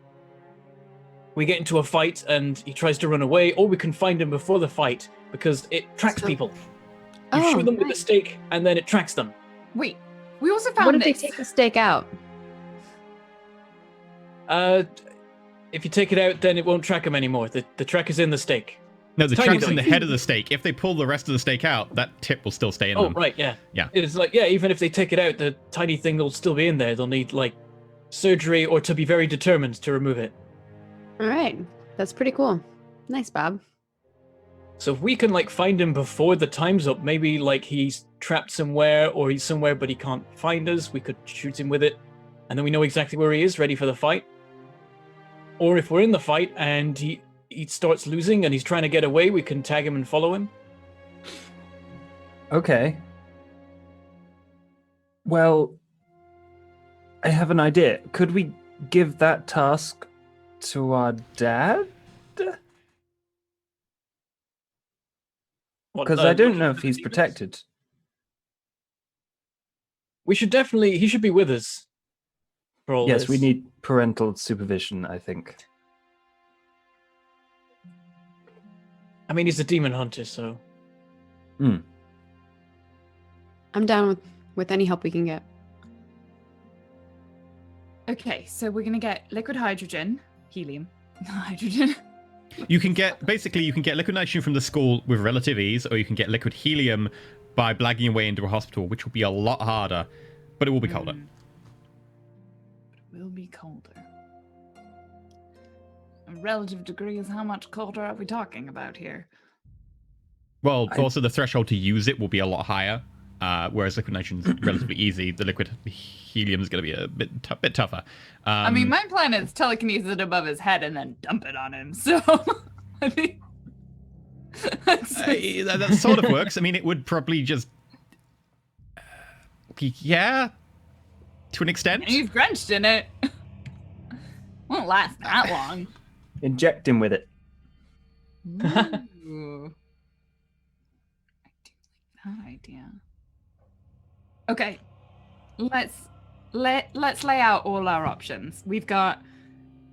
we get into a fight and he tries to run away, or we can find him before the fight because it tracks So- people. You shoot them with the nice. stake, and then it tracks them. Wait, we also found What if they this. take the stake out? If you take it out, then it won't track them anymore. The track is in the stake. No, the Tiny track's in the dog. head of the stake. If they pull the rest of the stake out, that tip will still stay in Oh, them. right, yeah. Yeah. It's like, yeah, even if they take it out, the tiny thing will still be in there. They'll need, like, surgery or to be very determined to remove it. All right, that's pretty cool. Nice, Bob. So if we can, like, find him before the time's up, maybe, like, he's trapped somewhere or he's somewhere but he can't find us, we could shoot him with it, and then we know exactly where he is, ready for the fight. Or if we're in the fight and he starts losing and he's trying to get away, we can tag him and follow him. Okay. Well, I have an idea. Could we give that task to our dad? Because I don't know if he's protected. We should definitely, he should be with us for all Yes, this. we need parental supervision, I think. I mean, he's a demon hunter, so... I'm down with any help we can get. Okay, so we're gonna get liquid hydrogen, helium, hydrogen. You can get liquid nitrogen from the school with relative ease, or you can get liquid helium by blagging your way into a hospital, which will be a lot harder, but it will be colder. It will be colder. A relative degree is how much colder are we talking about here? Well, also the threshold to use it will be a lot higher, whereas liquid nitrogen's relatively easy. The liquid helium is going to be a bit tougher. I mean, my plan is telekinesis it above his head and then dump it on him. So, I mean, that sort of works. I mean, it would probably just, yeah, to an extent. he's drenched in it. Won't last that long. Inject him with it. Ooh. I do like that idea. Okay, let's lay out all our options. We've got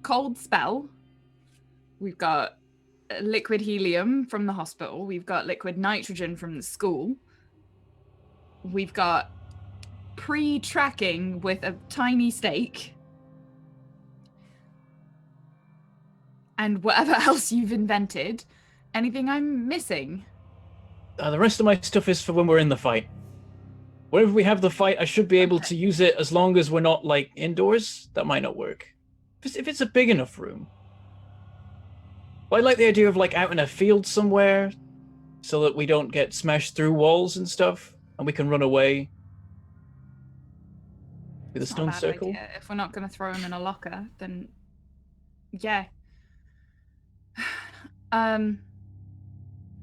cold spell. We've got liquid helium from the hospital. We've got liquid nitrogen from the school. We've got pre-tracking with a tiny stake. And whatever else you've invented. Anything I'm missing? The rest of my stuff is for when we're in the fight. Whenever we have the fight, I should be able to use it as long as we're not, like, indoors. That might not work. If it's a big enough room. But I like the idea of, like, out in a field somewhere so that we don't get smashed through walls and stuff, and we can run away with a It's not stone bad circle. idea. If we're not going to throw him in a locker, then yeah.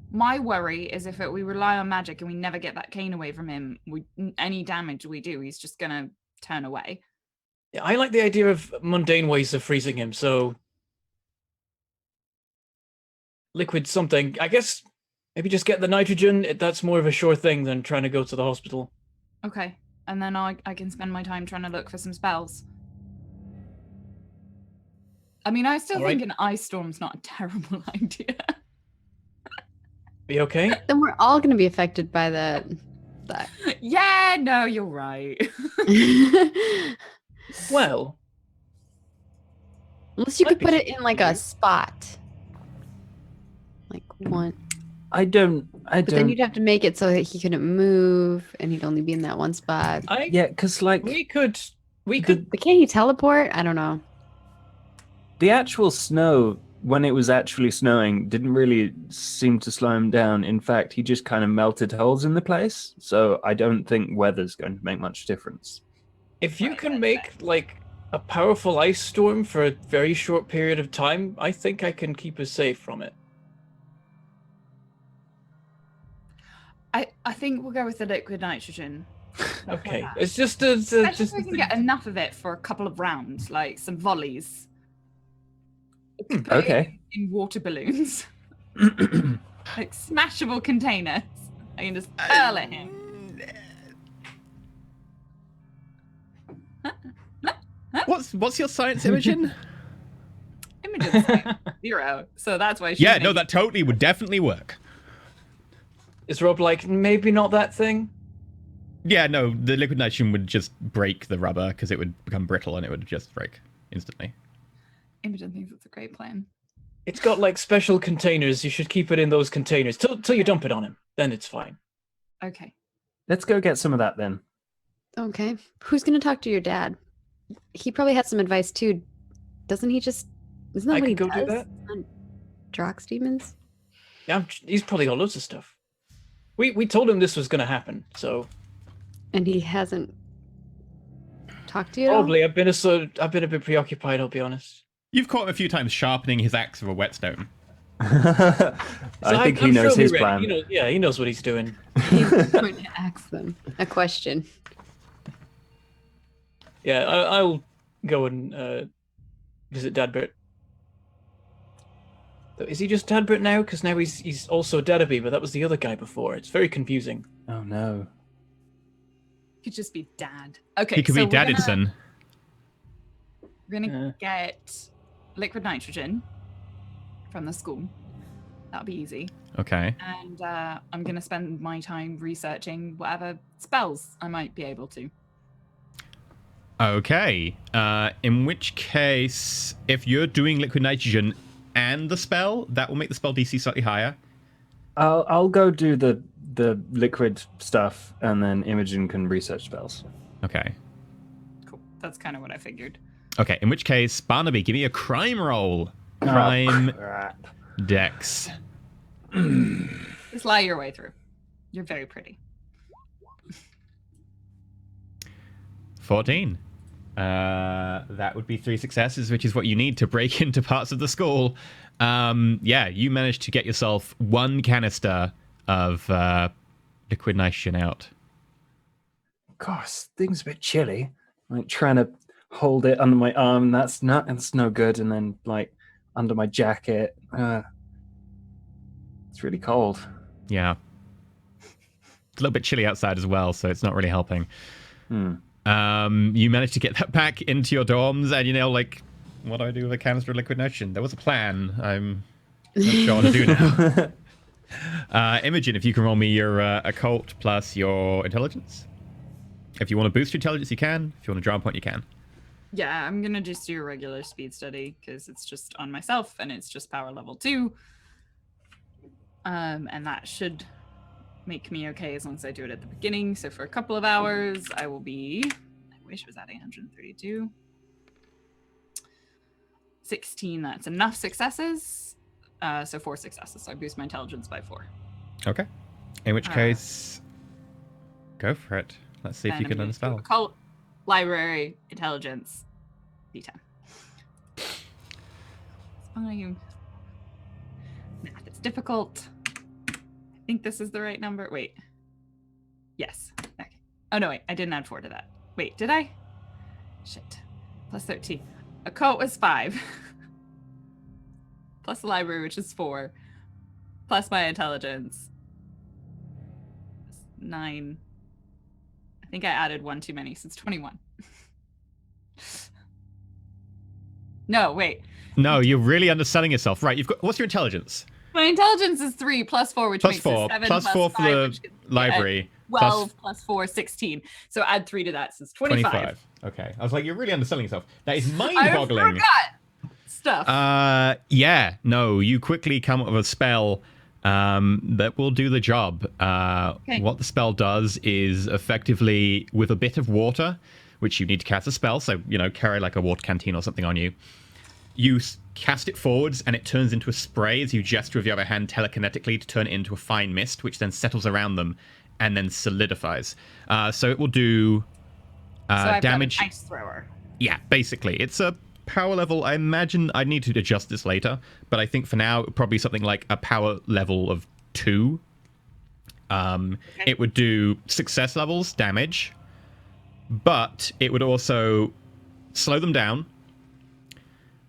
My worry is if we rely on magic and we never get that cane away from him, any damage we do, he's just going to turn away. Yeah, I like the idea of mundane ways of freezing him, so liquid something. I guess maybe just get the nitrogen. That's more of a sure thing than trying to go to the hospital. Okay, and then I can spend my time trying to look for some spells. I mean, I still think an ice storm's not a terrible idea. Be okay? Then we're all going to be affected by that. Yeah, no, you're right. Well, Unless you Might could be put it something in like to a do. spot. Like one. I don't. But then you'd have to make it so that he couldn't move and he'd only be in that one spot. Yeah, because like we could. But can't he teleport? I don't know. the actual snow, when it was actually snowing, didn't really seem to slow him down. In fact, he just kind of melted holes in the place. So I don't think weather's going to make much difference. If you can make like a powerful ice storm for a very short period of time, I think I can keep us safe from it. I think we'll go with the liquid nitrogen. Okay, it's just a Especially just if we can get enough of it for a couple of rounds, like some volleys. Put it Okay. in water balloons. Like smashable containers. I can just hurl at him. What's your science, Imogen? Imogen's like 0, so that's why she's Yeah, no, making- that totally would definitely work. Is Rob like maybe not that thing? Yeah, no, the liquid nitrogen would just break the rubber because it would become brittle and it would just break instantly. Imogen thinks it's a great plan. It's got like special containers. You should keep it in those containers till you dump it on him. Then it's fine. Okay. Let's go get some of that then. Okay. Who's going to talk to your dad? He probably has some advice too. Doesn't he just... Isn't that I what he can go do does? that. On Drox demons? Yeah, he's probably got loads of stuff. We told him this was going to happen, so And he hasn't talked to you at all? probably I've been a bit preoccupied. I'll be honest. You've caught him a few times sharpening his axe with a whetstone. I think he I'm knows sure his we're plan. ready. He knows what he's doing. He's going to ask them a question. Yeah, I'll go and visit Dadbert. Is he just Dadbert now? Because now he's also Dadaby, but that was the other guy before. It's very confusing. Oh no. Could just be dad. Okay. He could so be Daddison. We're gonna get liquid nitrogen from the school. That'll be easy. Okay. And I'm gonna spend my time researching whatever spells I might be able to. Okay. In which case, if you're doing liquid nitrogen and the spell, that will make the spell DC slightly higher. I'll go do the liquid stuff, and then Imogen can research spells. Okay. Cool. That's kind of what I figured. Okay. In which case, Barnaby, give me a crime roll. Crime crap. dex. Just lie your way through. You're very pretty. 14. That would be 3 successes, which is what you need to break into parts of the school. Yeah, you managed to get yourself 1 canister of liquid nitrogen out. Gosh, things a bit chilly. Like trying to hold it under my arm, that's no good. And then like under my jacket, it's really cold. Yeah. It's a little bit chilly outside as well, so it's not really helping. You managed to get that back into your dorms, and like, what do I do with a canister of liquid nitrogen? There was a plan. I'm not sure what to do now. Imogen, if you can roll me your occult plus your intelligence. If you want to boost your intelligence, you can. If you want to draw a point, you can. Yeah, I'm gonna just do a regular speed study because it's just on myself and it's just power level 2. And that should make me okay as long as I do it at the beginning. So for a couple of hours, I will be, I wish it was at 832. 16, that's enough successes. So 4 successes. So I boost my intelligence by 4. Okay. In which case, go for it. Let's see if you can learn a spell. Occult, library, intelligence, D10. Math is difficult. I think this is the right number. Wait. Yes. Okay. Oh, no, wait. I didn't add 4 to that. Wait, did I? Shit. Plus 13. Occult was 5. Plus the library, which is 4. Plus my intelligence. 9. I think I added 1 too many, so it's 21. No, wait. No, you're really underselling yourself. Right, you've got. What's your intelligence? My intelligence is 3 plus 4, which Plus makes 4. it 7 Plus 4 for 5, the which gives me, library. 12 plus 4, 16. So add 3 to that, so it's 25. Okay. I was like, you're really underselling yourself. That is I mind-boggling. forgot stuff. Yeah. No, you quickly come up with a spell that will do the job. Okay. What the spell does is effectively, with a bit of water, which you need to cast a spell, so, carry like a water canteen or something on you. You cast it forwards, and it turns into a spray as you gesture with your other hand telekinetically to turn it into a fine mist, which then settles around them and then solidifies. So it will do So I've damage. got an ice thrower. Yeah, basically. It's a power level. I imagine I need to adjust this later, but I think for now, probably something like a power level of 2. It would do success levels, damage, but it would also slow them down.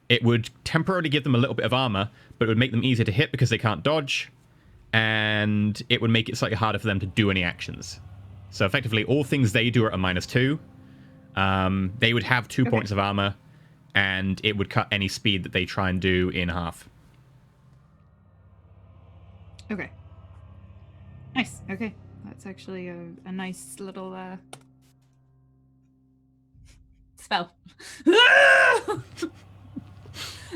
It would temporarily give them a little bit of armor, but it would make them easier to hit because they can't dodge, and it would make it slightly harder for them to do any actions. So effectively, all things they do are at -2. They would have 2 points of armor, and it would cut any speed that they try and do in half. Okay. Nice. Okay. That's actually a nice little spell.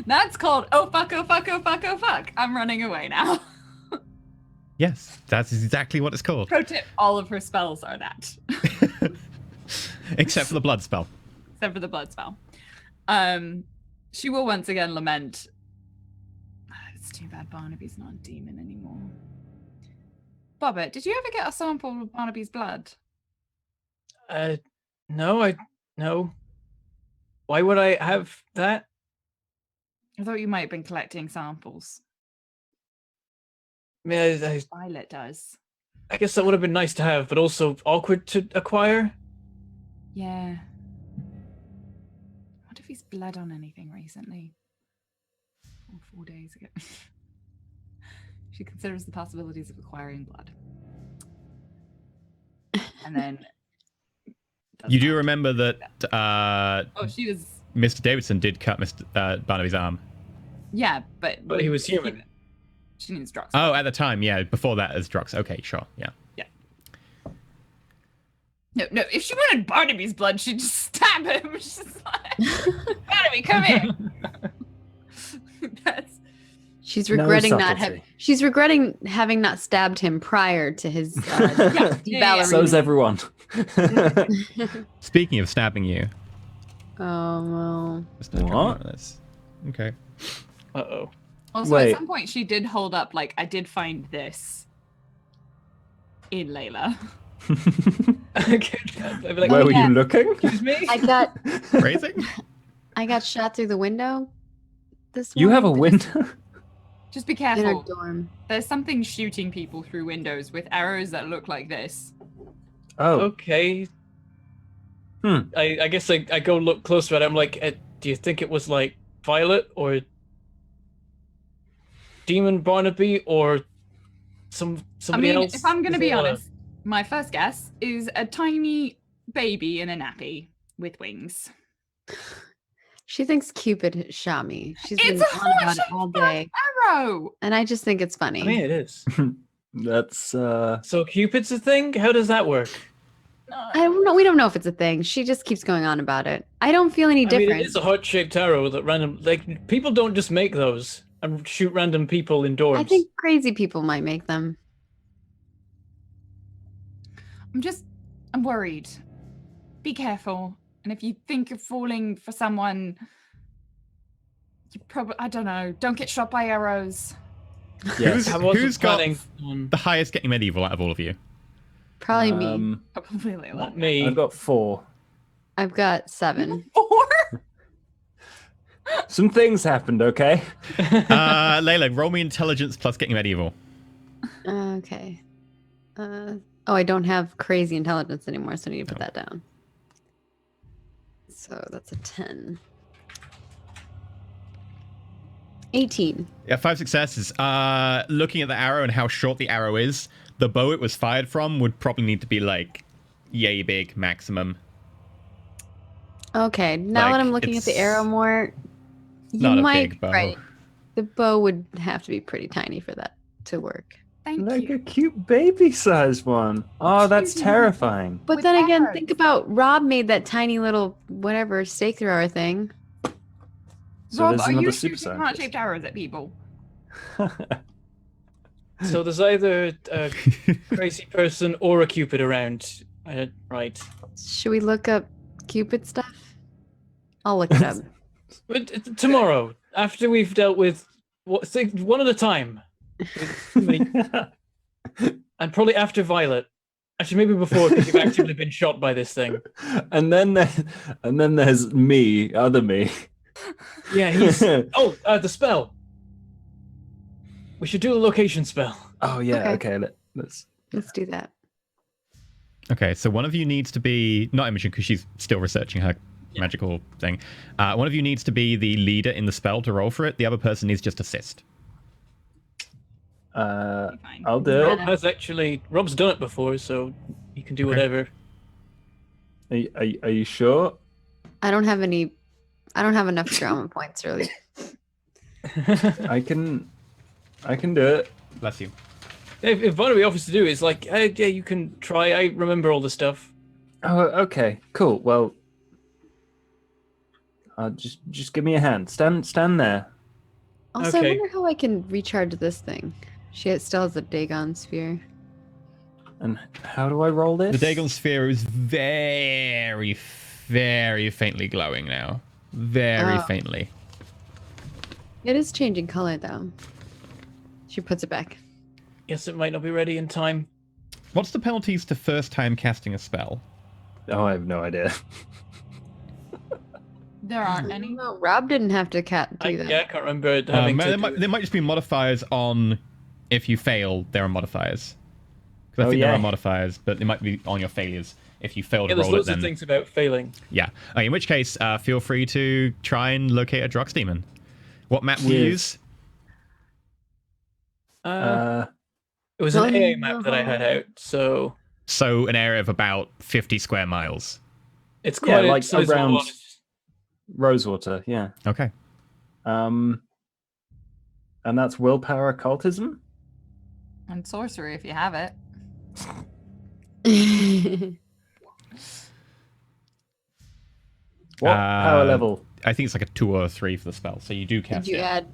That's called oh fuck, oh fuck, oh fuck, oh fuck. I'm running away now. Yes, that's exactly what it's called. Pro tip, all of her spells are that. Except for the blood spell. Except for the blood spell. She will once again lament. It's too bad Barnaby's not a demon anymore. Bobbert, did you ever get a sample of Barnaby's blood? No. Why would I have that? I thought you might have been collecting samples. Yeah, Violet does. I guess that would have been nice to have, but also awkward to acquire. Yeah. What if he's bled on anything recently? Or 4 days ago. She considers the possibilities of acquiring blood. And then... You do remember that she was... Mr. Davidson did cut Mr. Barnaby's arm. Yeah, but he was human. She needs drugs. Oh, at the time, yeah. Before that, as drugs. Okay, sure, yeah. Yeah. No. If she wanted Barnaby's blood, she'd just stab him. She's just like, Barnaby, come here. She's regretting subtlety. She's regretting having not stabbed him prior to his ballerina. So's everyone. Speaking of stabbing you. Oh well. Just don't remember this. Okay. Uh-oh. Also, Wait. at some point, she did hold up, like, I did find this. in Layla. I'd be like, Where Oh, were yeah. you looking? excuse me? I got Phrasing? I got shot through the window this You have a morning. window? Just be In our careful. dorm. There's something shooting people through windows with arrows that look like this. Oh, Okay. Hmm. I guess I go look closer at it. I'm like, do you think it was like Violet or Demon Barnaby or somebody else? If I'm gonna Is be it, honest, my first guess is a tiny baby in a nappy with wings. She thinks Cupid shot me. She's It's been a on about it hot all day. arrow. And I just think it's funny. I mean, it is. that's So Cupid's a thing? How does that work? I don't know. We don't know if it's a thing. She just keeps going on about it. I don't feel any I mean, different. it is a heart-shaped arrow that like people don't just make those and shoot random people in dorms. I think crazy people might make them. I'm worried. Be careful. And if you think you're falling for someone, you probably, I don't know, don't get shot by arrows. yes. I wasn't Who's got planning on the highest getting medieval out of all of you? Probably me. Probably Layla. not me. I've got 4. I've got 7. 4? Some things happened, okay? Layla, roll me intelligence plus getting medieval. Okay. Oh, I don't have crazy intelligence anymore, so I need to put that down. So that's a 10. 18. Yeah, 5 successes. Looking at the arrow and how short the arrow is, the bow it was fired from would probably need to be like yay big maximum. Okay, now Like, that I'm looking at the it's arrow more, you not a might big bow. right. The bow would have to be pretty tiny for that to work. Thank Like you. a cute baby-sized one. Oh, that's Cute. terrifying. But With then again, arrows. think about Rob made that tiny little whatever stake thrower thing. So Rob, there's are another you super shooting scientist. heart-shaped arrows at people? So there's either a crazy person or a Cupid around. Right. Should we look up Cupid stuff? I'll look it up. But tomorrow, after we've dealt with one at a time, and probably after Violet. Actually, maybe before because you've actively been shot by this thing. and then there's me, other me. Yeah, he's. The spell. We should do a location spell. Oh yeah, Okay. okay. Let's. Let's do that. Okay, so one of you needs to be not Imogen because she's still researching her magical thing. One of you needs to be the leader in the spell to roll for it. The other person needs just assist. Fine. I'll do Rob it. Rob's done it before, so he can do Okay. whatever. Are you sure? I don't have enough drama points really. I can do it. Bless you. If Barnaby offers to do it, it's like, yeah, you can try. I remember all the stuff. Oh, okay, cool. Well, just give me a hand. Stand there. Also, I Okay. wonder how I can recharge this thing. She still has a Dagon sphere. And how do I roll this? The Dagon sphere is very, very faintly glowing now. Very Oh. faintly. It is changing color though. She puts it back. Guess it might not be ready in time. What's the penalties to first time casting a spell? Oh, I have no idea. There aren't any. No, Rob didn't have to do that. I can't remember it having to. There might just be modifiers on if you fail, there are modifiers. Because I Oh, think there yeah. are modifiers, but they might be on your failures. If you fail to Yeah, there's roll it, loads then of things about failing. yeah. In which case, feel free to try and locate a Drox demon. What map do you Yes. use? It was an AA map that I had out, so So an area of about 50 square miles. it's Yeah, quite like a sizable around- one. Rosewater, yeah. Okay. And that's willpower occultism. And sorcery if you have it. What power level? I think it's like a 2 or a 3 for the spell. So you do cast Did you it. add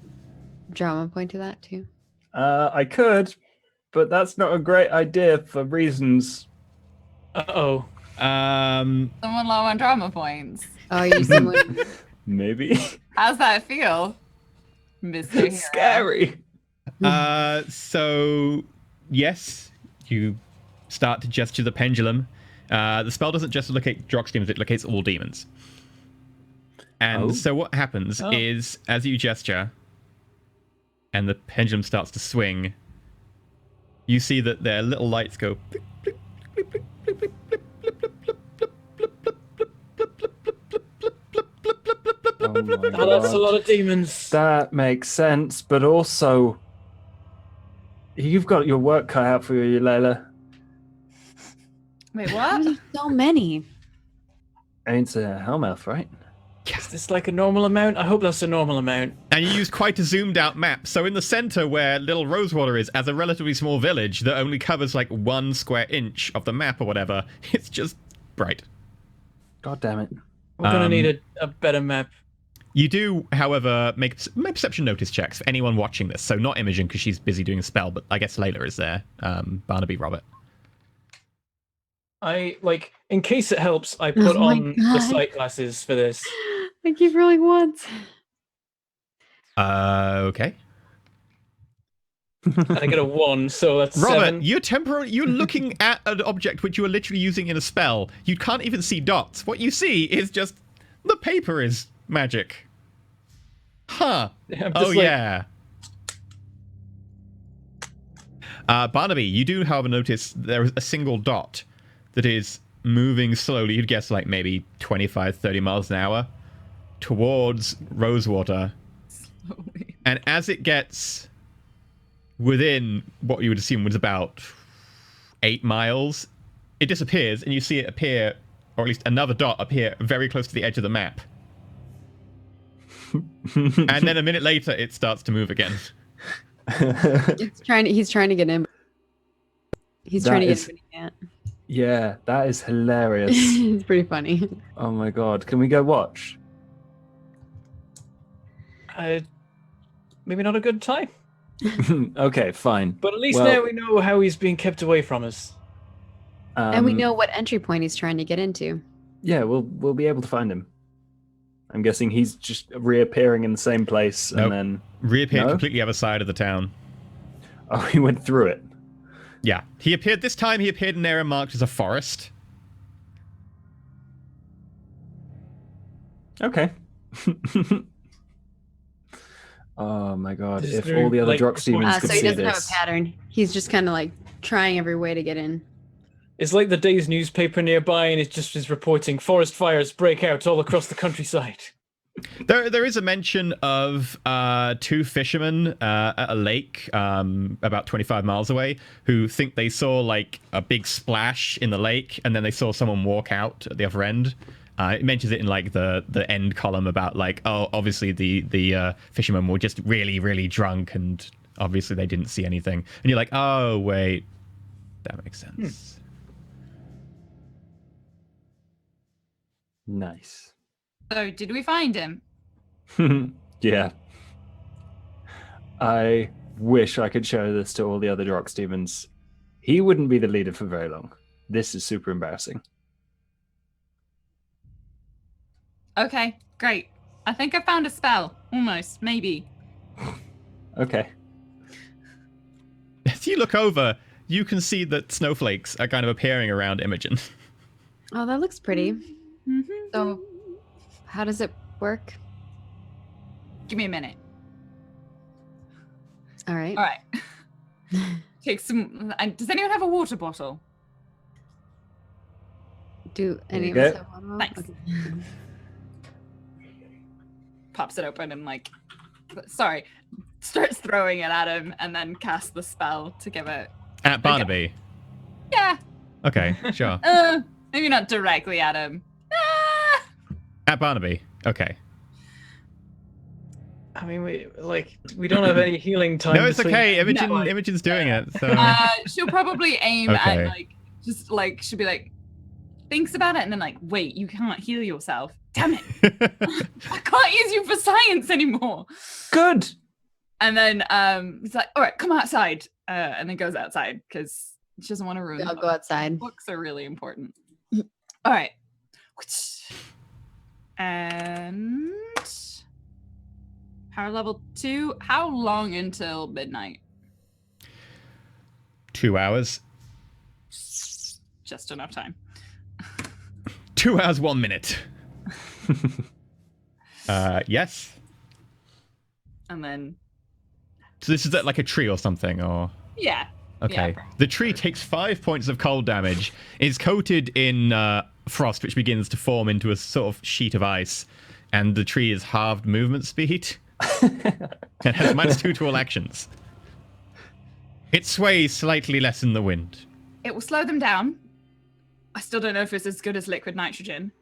drama point to that too? I could, but that's not a great idea for reasons. Uh-oh. Um, Someone low on drama points. Oh, you someone. Maybe. How's that feel, Mr. Hero? Scary. so yes, you start to gesture the pendulum. The spell doesn't just locate Drox demons, it locates all demons. And so what happens is, as you gesture, and the pendulum starts to swing, you see that their little lights go... Oh my Oh, that's a God. lot of demons. That makes sense, but also you've got your work cut out for you, Layla. Wait, what? There's so many. Ain't a hellmouth, right? Is this like a normal amount? I hope that's a normal amount. And you use quite a zoomed out map. So in the center where Little Rosewater is, as a relatively small village that only covers like 1 square inch of the map or whatever, it's just bright. God damn it. We're gonna need a better map. You do, however, make perception notice checks for anyone watching this. So not Imogen because she's busy doing a spell, but I guess Layla is there. Barnaby, Robert. In case it helps, I put Oh my on the God. sight glasses for this. I keep rolling once. Okay. And I get a 1, so that's Robert, 7. you're looking at an object which you are literally using in a spell. You can't even see dots. What you see is just the paper is magic. Huh. I'm Oh just like, yeah. Barnaby, you do, however, notice there is a single dot that is moving slowly. You'd guess like maybe 25, 30 miles an hour towards Rosewater. Slowly. And as it gets within what you would assume was about 8 miles, it disappears and you see it appear, or at least another dot appear very close to the edge of the map. And then a minute later, it starts to move again. He's trying to get in. He's That trying to get is- in, but he can't. Yeah, that is hilarious. It's pretty funny. Oh my God. Can we go watch? maybe not a good time. Okay, fine. But at least Well- now we know how he's being kept away from us. And we Um, know what entry point he's trying to get into. Yeah, we'll be able to find him. I'm guessing he's just reappearing in the same place Nope. and then Reappeared No? completely other side of the town. oh, he went through it. Yeah. He appeared this time, he appeared in an area marked as a forest. Okay. Oh my God! Is If there, all the other like, Drox demons So could he see doesn't have this, a pattern. He's just kind of like trying every way to get in. It's like the day's newspaper nearby, and it just is reporting forest fires break out all across the countryside. There is a mention of 2 fishermen at a lake about 25 miles away who think they saw like a big splash in the lake and then they saw someone walk out at the other end. It mentions it in like the end column about like, oh, obviously the fishermen were just really, really drunk and obviously they didn't see anything. And you're like, oh, wait, that makes sense. nice. So, did we find him? Yeah. I wish I could show this to all the other Drox demons. He wouldn't be the leader for very long. This is super embarrassing. Okay, great. I think I found a spell. Almost, maybe. Okay. As you look over, you can see that snowflakes are kind of appearing around Imogen. Oh, that looks pretty. Mm-hmm. So, how does it work? Give me a minute. All right. All right. Take some. Does anyone have a water bottle? Do There any you of us go. have one? Thanks. Pops it open and like, sorry, starts throwing it at him and then casts the spell to give it. At Barnaby. Yeah. Okay, sure. Maybe not directly at him. Ah! At Barnaby. Okay. I mean, we don't have any healing time. No, it's between okay. now and Imogen, now. Imogen's doing it. So. She'll probably aim Okay. at like, just like, she'll be like, thinks about it and then like, wait, you can't heal yourself. Damn it. I can't use you for science anymore. Good. And then it's like, all right, come outside. And then goes outside because she doesn't want to ruin I'll the go outside. books are really important. All right. And power level 2. How long until midnight? 2 hours. just enough time. 2 hours, 1 minute. Yes. And then, So this is at like a tree or something, or yeah. okay. Yeah. The tree takes 5 points of cold damage. Is coated in frost, which begins to form into a sort of sheet of ice, and the tree is halved movement speed. It has -2 to all actions. It sways slightly less in the wind. It will slow them down. I still don't know if it's as good as liquid nitrogen.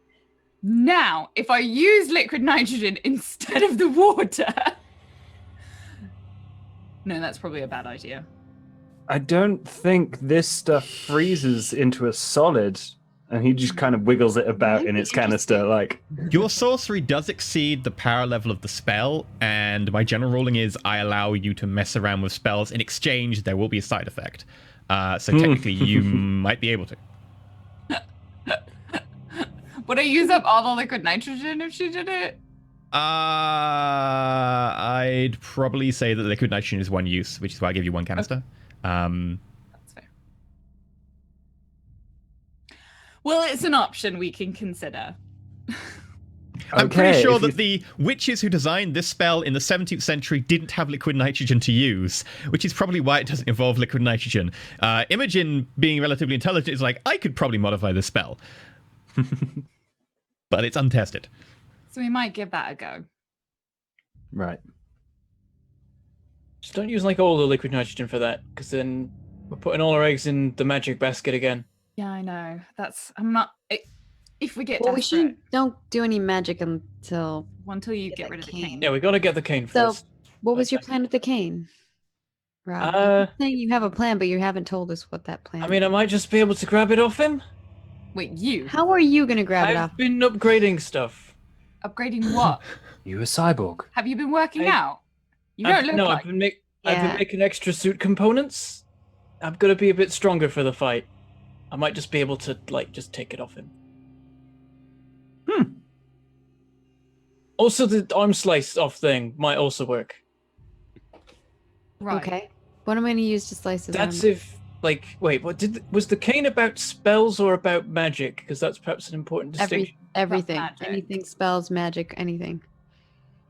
Now, if I use liquid nitrogen instead of the water... No, that's probably a bad idea. I don't think this stuff freezes into a solid, and he just kind of wiggles it about Might in be its canister, like. Your sorcery does exceed the power level of the spell, and my general ruling is I allow you to mess around with spells. In exchange, there will be a side effect. So technically, you might be able to. Would I use up all the liquid nitrogen if she did it? I'd probably say that liquid nitrogen is one use, which is why I give you 1 canister. That's fair. Well, it's an option we can consider. I'm pretty Okay, sure if that you- the witches who designed this spell in the 17th century didn't have liquid nitrogen to use, which is probably why it doesn't involve liquid nitrogen. Imogen, being relatively intelligent, is like, I could probably modify this spell. But it's untested. So we might give that a go. Right. Just don't use like all the liquid nitrogen for that, because then we're putting all our eggs in the magic basket again. Yeah, I know. I'm not... If we get Well, we desperate, don't do any magic until. until you Get get that rid of the cane. cane. Yeah, we got to get the cane So, first. what was your Okay. plan with the cane, Rob? Uh, You're saying you have a plan, but you haven't told us what that plan. I mean, I might just be able to grab it off him. Wait, you? how are you gonna grab it off? I've been upgrading stuff. Upgrading what? You a cyborg? Have you been working I- out? You don't look no, like... I've been Yeah. making extra suit components. I'm gonna be a bit stronger for the fight. I might just be able to like just take it off him. Also, the arm slice off thing might also work. Right. Okay. What am I gonna use to slice his That's arm? if like wait, was the cane about spells or about magic? Because that's perhaps an important distinction. Everything. magic. Anything, spells, magic, anything.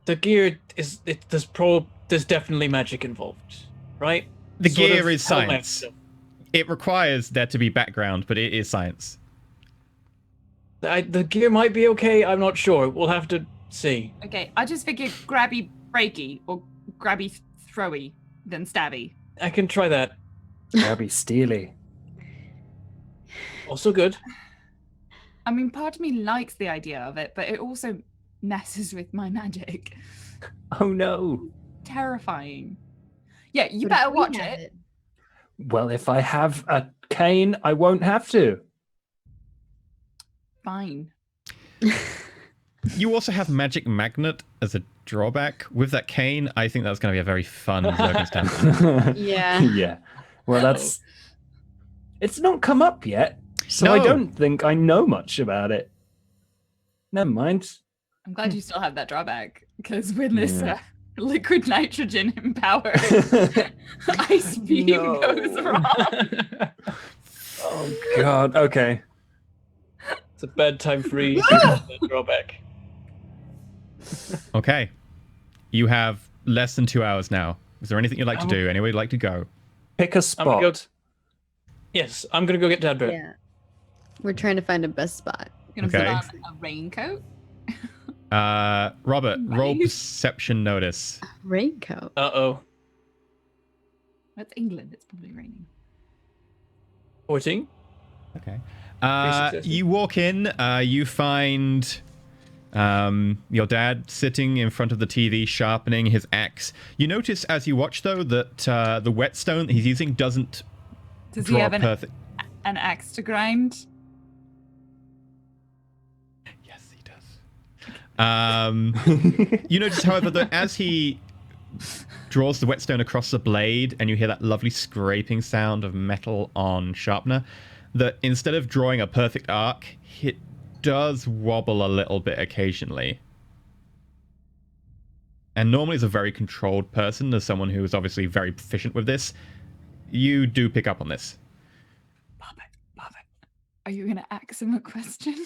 The gear is there's definitely magic involved, right? The Sort gear of is helmet science. stuff. It requires there to be background, but it is science. The gear might be okay. I'm not sure. We'll have to see. Okay, I just figured grabby breaky or grabby throwy than stabby. I can try that. Grabby Steely. Also good. I mean, part of me likes the idea of it, but it also messes with my magic. Oh no. Terrifying. Yeah, you But if better we watch have it. Well, if I have a cane, I won't have to. Fine. You also have Magic Magnet as a drawback. With that cane, I think that's going to be a very fun circumstance. Yeah. Yeah. Well, that's. It's not come up yet, so I No. don't think I know much about it. Never mind. I'm glad you still have that drawback, because when this Yeah. liquid nitrogen empowered ice beam No. goes wrong. Oh God. Okay. It's a bad time for you. Drawback. Okay. You have less than 2 hours now. Is there anything you'd like to do? Anywhere you'd like to go? Pick a I'm gonna go. spot. Yes, I'm gonna go get Dadbert. Yeah. We're trying to find a best spot. Gonna Okay. put on a raincoat. Robert, roll Nice. perception notice. Raincoat. Uh-oh. That's England. It's probably raining. 14. Okay. successes. You walk in, you find your dad sitting in front of the TV sharpening his axe. You notice as you watch, though, that the whetstone that he's using doesn't Does he draw have perfect. an axe to grind? Yes, he does. You notice, however, that as he draws the whetstone across the blade and you hear that lovely scraping sound of metal on sharpener, that instead of drawing a perfect arc, it does wobble a little bit occasionally. And normally as a very controlled person, as someone who is obviously very proficient with this, you do pick up on this. Are you gonna ask him a question?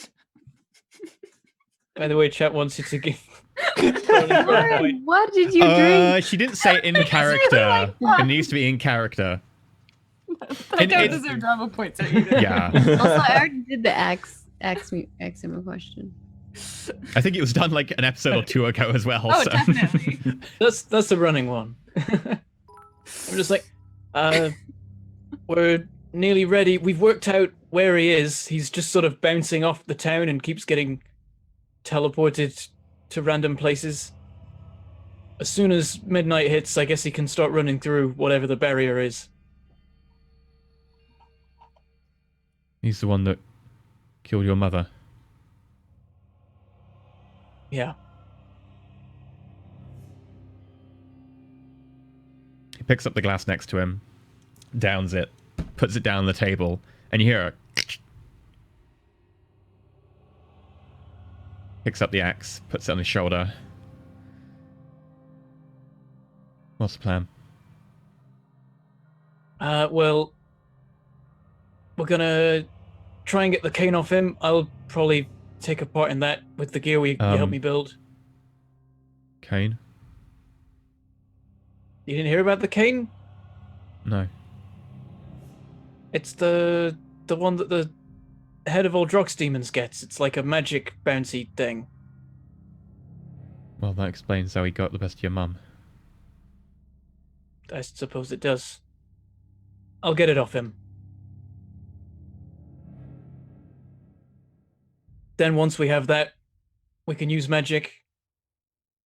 By the way, chat wants you to give. Lauren, what did you drink? She didn't say in really character. like that. It needs to be in character. I don't it's- deserve drama points either. Yeah. Also, I already did the ask him a question. I think it was done like an episode or two ago as well. Oh, so. definitely. That's the running one. I'm just like, we're nearly ready. We've worked out where he is. He's just sort of bouncing off the town and keeps getting teleported to random places. As soon as midnight hits, I guess he can start running through whatever the barrier is. He's the one that killed your mother. Yeah. He picks up the glass next to him, downs it, puts it down on the table, and you hear a picks up the axe, puts it on his shoulder. What's the plan? Well, we're gonna try and get the cane off him. I'll probably take a part in that with the gear you helped me build. Kane? You didn't hear about the cane? No. It's the one that the head of all Drox demons gets. It's like a magic bouncy thing. Well, that explains how he got the best of your mum. I suppose it does. I'll get it off him. Then once we have that, we can use magic.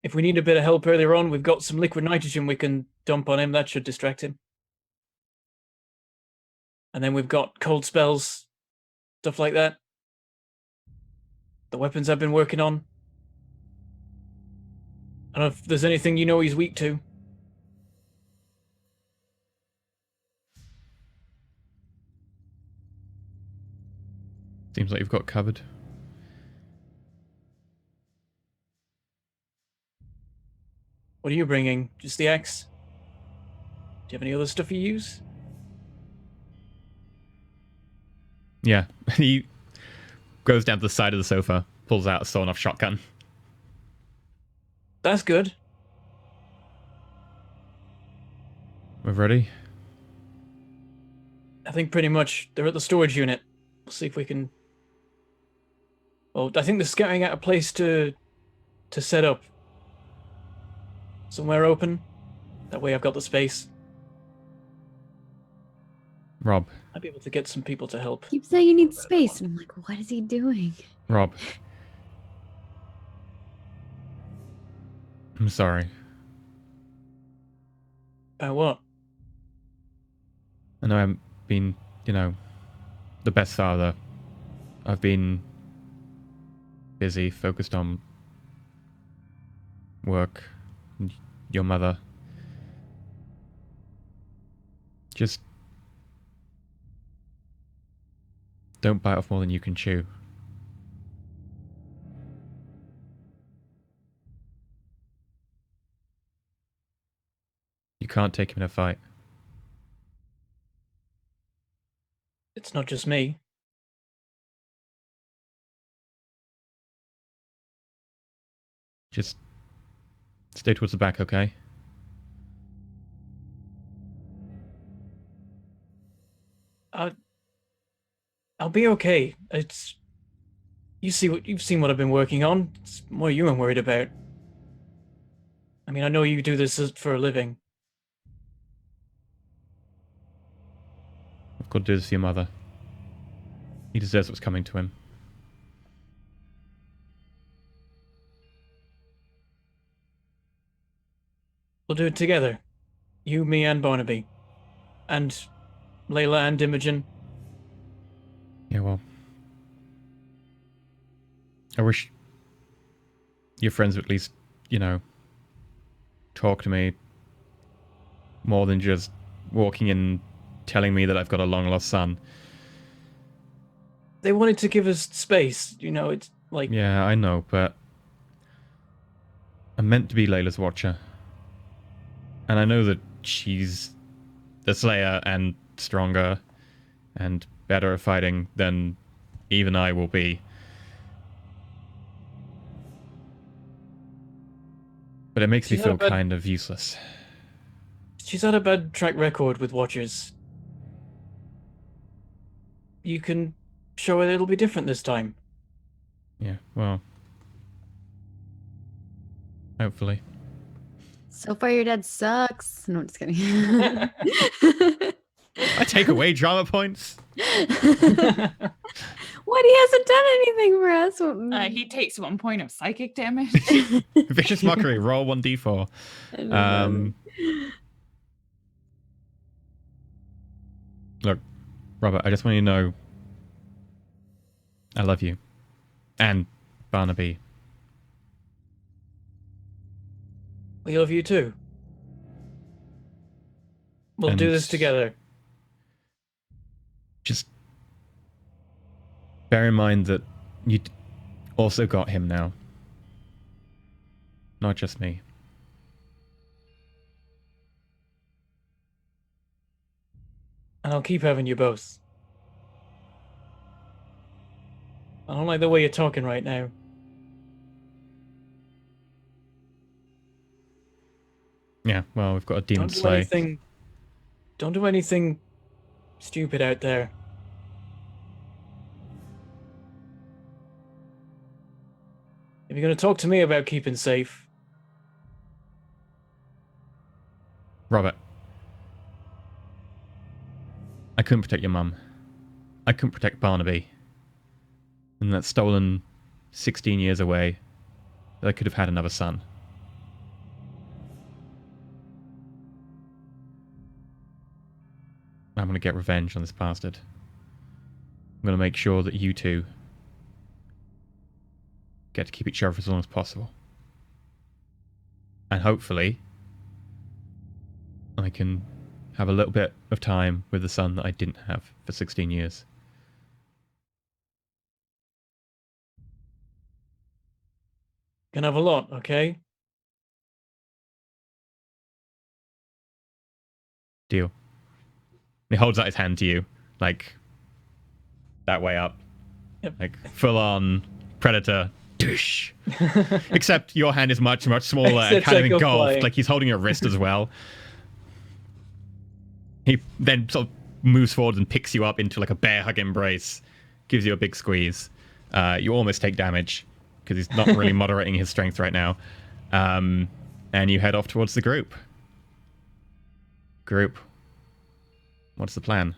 If we need a bit of help earlier on, we've got some liquid nitrogen we can dump on him. That should distract him. And then we've got cold spells, stuff like that. The weapons I've been working on. I don't know if there's anything you know he's weak to. Seems like you've got covered. What are you bringing? Just the axe? Do you have any other stuff you use? Yeah. He goes down to the side of the sofa, pulls out a sawn-off shotgun. That's good. We're ready? I think pretty much they're at the storage unit. We'll see if we can. Well, I think they're scouting out a place to set up. Somewhere open. That way I've got the space. Rob. I'll be able to get some people to help. Keep saying you need space. And I'm like, what is he doing? Rob. I'm sorry. About what? I know I haven't been, the best father. I've been busy, focused on work, and your mother. Just don't bite off more than you can chew. You can't take him in a fight. It's not just me. Just stay towards the back, okay? I'll be okay. It's you've seen what I've been working on. It's more you I'm worried about. I mean, I know you do this for a living. I've got to do this for your mother. He deserves what's coming to him. We'll do it together. You, me, and Barnaby. And Layla and Imogen. Yeah, well. I wish your friends would at least, talk to me more than just walking in telling me that I've got a long lost son. They wanted to give us space, it's like... Yeah, I know, but I'm meant to be Layla's watcher. And I know that she's the Slayer and stronger and better at fighting than even I will be. But it makes me She's had feel a bad- kind of useless. She's had a bad track record with Watchers. You can show her it'll be different this time. Yeah, well. Hopefully. So far, your dad sucks. No, I'm just kidding. I take away drama points. What? He hasn't done anything for us. He takes 1 point of psychic damage. Vicious mockery. Roll 1d4. Look, Robert, I just want you to know I love you. And Barnaby. We love you too. We'll do And- this together. Just bear in mind that you also got him now. Not just me. And I'll keep having you both. I don't like the way you're talking right now. Yeah, well, we've got a demon Don't do slay. anything. Don't do anything stupid out there. If you're going to talk to me about keeping safe, Robert. I couldn't protect your mum. I couldn't protect Barnaby. And that stolen 16 years away, that I could have had another son. I'm going to get revenge on this bastard. I'm going to make sure that you two get to keep each other for as long as possible. And hopefully, I can have a little bit of time with the son that I didn't have for 16 years. can have a lot, okay? Deal. He holds out his hand to you, like that way up. Yep. Like full on predator. Douche. Except your hand is much, much smaller and Except kind of I go engulfed. flying. Like he's holding your wrist as well. He then sort of moves forward and picks you up into like a bear hug embrace. Gives you a big squeeze. You almost take damage because he's not really moderating his strength right now. And you head off towards the group. Group. What's the plan?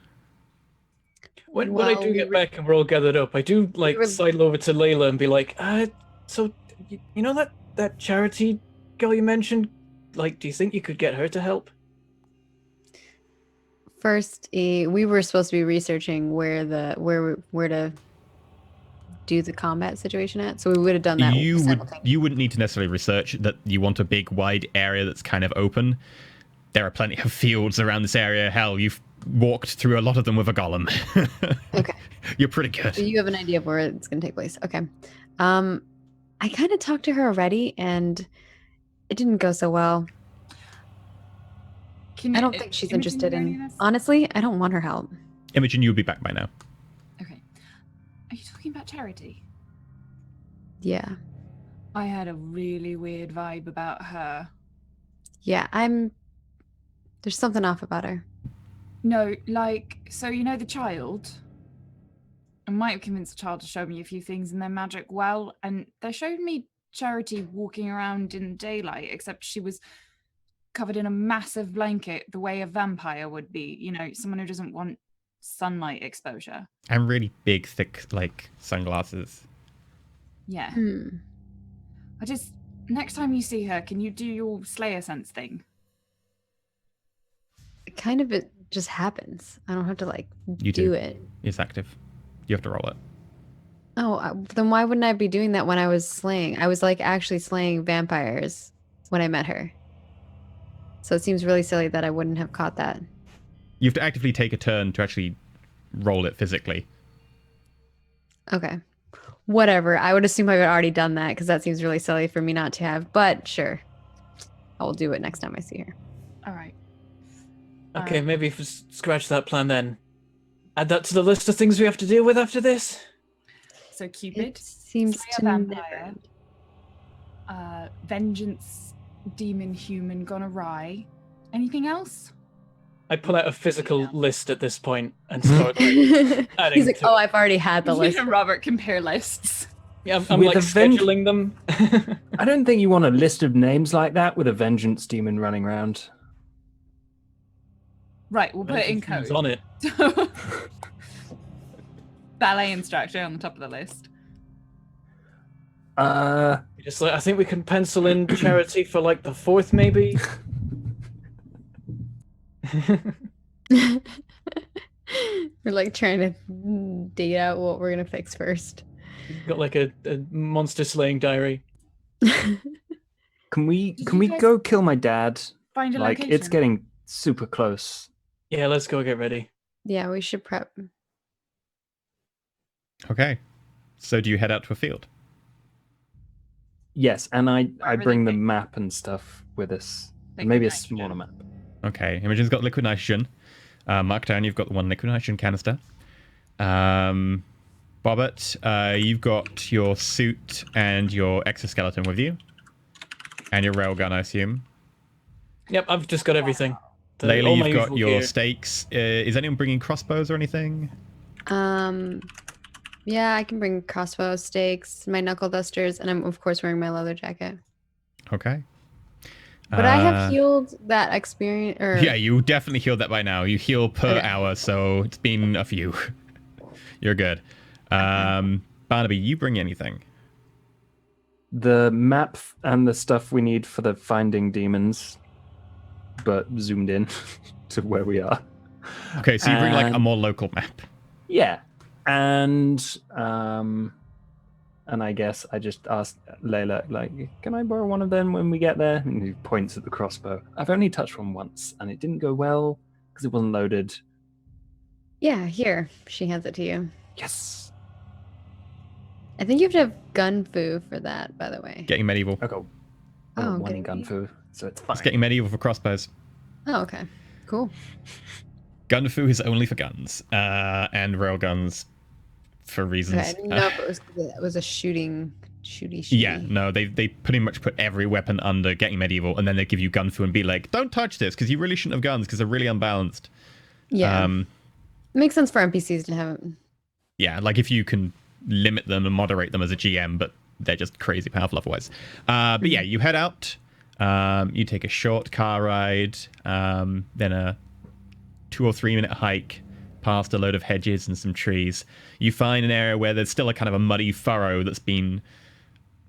When I Well, do we get were- back and we're all gathered up, I do like were- sidle over to Layla and be like, so you know that charity girl you mentioned? Like, do you think you could get her to help? First, we were supposed to be researching where to do the combat situation at, so we would have done that. You wouldn't need to necessarily research that you want a big wide area that's kind of open. There are plenty of fields around this area. Hell, you've walked through a lot of them with a golem. Okay. You're pretty good. So you have an idea of where it's going to take place. Okay. I kind of talked to her already, and it didn't go so well. I don't think she's interested in. Honestly, I don't want her help. Imogen, you'll be back by now. Okay. Are you talking about Charity? Yeah. I had a really weird vibe about her. Yeah, there's something off about her. No, like, so you know the child? I might have convinced the child to show me a few things in their magic well, and they showed me Charity walking around in daylight, except she was covered in a massive blanket the way a vampire would be, you know, someone who doesn't want sunlight exposure. And really big, thick, like, sunglasses. Yeah. Hmm. Next time you see her, can you do your Slayer sense thing? Kind of it just happens. I don't have to like You do do. it. It's active. You have to roll it. Oh, then why wouldn't I be doing that when I was slaying? I was like actually slaying vampires when I met her. So it seems really silly that I wouldn't have caught that. You have to actively take a turn to actually roll it physically. Okay. Whatever. I would assume I've already done that because that seems really silly for me not to have. But sure. I will do it next time I see her. All right. Okay, maybe if we scratch that plan then. Add that to the list of things we have to deal with after this. So Cupid, It seems Slayer to never Vampire. end. Vengeance, Demon, Human, Gone Awry. Anything else? I pull out a physical list at this point and start like, adding He's like, to oh, it. I've already had the Me list. and Robert compare lists. Yeah, I'm With like Aven- scheduling them. I don't think you want a list of names like that with a vengeance demon running around. Right, we'll put it in Vengeance code. on it. Ballet instructor on the top of the list. Just like I think we can pencil in charity for like the 4th, maybe. We're like trying to date out what we're gonna fix first. Got like a monster slaying diary. Can we Did you guys go kill my dad? Find a Like location. it's getting super close. Yeah, let's go get ready. Yeah, we should prep. Okay. So do you head out to a field? Yes, and I Wherever bring they the pick. map and stuff with us. Liquid Maybe a nitrogen. smaller map. Okay. Imogen's got liquid nitrogen. Mark down, you've got the one liquid nitrogen canister. Bobbert, you've got your suit and your exoskeleton with you. And your railgun, I assume. Yep, I've just got everything. All Layla, my you've got usual your gear. stakes. Is anyone bringing crossbows or anything? Yeah, I can bring crossbow stakes, my knuckle dusters, and I'm of course wearing my leather jacket. Okay. But I have healed that experience. Or Yeah, you definitely healed that by now. You heal per Okay. hour, so it's been a few. You're good. Barnaby, you bring anything? The map and the stuff we need for the finding demons, but zoomed in to where we are. Okay, so you bring like a And- more local map. Yeah, and I guess I just asked Layla, like, can I borrow one of them when we get there? And he points at the crossbow. I've only touched one once, and it didn't go well because it wasn't loaded. Yeah, here. She hands it to you. Yes. I think you have to have gun fu for that, by the way. Getting medieval. I got Oh, one getting gun me. fu, so it's fine. It's getting medieval for crossbows. Oh, okay. Cool. Gun fu is only for guns, and railguns for reasons. Okay, I didn't know if it was a shooty. Yeah, no, they pretty much put every weapon under getting medieval, and then they give you gun fu and be like, don't touch this, because you really shouldn't have guns, because they're really unbalanced. Yeah. Makes sense for NPCs to have it. Yeah, like if you can limit them and moderate them as a GM, but they're just crazy powerful otherwise. But yeah, you head out, you take a short car ride, then a 2 or 3 minute hike past a load of hedges and some trees. You find an area where there's still a kind of a muddy furrow that's been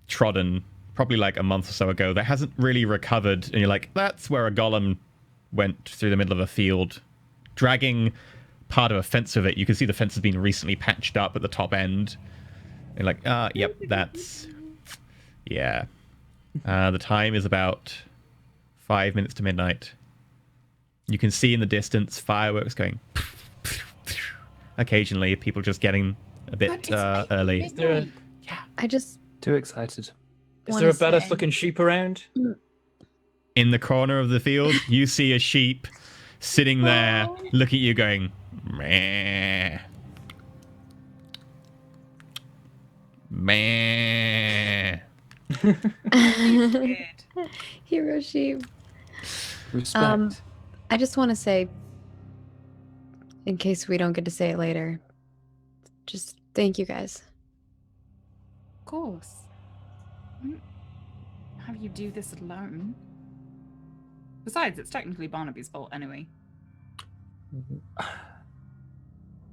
trodden probably like a month or so ago that hasn't really recovered, and you're like, that's where a golem went through the middle of a field, dragging part of a fence with it. You can see the fence has been recently patched up at the top end. You're like, yep, that's... Yeah. The time is about 5 minutes to midnight. You can see in the distance fireworks going... Occasionally, people just getting a bit early. Is there a, I just Too excited. is there a wanna badass say- looking sheep around? In the corner of the field, you see a sheep sitting there, looking at you going, meh. Meh. Good. Hero sheep. Respect. I just want to say, in case we don't get to say it later, just thank you guys. Of course. I wouldn't have you do this alone. Besides, it's technically Barnaby's fault anyway.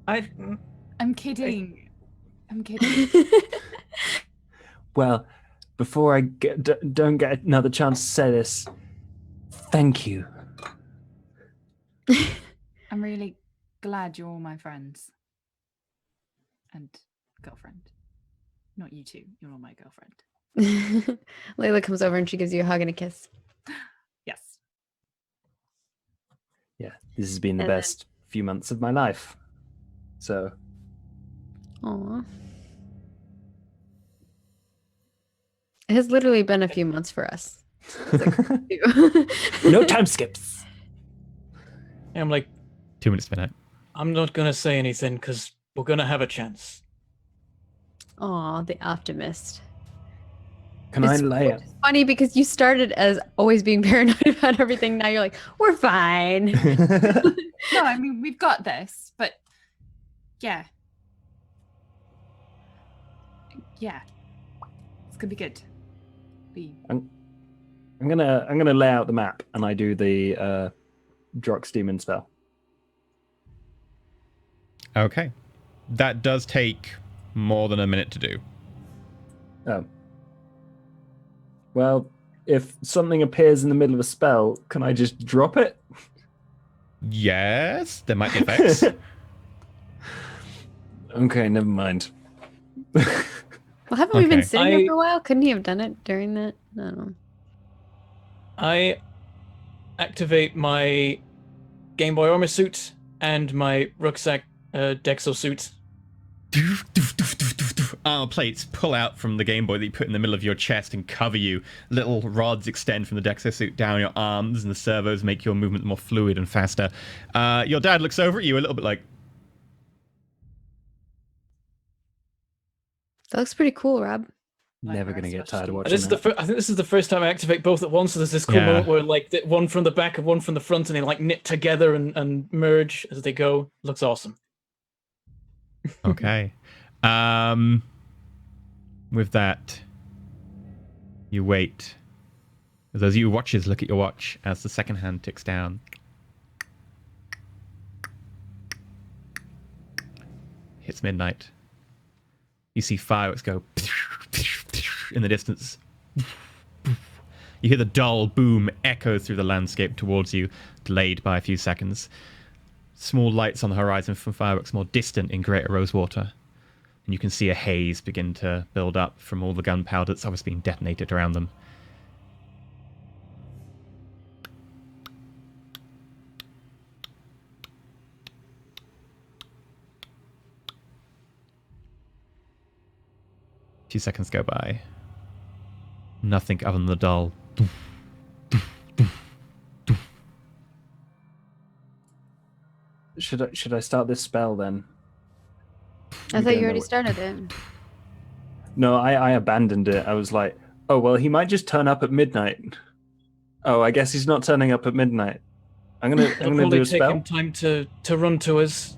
I'm kidding. I'm kidding. Well, before I don't get another chance to say this, thank you. I'm really glad you're all my friends. And girlfriend. Not you two, you're all my girlfriend. Layla comes over and she gives you a hug and a kiss. Yes. Yeah, this has been the And then- best few months of my life. So, Aw. It has literally been a few months for us. no time skips. I'm like, 2 minutes to midnight. I'm not gonna say anything because we're gonna have a chance. Aw, the optimist. Can I It's lay it? funny because you started as always being paranoid about everything. Now you're like, we're fine. No, I mean, we've got this, but yeah. Yeah. It's gonna be good. I'm gonna lay out the map, and I do the Drox demon spell. Okay. That does take more than a minute to do. Oh. Well, if something appears in the middle of a spell, can I just drop it? Yes, there might be effects. Okay, never mind. Well, haven't we been Okay. sitting here for a while? Couldn't he have done it during that? I don't know. I activate my Game Boy armor suit and my rucksack Dexo suit. Armor plates pull out from the Game Boy that you put in the middle of your chest and cover you. Little rods extend from the Dexo-suit down your arms, and the servos make your movement more fluid and faster. Your dad looks over at you a little bit like, That looks pretty cool, Rob. Never gonna get tired of And watching this is that. I think this is the first time I activate both at once. So there's this cool Yeah. moment where like one from the back and one from the front, and they like knit together and merge as they go. Looks awesome. okay. With that, you wait. Those of you watchers look at your watch as the second hand ticks down. It's midnight. You see fireworks go in the distance. You hear the dull boom echo through the landscape towards you, delayed by a few seconds. Small lights on the horizon from fireworks more distant in Greater Rosewater. And you can see a haze begin to build up from all the gunpowder that's obviously being detonated around them. A few seconds go by. Nothing other than the dull. Should I start this spell then? I We thought don't you already know- started it. No, I abandoned it. I was like, oh well, he might just turn up at midnight. Oh, I guess he's not turning up at midnight. I'm It'll gonna probably do a take spell. him time to run to us.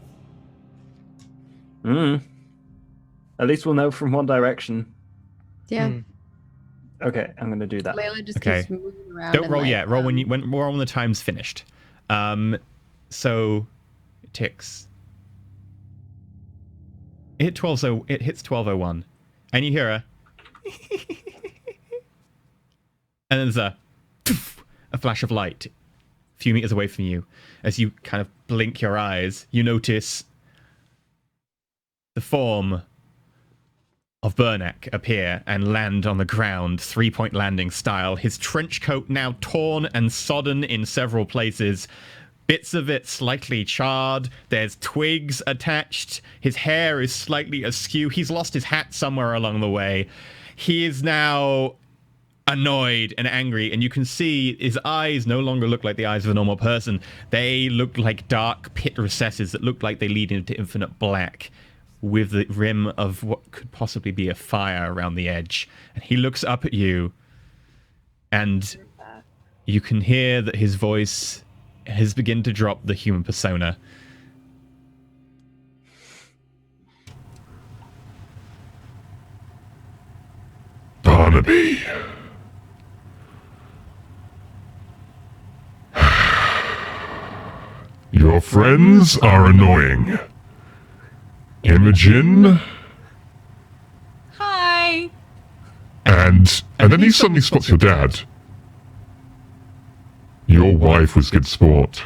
At least we'll know from one direction. Yeah. Hmm. Okay, I'm gonna do that. Layla just Okay. keeps moving around. Don't and, roll like, yet. Roll when the time's finished. So it ticks. It hits 12:01, and you hear a and then there's a flash of light a few meters away from you. As you kind of blink your eyes, you notice the form of Burnak appear and land on the ground, 3-point landing style. His trench coat now torn and sodden in several places. Bits of it slightly charred. There's twigs attached. His hair is slightly askew. He's lost his hat somewhere along the way. He is now annoyed and angry, and you can see his eyes no longer look like the eyes of a normal person. They look like dark pit recesses that look like they lead into infinite black, with the rim of what could possibly be a fire around the edge. And he looks up at you, and you can hear that his voice has begun to drop the human persona. Barnaby. Your friends are annoying. Imogen, Hi. and then he suddenly spots your dad. Your wife was good sport.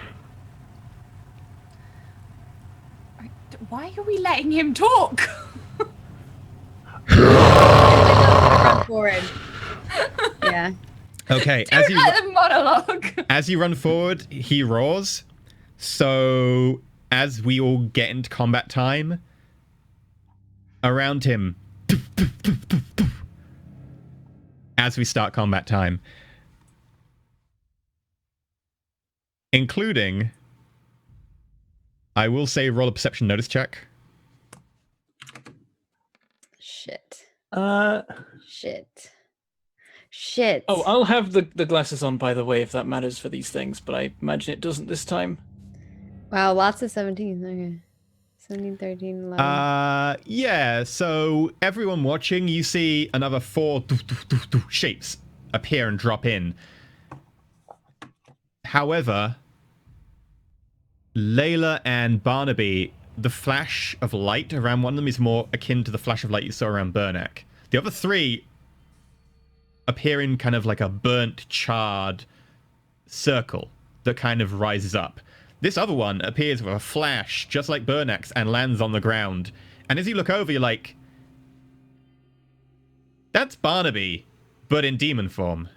Why are we letting him talk? Run forward. Yeah. Okay, as you Let him monologue. as you run forward, he roars. So as we all get into combat time, around him, as we start combat time, including, I will say, roll a perception notice check. Shit. Uh, Shit. Oh, I'll have the glasses on, by the way, if that matters for these things, but I imagine it doesn't this time. Wow, lots of 17s. Okay. 17, 13, 11. Yeah, so everyone watching, you see another 4 shapes appear and drop in. However, Layla and Barnaby, the flash of light around one of them is more akin to the flash of light you saw around Burnack. The other 3 appear in kind of like a burnt, charred circle that kind of rises up. This other one appears with a flash, just like Burnack's, and lands on the ground. And as you look over, you're like, that's Barnaby, but in demon form.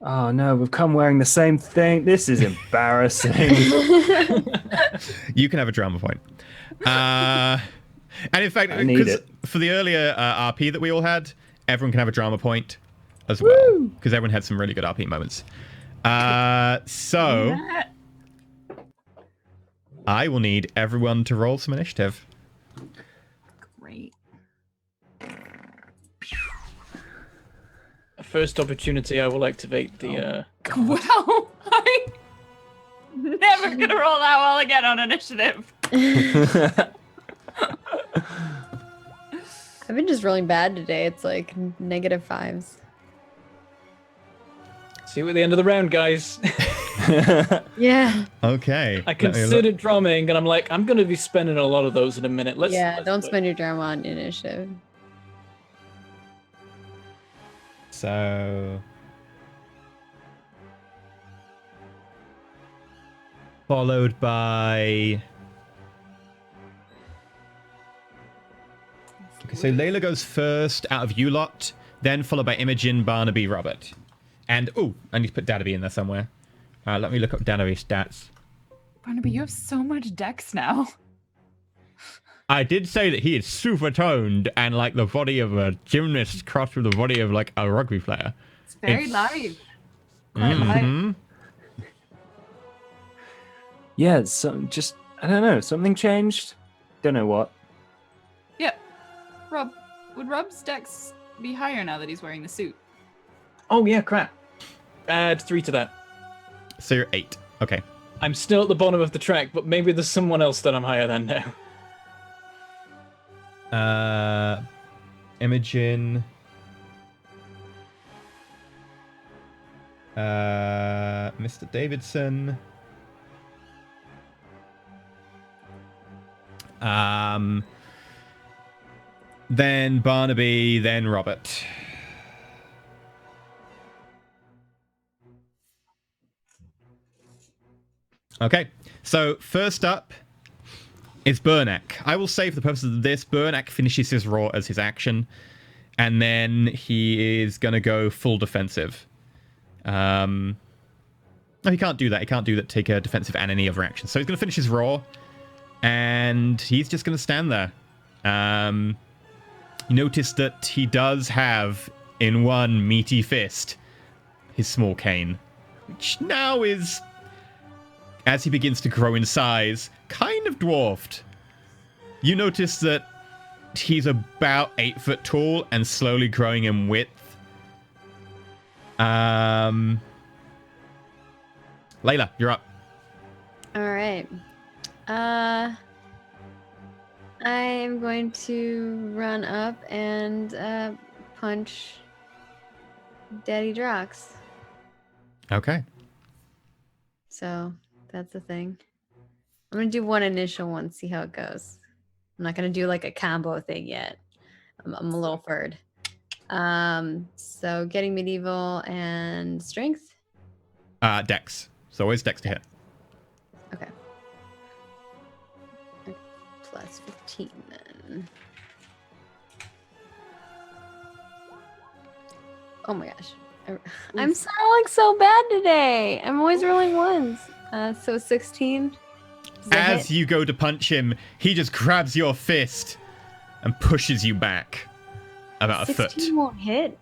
oh no, we've come wearing the same thing. This is embarrassing. You can have a drama point. And in fact, I need it. for the earlier RP that we all had, everyone can have a drama point as well. Because everyone had some really good RP moments. So I will need everyone to roll some initiative. Great. First opportunity, I will activate the. Well, I'm never gonna roll that well again on initiative. I've been just rolling bad today. It's like -5s. See you at the end of the round, guys. Yeah. Okay. I considered drumming, and I'm like, I'm going to be spending a lot of those in a minute. Let's Don't do it. spend your drama on initiative. So followed by okay, so Layla goes first out of you lot, then followed by Imogen, Barnaby, Robert. And I need to put Danaby in there somewhere. Let me look up Danaby's stats. Barnaby, you have so much dex now. I did say that he is super toned and like the body of a gymnast crossed with the body of like a rugby player. It's very live. Quite live. Mhm. Yeah, just I don't know, something changed. Don't know what. Yep. Rob, would Rob's dex be higher now that he's wearing the suit? Oh, yeah, crap. Add 3 to that. So you're 8. Okay. I'm still at the bottom of the track, but maybe there's someone else that I'm higher than now. Imogen. Mr. Davidson. Then Barnaby, then Robert. Okay, so first up is Burnack. I will say for the purposes of this, Burnack finishes his roar as his action, and then he is going to go full defensive. No, he can't do that. He can't do that. Take a defensive and any other action. So he's going to finish his roar, and he's just going to stand there. You notice that he does have in one meaty fist his small cane, which now is, as he begins to grow in size, kind of dwarfed. You notice that he's about 8 foot tall and slowly growing in width. Layla, you're up. All right. I am going to run up and punch Daddy Drox. Okay. So that's the thing. I'm gonna do one initial one, see how it goes. I'm not gonna do like a combo thing yet. I'm a little furred. So getting medieval and strength. Dex. So always Dex to hit. Okay. Plus 15 then. Oh my gosh. I'm rolling so bad today. I'm always rolling ones. So 16. As you go to punch him, he just grabs your fist and pushes you back about a 16 foot. won't hit.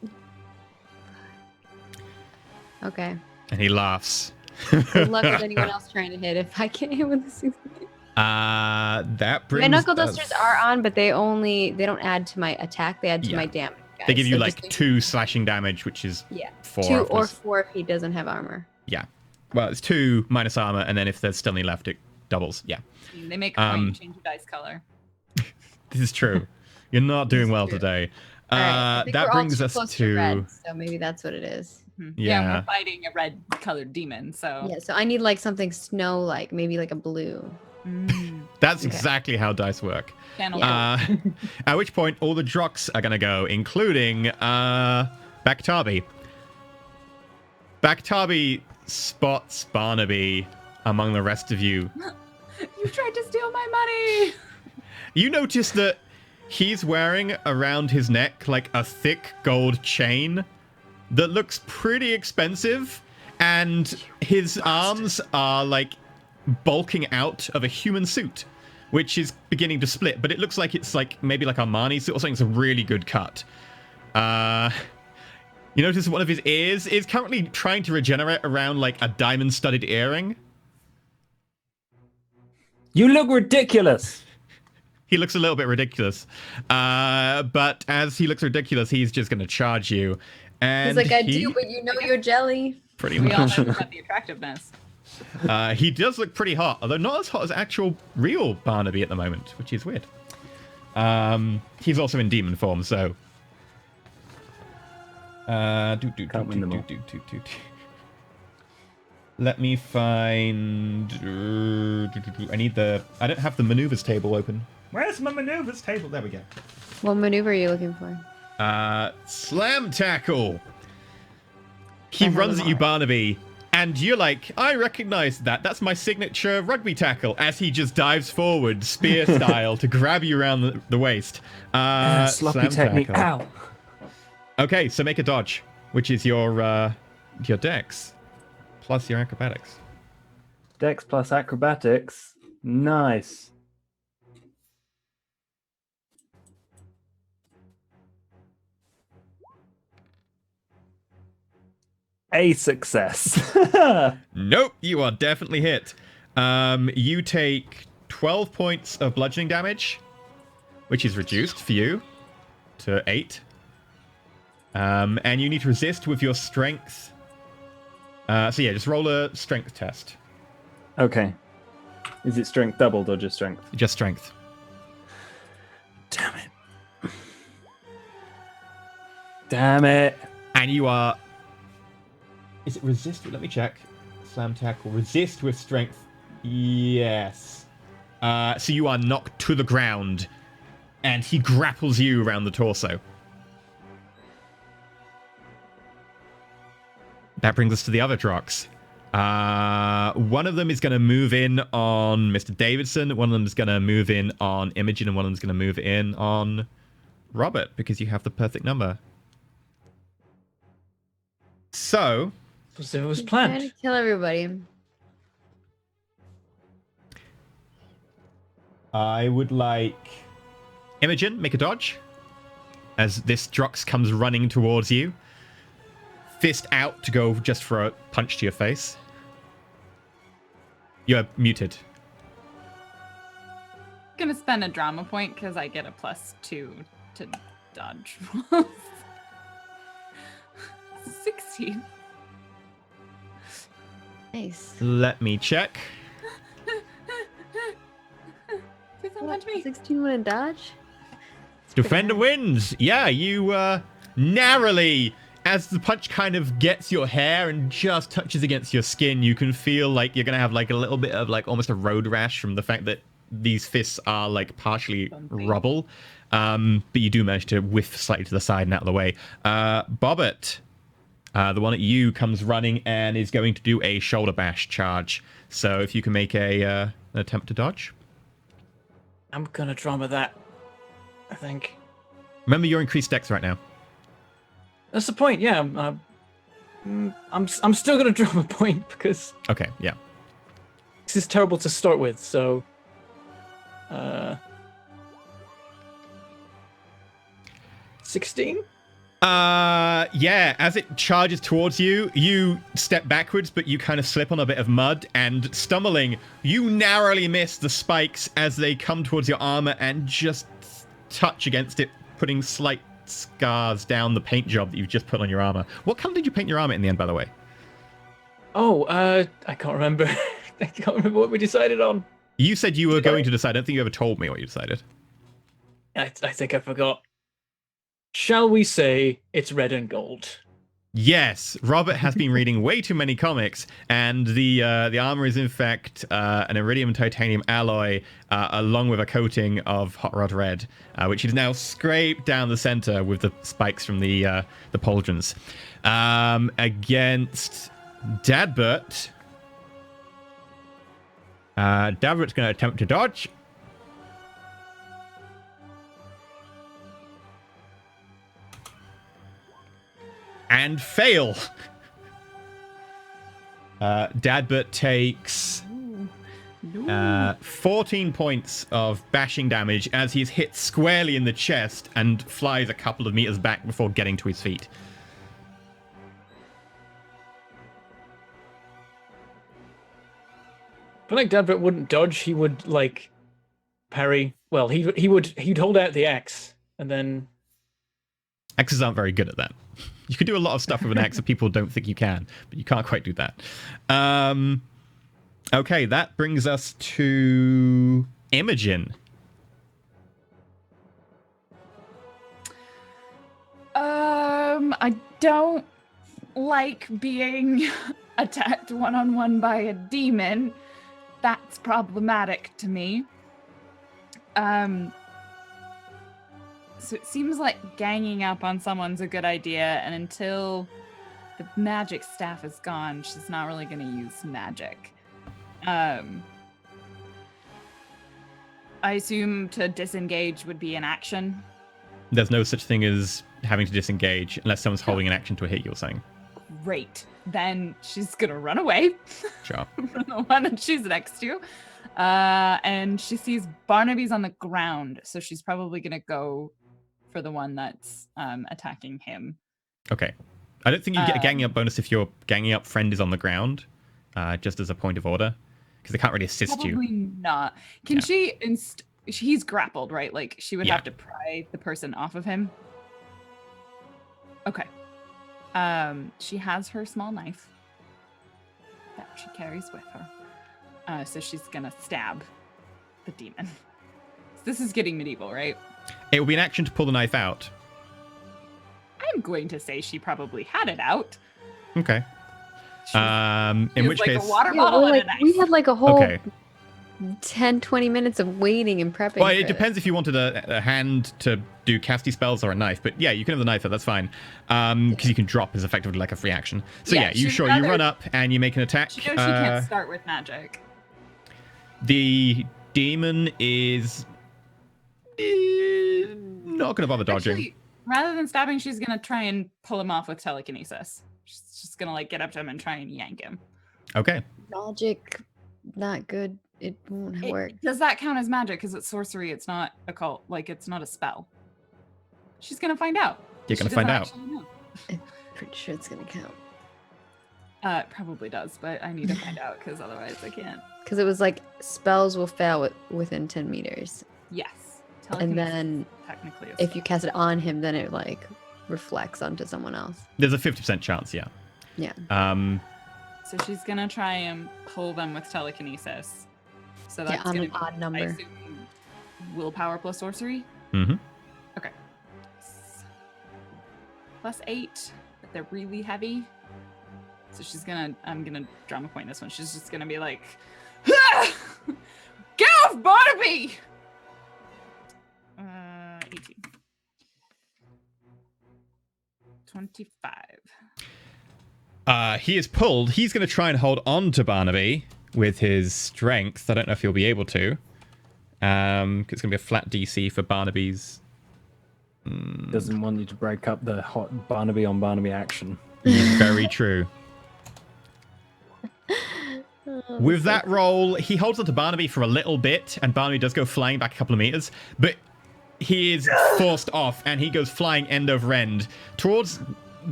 Okay. And he laughs. Good luck with anyone else trying to hit if I can't hit with the 16. That brings My knuckle us- dusters are on, but they don't add to my attack. They add to Yeah. my damage. Guys. They give you So like just 2 slashing damage, which is yeah, 4. 2 after or this. 4 if he doesn't have armor. Yeah. Well, it's 2 minus armor, and then if there's still any left, it doubles. Yeah. They make a point to change your dice color. This is true. You're not doing well today. All right, I think That we're all brings too us close to red, so maybe that's what it is. Yeah. We're fighting a red colored demon, so Yeah, so I need like something snow like, maybe like a blue. That's exactly how dice work. channel. At which point, all the Drox are going to go, including Baktabi. Baktabi spots Barnaby among the rest of you. You tried to steal my money. You notice that he's wearing around his neck like a thick gold chain that looks pretty expensive, and his arms are like bulking out of a human suit, which is beginning to split, but it looks like it's like maybe like Armani suit or something. It's a really good cut. You notice one of his ears is currently trying to regenerate around like a diamond-studded earring. You look ridiculous. He looks a little bit ridiculous. But as he looks ridiculous, he's just going to charge you. And He's like, I do, but you know you're jelly. Pretty We all much. know about the attractiveness. He does look pretty hot, although not as hot as actual real Barnaby at the moment, which is weird. He's also in demon form, so... Can't win them all. Let me find... I don't have the maneuvers table open. Where's my maneuvers table? There we go. What maneuver are you looking for? Slam tackle. He runs at you, Barnaby, and you're like, I recognize that. That's my signature rugby tackle. As he just dives forward, spear style, to grab you around the waist. Sloppy slam technique. tackle. Ow. Okay, so make a dodge, which is your dex plus your acrobatics. Dex plus acrobatics. Nice. A success. Nope, you are definitely hit. You take 12 points of bludgeoning damage, which is reduced for you to 8. And you need to resist with your strength. So yeah, just roll a strength test. Okay. Is it strength doubled or just strength? Just strength. Damn it. Damn it. And you are... Is it resist? Let me check. Slam tackle. Resist with strength. Yes. So you are knocked to the ground, and he grapples you around the torso. That brings us to the other Drox. One of them is going to move in on Mr. Davidson. One of them is going to move in on Imogen, and one of them is going to move in on Robert, because you have the perfect number. So... As if it was Trying planned. to kill everybody. I would like Imogen, make a dodge. As this Drox comes running towards you. Fist out to go just for a punch to your face. You're muted. Gonna spend a drama point because I get a +2 to dodge. 16. Nice. Let me check. Please don't punch me. 16 win and dodge? Defender wins. Yeah, you narrowly, as the punch kind of gets your hair and just touches against your skin, you can feel like you're gonna have like a little bit of like almost a road rash from the fact that these fists are like partially Bumpy. rubble. But you do manage to whiff slightly to the side and out of the way. Bobbert, the one at you, comes running and is going to do a shoulder bash charge. So if you can make an attempt to dodge. I'm gonna drama that, I think. Remember your increased dex right now. That's the point, yeah. I'm still gonna drama point because Okay, yeah. this is terrible to start with, so... 16? Yeah, as it charges towards you, you step backwards, but you kind of slip on a bit of mud, and stumbling, you narrowly miss the spikes as they come towards your armor and just touch against it, putting slight scars down the paint job that you've just put on your armor. What color did you paint your armor in the end, by the way? Oh, I can't remember. I can't remember what we decided on. You said you were going to decide. I don't think you ever told me what you decided. I think I forgot. Shall we say it's red and gold? Yes, Robert has been reading way too many comics, and the armor is in fact an iridium and titanium alloy, along with a coating of hot rod red, which is now scraped down the center with the spikes from the pauldrons. Against Dadbert. Dadbert's going to attempt to dodge. And fail. Dadbert takes 14 points of bashing damage as he's hit squarely in the chest and flies a couple of meters back before getting to his feet. I feel like Dadbert wouldn't dodge. He would like parry. Well, he'd hold out the axe and then. Axes aren't very good at that. You can do a lot of stuff with an axe that people don't think you can, but you can't quite do that. Okay, that brings us to Imogen. I don't like being attacked one-on-one by a demon. That's problematic to me. So it seems like ganging up on someone's a good idea, and until the magic staff is gone, she's not really going to use magic. I assume to disengage would be an action. There's no such thing as having to disengage unless someone's holding an action to a hit, you're saying. Great. Then she's going to run away. Sure. From the one that she's next to. And she sees Barnaby's on the ground, so she's probably going to go for the one that's attacking him. Okay. I don't think you get a ganging up bonus if your ganging up friend is on the ground, just as a point of order, because they can't really assist you. Probably not. Can she... he's grappled, right? Like, she would Yeah. have to pry the person off of him. Okay. She has her small knife that she carries with her. So she's gonna stab the demon. This is getting medieval, right? It will be an action to pull the knife out. I'm going to say she probably had it out. Okay. In She which has, like, case... a water Yeah, bottle we're and like, a knife. we had like a whole Okay. 10-20 minutes of waiting and prepping. Well, for it this. depends if you wanted a hand to do casty spells or a knife, but yeah, you can have the knife, that's fine. Because you can drop as effectively like a free action. So Yeah, you she'd rather- run up and you make an attack. She knows she can't start with magic. The demon is not going to bother dodging. Actually, rather than stabbing, she's gonna try and pull him off with telekinesis. She's just gonna like get up to him and try and yank him. Okay. Magic, not good. It won't work. Does that count as magic? Because it's sorcery. It's not occult. Like, it's not a spell. She's gonna find out. You're She going to find doesn't out. actually know. Pretty sure it's gonna count. It probably does, but I need to find out because otherwise I can't. Because it was like spells will fail within 10 meters. Yes. And Telekinesis then technically is if you cast it on him, then it like reflects onto someone else. There's a 50% chance, yeah. Yeah. So she's gonna try and pull them with telekinesis. So that's Yeah, on gonna an be, odd I number. assume, willpower plus sorcery. Mm-hmm. Okay. +8, but they're really heavy. So I'm gonna drama point this one. She's just gonna be like, "Ah! Get off Barnaby! 18. 25. He is pulled. He's going to try and hold on to Barnaby with his strength. I don't know if he'll be able to. It's going to be a flat DC for Barnaby's. Doesn't want you to break up the hot Barnaby on Barnaby action. Very true. With that roll, he holds on to Barnaby for a little bit, and Barnaby does go flying back a couple of meters. But he is forced off, and he goes flying end over end towards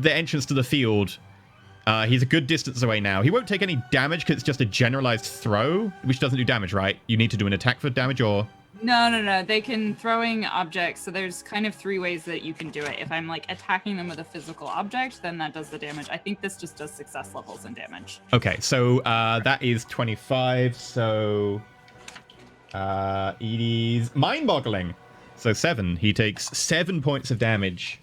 the entrance to the field. He's a good distance away now. He won't take any damage because it's just a generalized throw, which doesn't do damage, right? You need to do an attack for damage, or... No. They can throwing objects. So there's kind of 3 ways that you can do it. If I'm like attacking them with a physical object, then that does the damage. I think this just does success levels and damage. Okay, so that is 25. So Edie's mind-boggling. So 7. He takes 7 points of damage.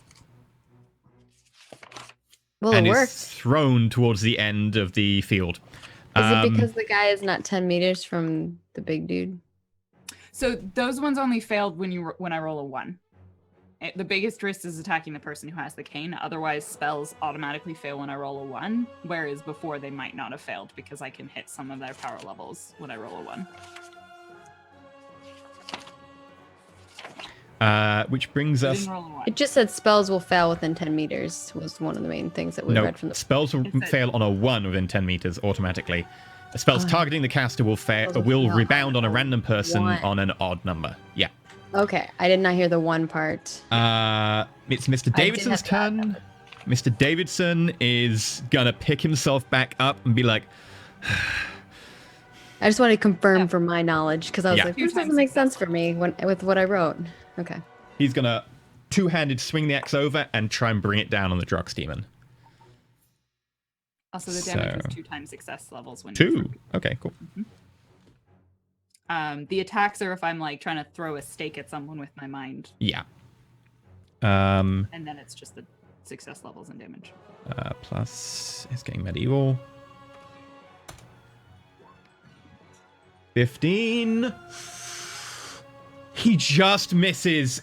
Well, And it is works. thrown towards the end of the field. Is it because the guy is not 10 meters from the big dude? So those ones only failed when I roll a 1. The biggest risk is attacking the person who has the cane. Otherwise, spells automatically fail when I roll a 1, whereas before they might not have failed because I can hit some of their power levels when I roll a 1. Which brings I us... didn't roll a 1. It just said spells will fail within 10 meters was one of the main things that we No, read from the... spells will It said- fail on a 1 within 10 meters automatically. Spells targeting the caster will Spells will will fail rebound on a on random person 1. on an odd number. Yeah. Okay, I did not hear the 1 part. It's Mr. I did Davidson's have that turn. Mr. Davidson is gonna pick himself back up and be like, I just wanted to confirm for my knowledge because I was Yeah. like, 2 this doesn't times make sense for me with what I wrote. Okay. he's gonna two-handed swing the axe over and try and bring it down on the Drox demon. Also, the damage So- was 2 times success levels when you 2. Okay, cool. The attacks are if I'm like trying to throw a stake at someone with my mind, Yeah. and then it's just the success levels and damage. Plus, he's getting medieval. 15. He just misses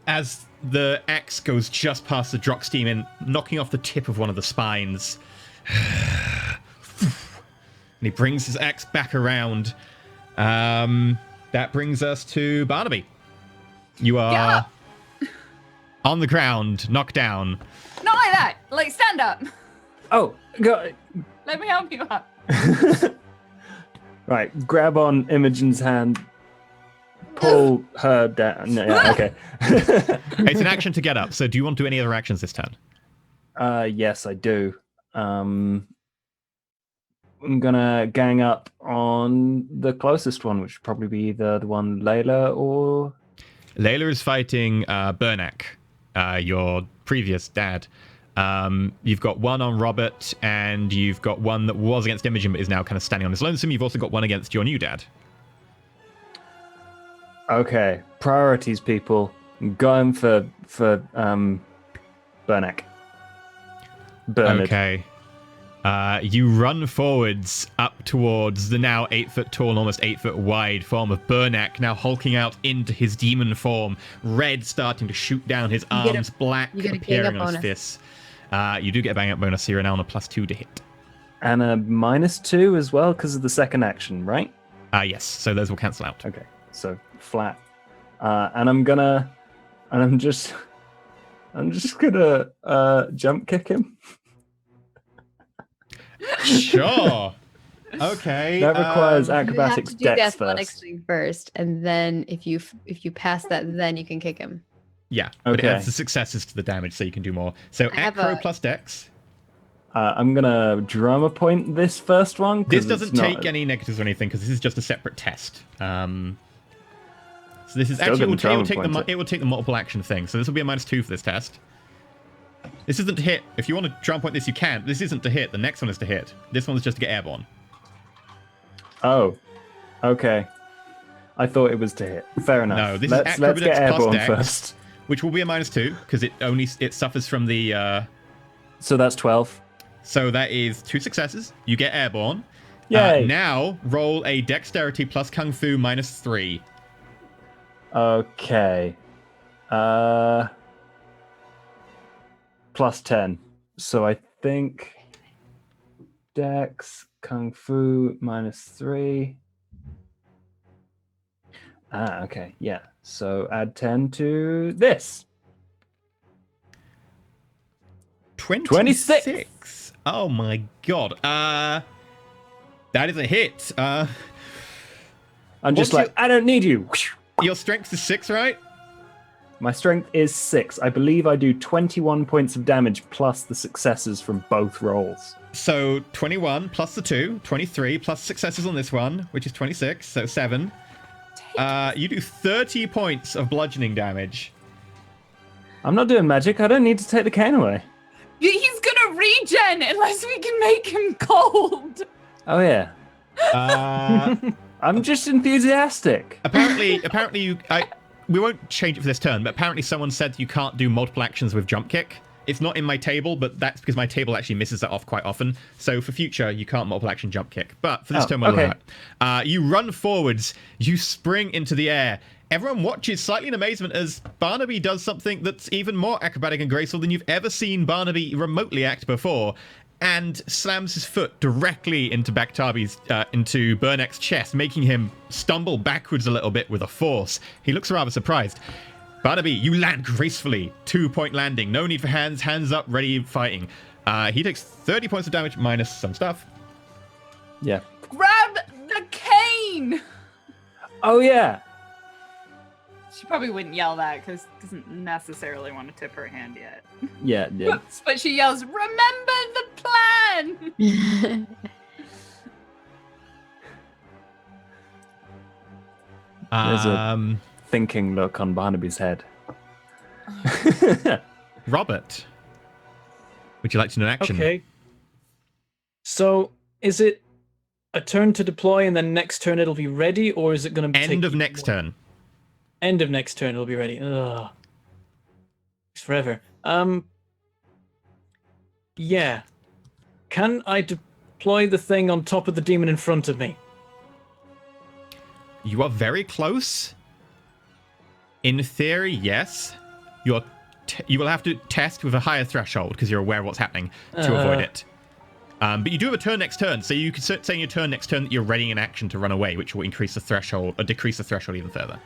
as the axe goes just past the Drox demon, knocking off the tip of one of the spines. And he brings his axe back around. That brings us to Barnaby. You are on the ground, knocked down. Not like that. Like stand up. Oh, God. Let me help you up. Right, grab on Imogen's hand, pull her down. No, yeah, okay. It's an action to get up. So do you want to do any other actions this turn? Yes, I do. I'm gonna gang up on the closest one, which would probably be either the one Layla or... Layla is fighting Bernak, your previous dad. You've got one on Robert, and you've got one that was against Imogen, but is now kind of standing on his lonesome. You've also got one against your new dad. Okay, priorities, people. I'm going for Bernak. Bernard. Okay. You run forwards up towards the now 8-foot tall, almost 8-foot wide form of Bernak, now hulking out into his demon form, red starting to shoot down his You get a- arms, black you get a appearing gang-up on his bonus. fists. You do get a bang up bonus, so you're now on a +2 to hit. And a -2 as well because of the second action, right? Yes, so those will cancel out. Okay, so flat. And I'm just gonna jump kick him. Sure. Okay. That requires You have acrobatics to do the dex athletics first. thing first, and then if you pass that, then you can kick him. Yeah, but it Okay. adds the successes to the damage, so you can do more. So I have acro a- plus dex. I'm gonna drama point this first one. 'cause This it's doesn't not- take any negatives or anything because this is just a separate test. So this is Still actually didn't drama point it will take the multiple action thing. So this will be a -2 for this test. This isn't to hit. If you want to drama point this, you can. This isn't to hit. The next one is to hit. This one's just to get airborne. Oh, okay. I thought it was to hit. Fair enough. No, this is let's get acrobatics plus airborne dex. first. Which will be a -2 because it suffers from the. So that's 12. So that is 2 successes. You get airborne. Yay. Now roll a dexterity plus kung fu -3. Okay. Plus 10. So I think Dex, Kung Fu -3. Okay. Yeah. So add 10 to this. 26. Oh my god. That is a hit. I'm just What's like, I don't need you. Your strength is 6, right? My strength is 6. I believe I do 21 points of damage plus the successes from both rolls. So 21 plus the 2, 23 plus successes on this one, which is 26, so 7. You do 30 points of bludgeoning damage. I'm not doing magic. I don't need to take the cane away. He's gonna regen unless we can make him cold. Oh, yeah. I'm just enthusiastic. Apparently we won't change it for this turn, but apparently someone said you can't do multiple actions with jump kick. It's not in my table, but that's because my table actually misses that off quite often. So for future, you can't multiple action jump kick. But for this turn, we'll allow it. You run forwards, you spring into the air. Everyone watches slightly in amazement as Barnaby does something that's even more acrobatic and graceful than you've ever seen Barnaby remotely act before, and slams his foot directly into into Burnek's chest, making him stumble backwards a little bit with a force. He looks rather surprised. Barnaby, you land gracefully. 2-point landing. No need for hands. Hands up, ready, fighting. He takes 30 points of damage minus some stuff. Yeah. Grab the cane! Oh, yeah. She probably wouldn't yell that because doesn't necessarily want to tip her hand yet. Yeah, yeah. But she yells, "Remember the plan!" There's a thinking look on Barnaby's head. Robert, would you like to know an action? Okay. So, is it a turn to deploy and then next turn it'll be ready, or is it going to be End of next turn. End of next turn it'll be ready. Ugh. It's forever. Yeah. Can I deploy the thing on top of the demon in front of me? You are very close. In theory, yes. You will have to test with a higher threshold because you're aware of what's happening to avoid it. But you do have a turn next turn, so you could say in your turn next turn that you're readying an action to run away, which will increase the threshold or decrease the threshold even further.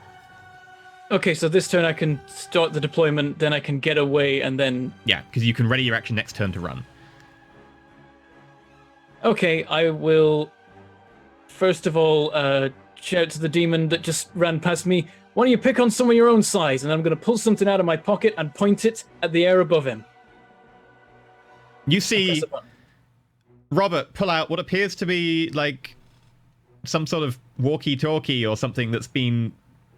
Okay, so this turn I can start the deployment, then I can get away, and then... Yeah, because you can ready your action next turn to run. Okay, I will first of all shout to the demon that just ran past me, "Why don't you pick on someone your own size?" And I'm going to pull something out of my pocket and point it at the air above him. You see Robert pull out what appears to be like some sort of walkie-talkie or something that's been...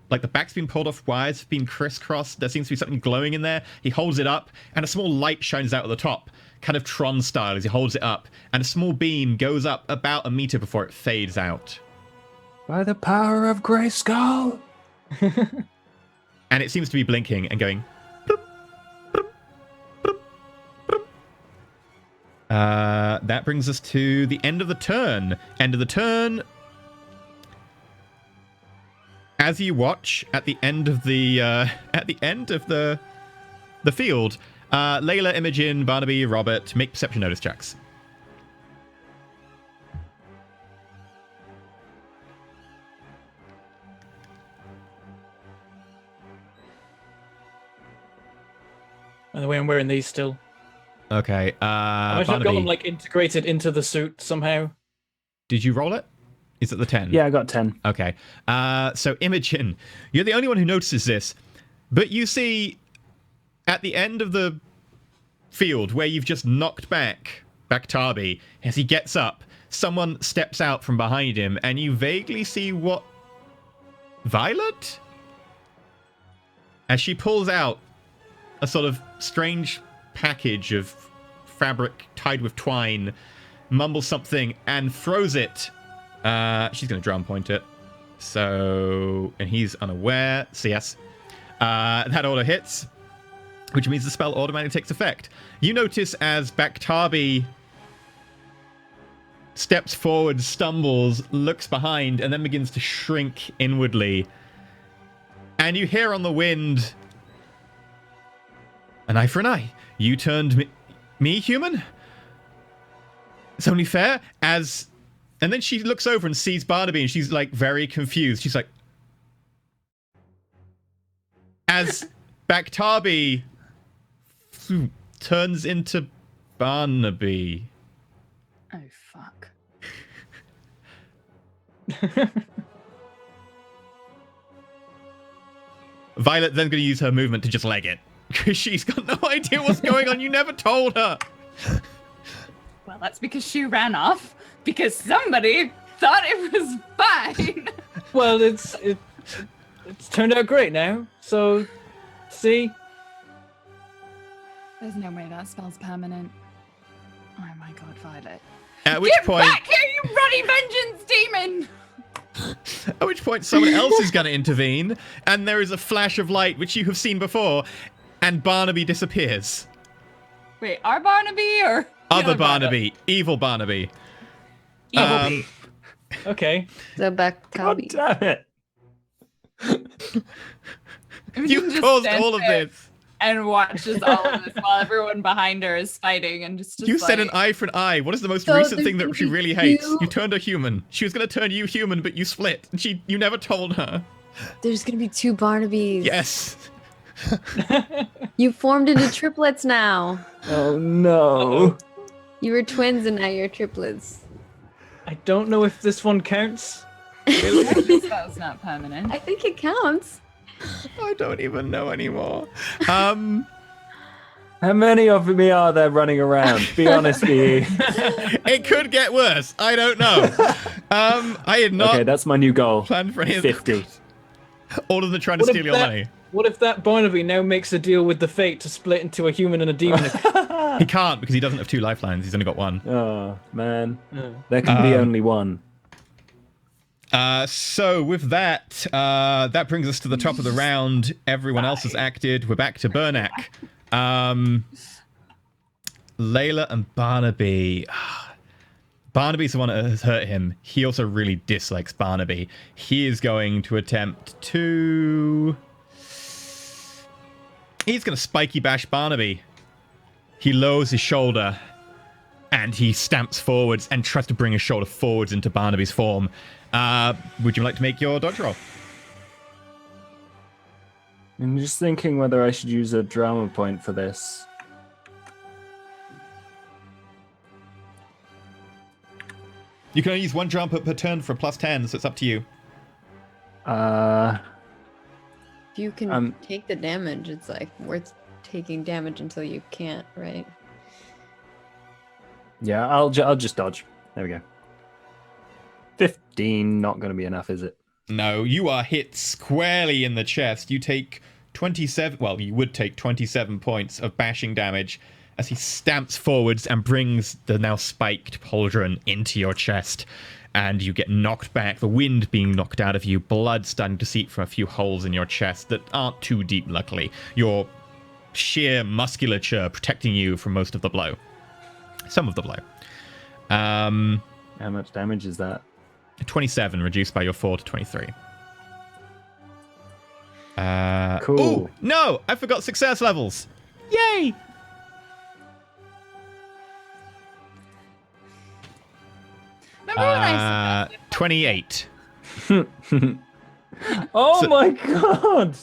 Like the back's been pulled off, wires have been crisscrossed. There seems to be something glowing in there. He holds it up, and a small light shines out at the top, kind of Tron style as he holds it up. And a small beam goes up about a meter before it fades out. By the power of Grayskull. And it seems to be blinking and going... Bloop, bloop, bloop, bloop. That brings us to the end of the turn. End of the turn... As you watch at the end of the field, Layla, Imogen, Barnaby, Robert, make perception notice checks. By the way, I'm wearing these still. Okay. I might have got them like integrated into the suit somehow. Did you roll it? Is it the 10? Yeah, I got 10. Okay. So Imogen, you're the only one who notices this, but you see at the end of the field where you've just knocked back Baktabi, as he gets up, someone steps out from behind him, and you vaguely see what... Violet? As she pulls out a sort of strange package of fabric tied with twine, mumbles something, and throws it. She's going to drum point it. So, and he's unaware. So yes, that order hits, which means the spell automatically takes effect. You notice as Baktabi steps forward, stumbles, looks behind, and then begins to shrink inwardly. And you hear on the wind, "An eye for an eye. You turned me human? It's only fair." And then she looks over and sees Barnaby, and she's like very confused. She's like, as Baktabi turns into Barnaby. Oh, fuck. Violet then going to use her movement to just leg it. Because she's got no idea what's going on. You never told her. Well, that's because she ran off because somebody thought it was fine. Well, it's turned out great now. So, see? There's no way that spell's permanent. Oh my god, Violet. At which Get point, back here, you ruddy vengeance demon! at which point, someone else is going to intervene, and there is a flash of light which you have seen before, and Barnaby disappears. Wait, our Barnaby or the Other Barnaby, evil Barnaby. Evil Okay. So back God Toby. damn it. You caused all of this. and watches all of this while everyone behind her is fighting and just You said like, an eye for an eye. What is the most So recent there's thing that gonna she be really hates? two- You turned her human. She was going to turn you human, but you split. And you never told her. There's gonna be 2 Barnabys. Yes. You formed into triplets now. Oh no. You were twins and now you're triplets. I don't know if this one counts. this spell's not permanent. I think it counts. I don't even know anymore. How many of me are there running around? Be honest with you. It could get worse. I don't know. I had not Okay, that's my new goal. planned for any of 50. all of them trying to steal your money. What if that Barnaby now makes a deal with the fate to split into a human and a demon? He can't because he doesn't have 2 lifelines. He's only got 1. Oh, man. There can be only one. So with that, that brings us to the top of the round. Everyone else has acted. We're back to Bernac. Layla and Barnaby. Barnaby's the one that has hurt him. He also really dislikes Barnaby. He is going to attempt to... He's going to spiky bash Barnaby. He lowers his shoulder and he stamps forwards and tries to bring his shoulder forwards into Barnaby's form. Would you like to make your dodge roll? I'm just thinking whether I should use a drama point for this. You can only use 1 drama per turn for a +10, so it's up to you. If you can take the damage, it's like worth taking damage until you can't, right? Yeah, I'll just dodge. There we go. 15, not going to be enough, is it? No, you are hit squarely in the chest. You take 27, well, you would take 27 points of bashing damage as he stamps forwards and brings the now spiked pauldron into your chest. And you get knocked back, the wind being knocked out of you, blood starting to seep from a few holes in your chest that aren't too deep, luckily. Your sheer musculature protecting you from most of the blow. Some of the blow. How much damage is that? 27, reduced by your 4 to 23. Cool. Ooh, no, I forgot success levels. Yay! Remember when I said that? 28. Oh So- my god!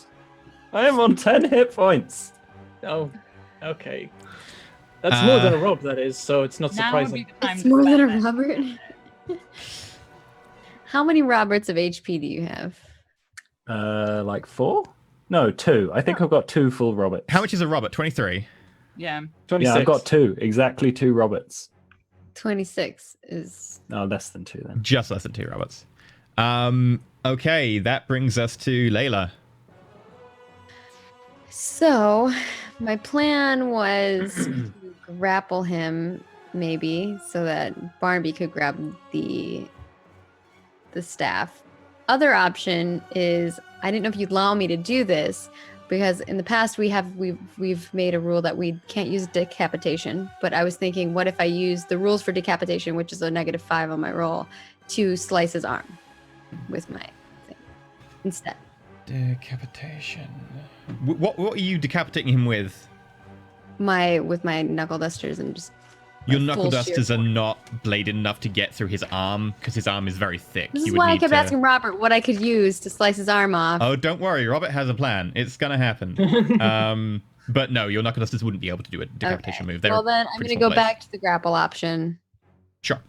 I am on 10 hit points. Oh, okay. That's more than a Rob, that is, so it's not Now would be surprising. the time It's to more than spend a it. Robert. How many Roberts of HP do you have? Like 4? No, 2. I think I've got 2 full Roberts. How much is a Robert? 23. Yeah. 26. Yeah, I've got 2. Exactly 2 Roberts. 26 is... No, less than 2 then. Just less than 2 Roberts. Okay, that brings us to Layla. So, my plan was to grapple him, maybe, so that Barnaby could grab the staff. Other option is, I didn't know if you'd allow me to do this, because in the past we've made a rule that we can't use decapitation. But I was thinking, what if I use the rules for decapitation, which is a -5 on my roll, to slice his arm with my thing instead. Decapitation. What are you decapitating him with? With my knuckle dusters and just Your my knuckle full dusters sheer are force. not bladed enough to get through his arm because his arm is very thick. This You is would why I need kept to- asking Robert what I could use to slice his arm off. Oh, don't worry. Robert has a plan. It's going to happen. But no, your knuckle dusters wouldn't be able to do a decapitation move. They're Well, then I'm pretty going to go small back to the grapple option, Sure.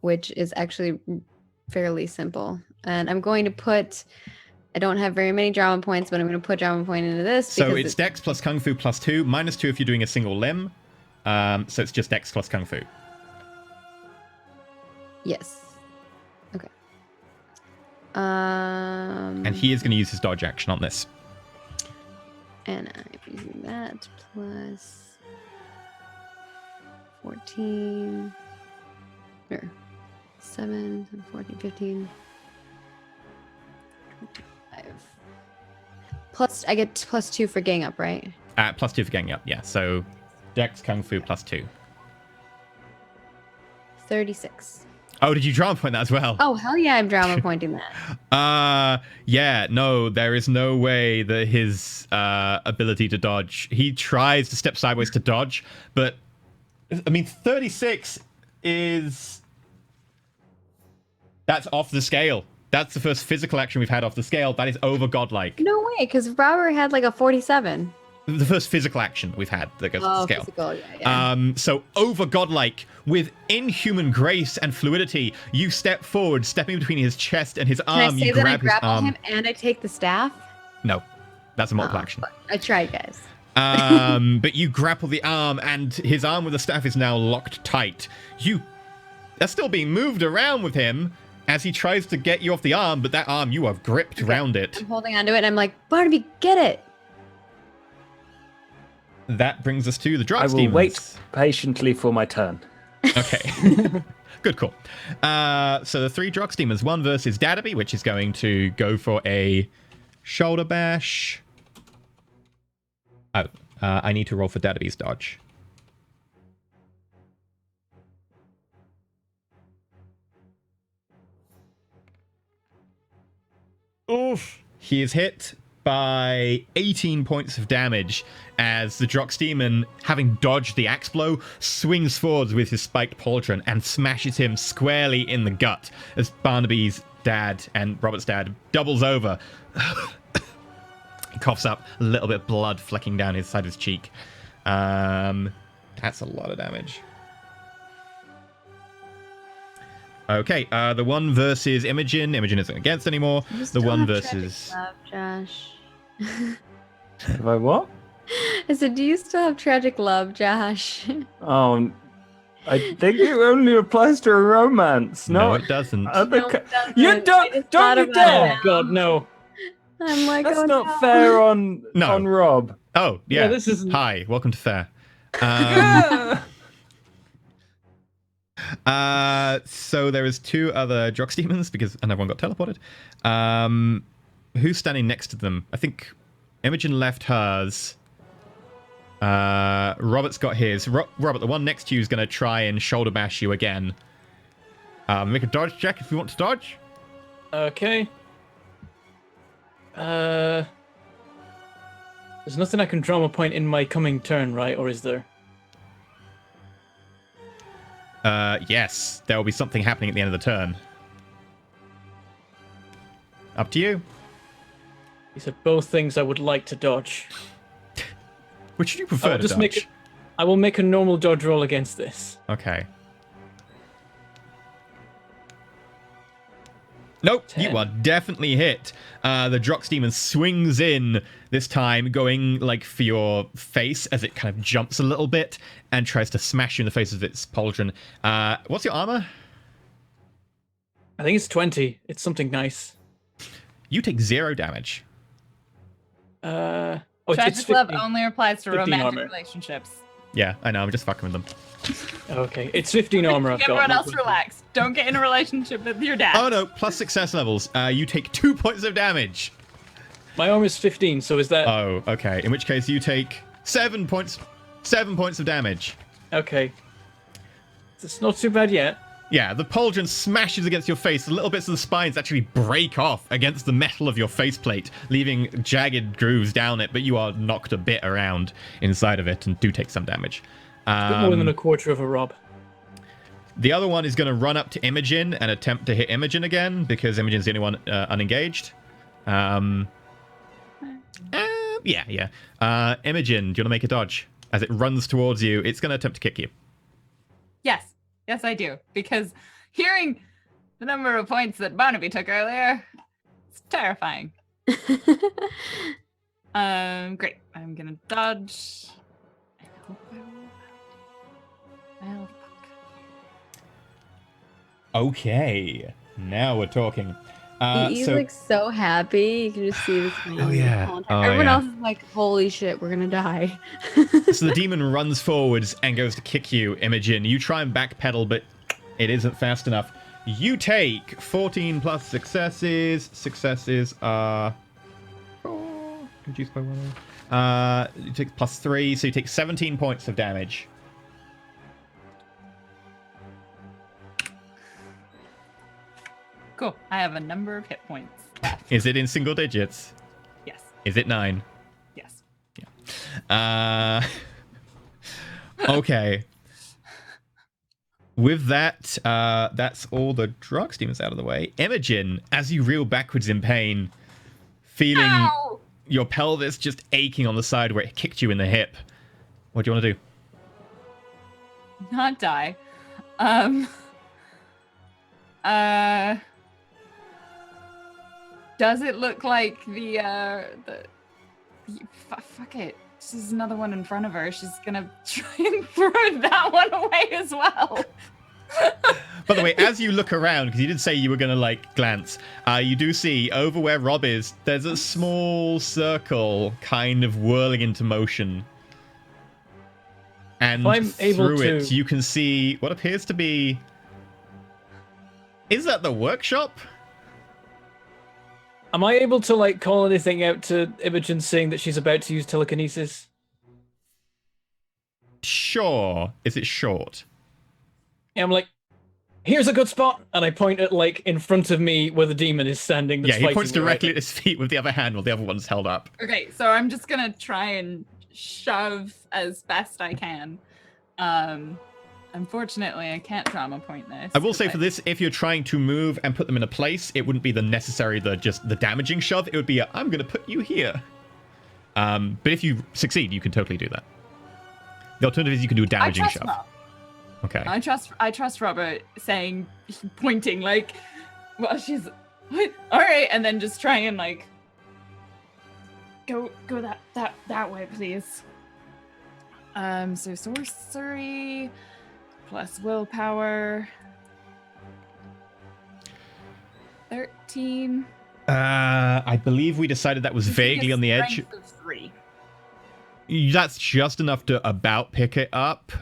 which is actually fairly simple. And I'm going to put I don't have very many drama points, but I'm going to put drama point into this. So because it's Dex plus Kung Fu plus 2, minus 2 if you're doing a single limb. So it's just Dex plus Kung Fu. Yes. Okay. And he is going to use his dodge action on this. And I'm using that plus 14. Or 7, 14, 15. 25. Plus, I get plus 2 for gang up, right? Plus 2 for getting up, yeah. So Dex Kung Fu plus 2. 36. Oh, did you drama point that as well? Oh, hell yeah, I'm drama pointing that. Yeah, no, there is no way that his ability to dodge, he tries to step sideways to dodge, but, I mean, 36 is, that's off the scale. That's the first physical action we've had off the scale. That is over godlike. No way, because Robert had like a 47. The first physical action we've had that goes off the scale. Physical, yeah. So over godlike, with inhuman grace and fluidity, you step forward, stepping between his chest and his Can I arm. say You that I grab his grapple arm. him and I take the staff? No, that's a multiple Oh, action. but I tried, guys. But you grapple the arm, and his arm with the staff is now locked tight. You are still being moved around with him as he tries to get you off the arm, but that arm, you have gripped around it. I'm holding onto it and I'm like, Barnaby, get it! That brings us to the I Drox will demons. wait patiently for my turn. Okay. Good call. So the 3 Drox demons, one versus Dadaby, which is going to go for a shoulder bash. Oh, I need to roll for Dadaby's dodge. Oof. He is hit by 18 points of damage as the Drox demon, having dodged the axe blow, swings forwards with his spiked pauldron and smashes him squarely in the gut as Barnaby's dad and Robert's dad doubles over. He coughs up, a little bit of blood flecking down his side of his cheek. That's a lot of damage. Okay, the one versus Imogen. Imogen isn't against anymore. You The still one have versus... tragic love, Josh. Have I what? I said, do you still have tragic love, Josh? Oh, I think it only applies to a romance. No, Not it doesn't. other No, ca- it doesn't. You I don't just thought you about dare! it. Oh God, no. I'm like, That's oh, not no. fair on No. on Rob. Oh, yeah. Yeah, this isn't- Hi, welcome to Fair. So there is 2 other Drox demons because another one got teleported. Who's standing next to them? I think Imogen left hers. Robert's got his. Robert, the one next to you is going to try and shoulder bash you again. Make a dodge check if you want to dodge. Okay. There's nothing I can drama point in my coming turn, right? Or is there? Yes, there will be something happening at the end of the turn. Up to you. These are both things I would like to dodge. Which do you prefer to just dodge? I will make a normal dodge roll against this. Okay. Nope, 10. you are definitely hit. The Drox demon swings in this time, going like for your face as it kind of jumps a little bit and tries to smash you in the face with its pauldron. What's your armor? I think it's 20. It's something nice. You take 0 damage. Oh, it's Tragic love 15. only applies to 15 romantic armor. relationships. Yeah, I know, I'm just fucking with them. Okay, it's 15 armor I've got. Everyone else relax. Don't get in a relationship with your dad. Oh no, plus success levels. You take 2 points of damage. My armor is 15, so is that... Oh, okay. In which case you take 7 points. 7 points of damage. Okay. It's not too bad yet. Yeah, the pauldron smashes against your face. The little bits of the spines actually break off against the metal of your faceplate, leaving jagged grooves down it, but you are knocked a bit around inside of it and do take some damage. A bit more than a quarter of a rob. The other one is going to run up to Imogen and attempt to hit Imogen again, because Imogen's the only one unengaged. Yeah. Imogen, do you want to make a dodge? As it runs towards you, it's going to attempt to kick you. Yes. Yes, I do. Because hearing the number of points that Barnaby took earlier, it's terrifying. Great. I'm gonna dodge. I hope I will. Well, fuck. Okay, now we're talking. He's So like so happy. You can just see this. yeah. Oh, Everyone yeah. else is like, "Holy shit, we're gonna die." So the demon runs forwards and goes to kick you, Imogen. You try and backpedal, but it isn't fast enough. You take 14 plus successes. Successes are reduced by 1. You take +3, so you take 17 points of damage. Cool. I have a number of hit points left. Is it in single digits? Yes. Is it 9? Yes. Okay. With that, that's all the drug demons out of the way. Imogen, as you reel backwards in pain, feeling Ow! your pelvis just aching on the side where it kicked you in the hip, what do you want to do? Not die. Does it look like fuck it. There's another one in front of her. She's gonna try and throw that one away as well. By the way, as you look around, because you did say you were going to, like, glance, you do see over where Rob is, there's a small circle kind of whirling into motion. And I'm able through it, to- you can see what appears to be... Is that the workshop? Am I able to like call anything out to Imogen saying that she's about to use telekinesis? Sure. Is it short? And I'm like, here's a good spot, and I point at like in front of me where the demon is standing. Yeah, That's he fighting points me right directly at his feet with the other hand while the other one's held up. Okay, so I'm just gonna try and shove as best I can. Unfortunately, I can't trauma point this. I will say for this, if you're trying to move and put them in a place, it wouldn't be the necessary, just the damaging shove. It would be I'm going to put you here. But if you succeed, you can totally do that. The alternative is you can do a damaging shove. Rob. Okay. I trust Robert saying, pointing like, well, she's what? All right, and then just try and like go that way, please. So sorcery plus willpower. 13. I believe we decided that was vaguely on the edge. Strength of 3. That's just enough to about pick it up.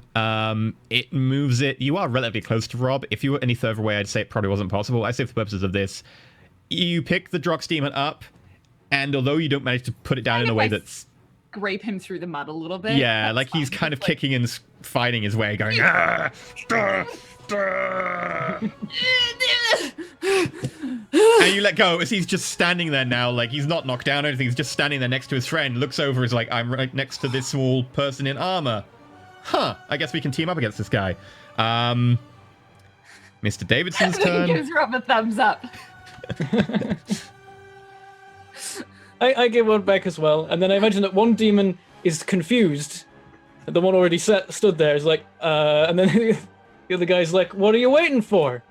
It moves it. You are relatively close to Rob. If you were any further away, I'd say it probably wasn't possible. I say for the purposes of this, you pick the Drox demon up, and although you don't manage to put it down in a way that's... Scrape him through the mud a little bit. Yeah, That's like he's fine. kind of Just, kicking and fighting his way, going... "Ah, duh, duh." And you let go as he's just standing there now, like he's not knocked down or anything. He's just standing there next to his friend, looks over, is like, I'm right next to this small person in armor. Huh, I guess we can team up against this guy. Mr. Davidson's turn. Gives Rob a thumbs up. I give one back as well, and then I imagine that one demon is confused, and the one already stood there is like, and then the other guy's like, "What are you waiting for?"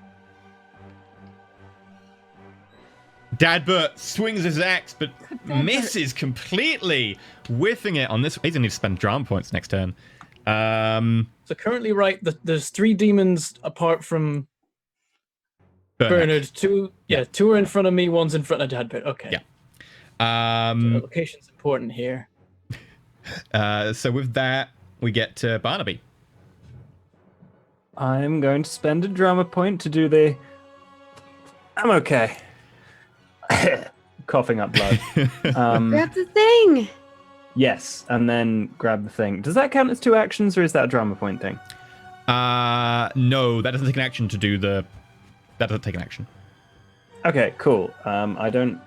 Dadbert swings his axe, but misses completely, whiffing it on this. He's going to spend drama points next turn. So currently, right, there's 3 demons apart from Bernard. 2 are in front of me, 1's in front of Dadbert. Okay. Yeah. The location's important here. So with that, we get to Barnaby. I'm going to spend a drama point to do the... I'm okay. Coughing up blood. Grab the thing. Yes, and then grab the thing. Does that count as 2 actions, or is that a drama point thing? No, that doesn't take an action to do the... That doesn't take an action. Okay, cool. I don't...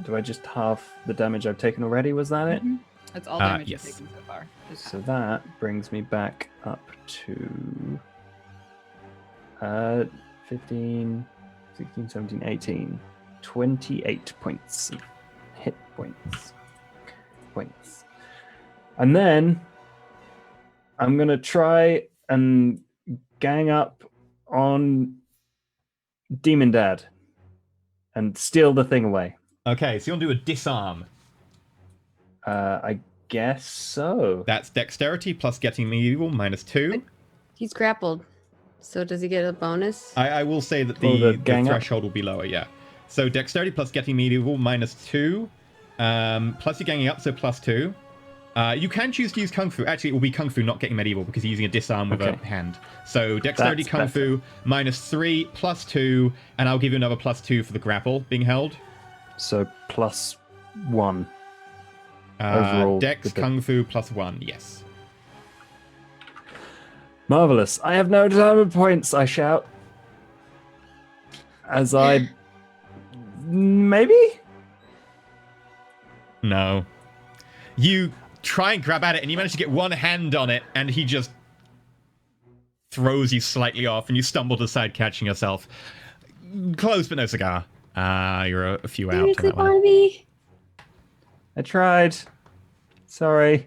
Do I just half the damage I've taken already? Was that it? That's all damage yes. you've taken so far. So that brings me back up to 15, 16, 17, 18, 28 points. Hit points. And then I'm going to try and gang up on Demon Dad and steal the thing away. Okay, so you want to do a disarm. I guess so. That's dexterity plus getting medieval -2. He's grappled. So does he get a bonus? I will say that For the the gang up? threshold will be lower, yeah. So dexterity plus getting medieval -2. Plus you're ganging up, so +2. You can choose to use Kung Fu. Actually, it will be Kung Fu, not getting medieval, because he's using a disarm with a Okay. hand. So dexterity That's Kung Fu -3, +2, and I'll give you another +2 for the grapple being held. So +1. Overall, Dex with the- Kung Fu +1, yes. Marvelous. I have no diamond points, I shout. As I... Maybe? No. You try and grab at it, and you manage to get one hand on it, and he just throws you slightly off, and you stumble to the side, catching yourself. Close, but no cigar. You're a few out on Seriously, that one. Barnaby? I tried. Sorry.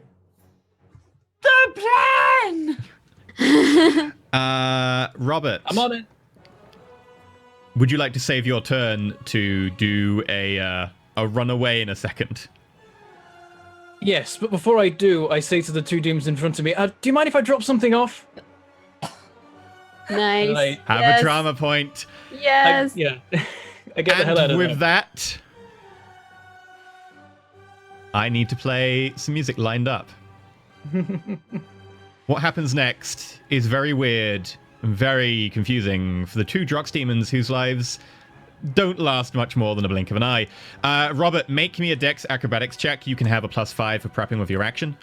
The plan! Robert. I'm on it. Would you like to save your turn to do a runaway in a second? Yes, but before I do, I say to the two demons in front of me, do you mind if I drop something off? Nice. Like, Have Yes. a drama point. Yes. Yeah. I get the hell out And of with there. that, I need to play some music lined up. What happens next is very weird and very confusing for the two Drox demons whose lives don't last much more than a blink of an eye. Robert, make me a Dex Acrobatics check. You can have a +5 for prepping with your action.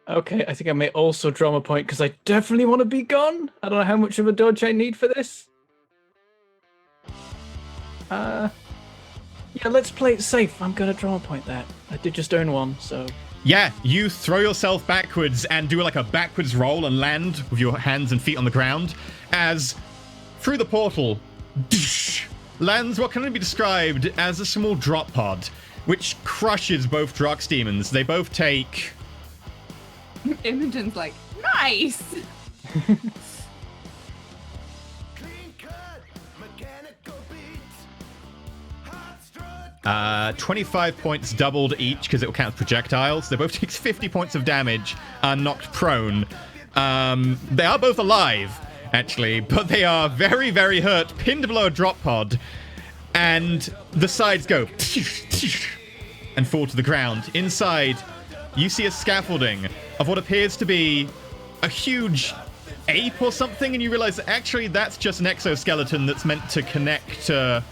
Okay, I think I may also drama point because I definitely want to be gone. I don't know how much of a dodge I need for this. Yeah, let's play it safe. I'm gonna drama point that. I did just earn one, so. Yeah, you throw yourself backwards and do like a backwards roll and land with your hands and feet on the ground as through the portal lands what can only be described as a small drop pod, which crushes both Drox demons. They both take... Imogen's like, nice! Clean cut, mechanical beats. Hot strut. 25 points doubled each because it will count as projectiles. They both take 50 points of damage, are knocked prone. They are both alive, actually, but they are very, very hurt, pinned below a drop pod, and the sides go and fall to the ground. Inside, you see a scaffolding of what appears to be a huge ape or something, and you realize that actually that's just an exoskeleton that's meant to connect to...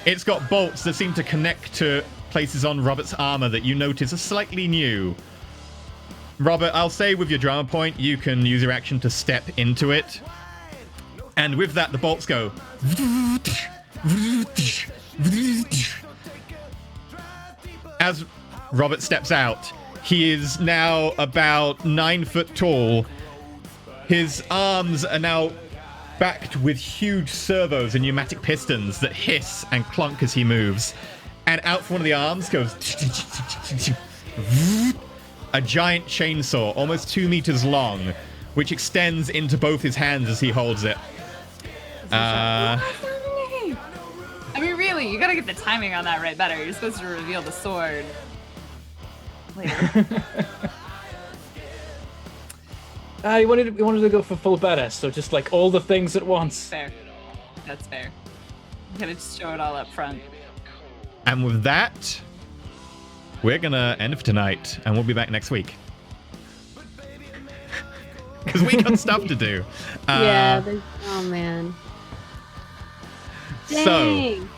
It's got bolts that seem to connect to places on Robert's armor that you notice are slightly new. Robert, I'll say with your drama point, you can use your action to step into it. And with that, the bolts go... As Robert steps out, he is now about 9 foot tall. His arms are now backed with huge servos and pneumatic pistons that hiss and clunk as he moves. And out from one of the arms goes a giant chainsaw, almost 2 meters long, which extends into both his hands as he holds it. I mean, really, you gotta get the timing on that right better. You're supposed to reveal the sword later. You wanted to go for full badass, so just like all the things at once. Fair. That's fair. You gotta just show it all up front. And with that, we're gonna end for tonight, and we'll be back next week. Because we got stuff to do. Yeah. Oh man. So, Dang.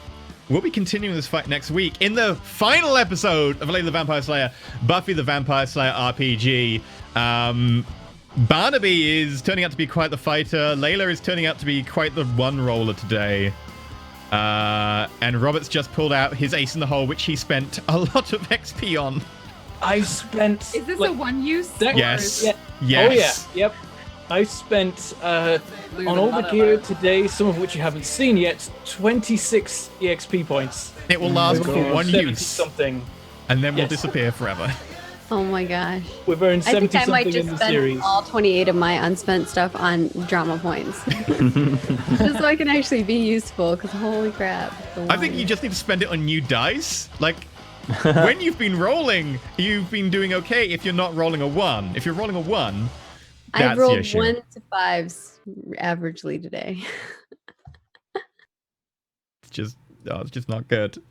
we'll be continuing this fight next week in the final episode of Layla the Vampire Slayer, Buffy the Vampire Slayer RPG. Barnaby is turning out to be quite the fighter. Layla is turning out to be quite the one-roller today. And Robert's just pulled out his ace in the hole, which he spent a lot of XP on. I spent. Is this like, a one-use? that- Yes. Yeah. Yes. Oh yeah. Yep. I spent Losing on all a the lot of gear our- today, some of which you haven't seen yet, 26 EXP points. It will last Over for one 70 use, something. and then will Yes. disappear forever. Oh my gosh. We've earned I think 70 I might something in just the spend series. all 28 of my unspent stuff on drama points. Just so I can actually be useful, because holy crap. I think you just need to spend it on new dice. Like, when you've been rolling, you've been doing okay if you're not rolling a 1. If you're rolling a 1, I've that's the rolled issue. 1 to 5s averagely today. It's just not good.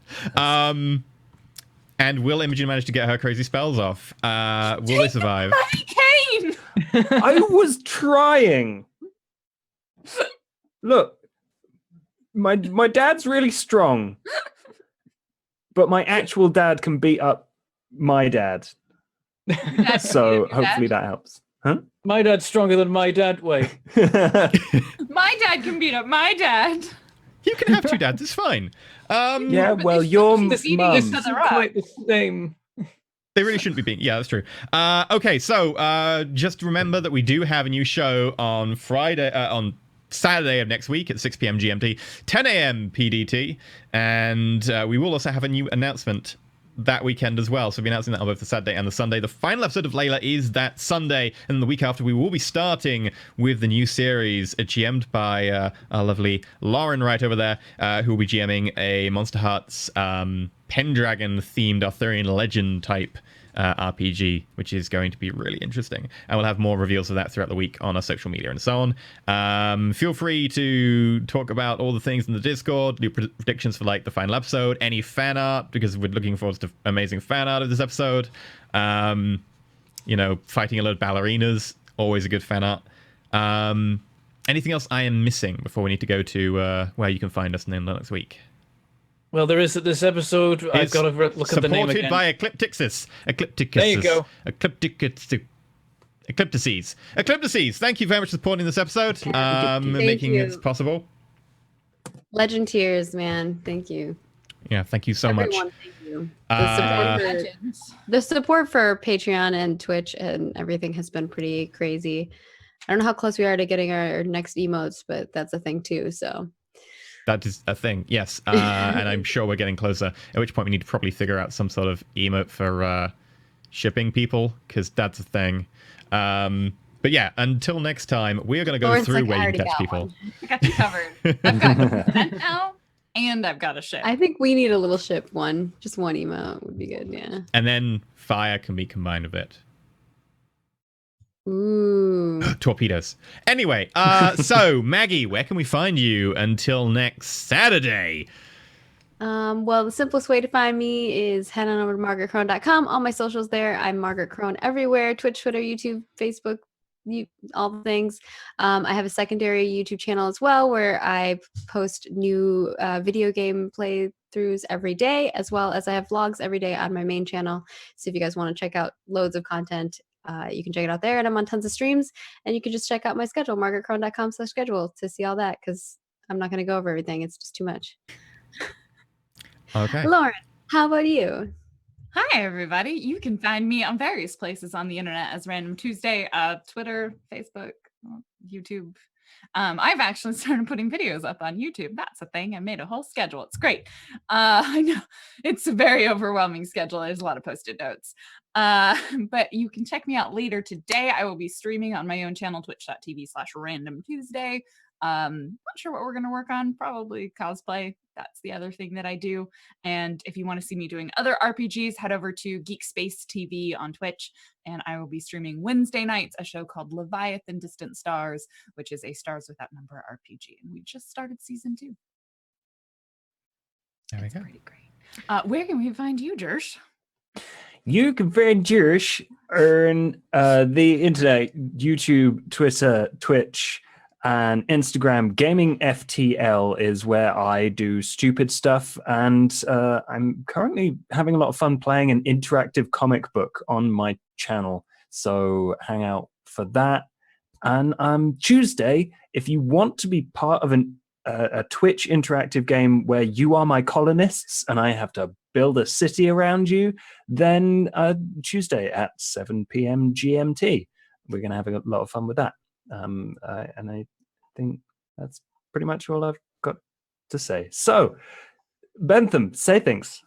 And will Imogen manage to get her crazy spells off? Will they survive? Kane! I was trying. Look, my dad's really strong, but my actual dad can beat up my dad. So hopefully that helps. Huh? My dad's stronger than my dad. Wait. My dad can beat up my dad. You can have 2 dads, it's fine. Yeah, but well, they your shouldn't be beating mum. each other up. Quite the same. They really shouldn't be being. Yeah, that's true. Okay, so just remember that we do have a new show on Saturday of next week at 6 p.m. GMT, 10 a.m. PDT, and we will also have a new announcement that weekend as well. So we'll be announcing that on both the Saturday and the Sunday. The final episode of Layla is that Sunday, and the week after we will be starting with the new series, GM'd by our lovely Lauren right over there, who will be GMing a Monster Hearts Pendragon themed Arthurian legend type RPG, which is going to be really interesting. And we'll have more reveals of that throughout the week on our social media and so on. Feel free to talk about all the things in the Discord, do predictions for like the final episode, any fan art, because we're looking forward to amazing fan art of this episode. You know, fighting a load of ballerinas, always a good fan art. Anything else I am missing before we need to go to where you can find us in the next week? Well, there is at this episode. I've got to look at the name Supported again. by Ecliptixis. There you go. Ecliptixis. Thank you very much for supporting this episode. Making you. it possible. Legend tears, man. Thank you. Yeah, thank you so much. Everyone, thank you. Legends. The support for Patreon and Twitch and everything has been pretty crazy. I don't know how close we are to getting our next emotes, but that's a thing too. So That is a thing, yes. And I'm sure we're getting closer, at which point we need to probably figure out some sort of emote for shipping people, because that's a thing. But yeah, until next time, we are going to go Lawrence, through like, where I you can already catch got people. one. I got you covered. I've got consent now, and I've got a ship. I think we need a little ship one. Just one emote would be good, yeah. And then fire can be combined with it. Ooh. Torpedoes. Anyway, so Maggie, where can we find you until next Saturday? Well, the simplest way to find me is head on over to margaretcrone.com. All my socials there. I'm Margaret Crone everywhere. Twitch, Twitter, YouTube, Facebook, all the things. I have a secondary YouTube channel as well where I post new video game playthroughs every day, as well as I have vlogs every day on my main channel. So if you guys want to check out loads of content, you can check it out there. And I'm on tons of streams. And you can just check out my schedule, margaretcrone.com/schedule, to see all that, because I'm not going to go over everything. It's just too much. Okay. Lauren, how about you? Hi, everybody. You can find me on various places on the internet as Random Tuesday, Twitter, Facebook, YouTube. I've actually started putting videos up on YouTube. That's a thing. I made a whole schedule. It's great. I know it's a very overwhelming schedule. There's a lot of post-it notes. But you can check me out later today. I will be streaming on my own channel, twitch.tv/Random Tuesday. Not sure what we're going to work on. Probably cosplay. That's the other thing that I do. And if you want to see me doing other RPGs, head over to Geek Space TV on Twitch. And I will be streaming Wednesday nights a show called Leviathan Distant Stars, which is a Stars Without Number RPG. And we just started season 2. There we It's go. pretty great. Where can we find you, Jersh? You can find Jirish on the internet, YouTube, Twitter, Twitch, and Instagram. Gaming FTL is where I do stupid stuff, and I'm currently having a lot of fun playing an interactive comic book on my channel, so hang out for that. And Tuesday, if you want to be part of a Twitch interactive game where you are my colonists and I have to build a city around you, then Tuesday at 7 p.m. GMT. We're going to have a lot of fun with that. And I think that's pretty much all I've got to say. So, Bentham, say things.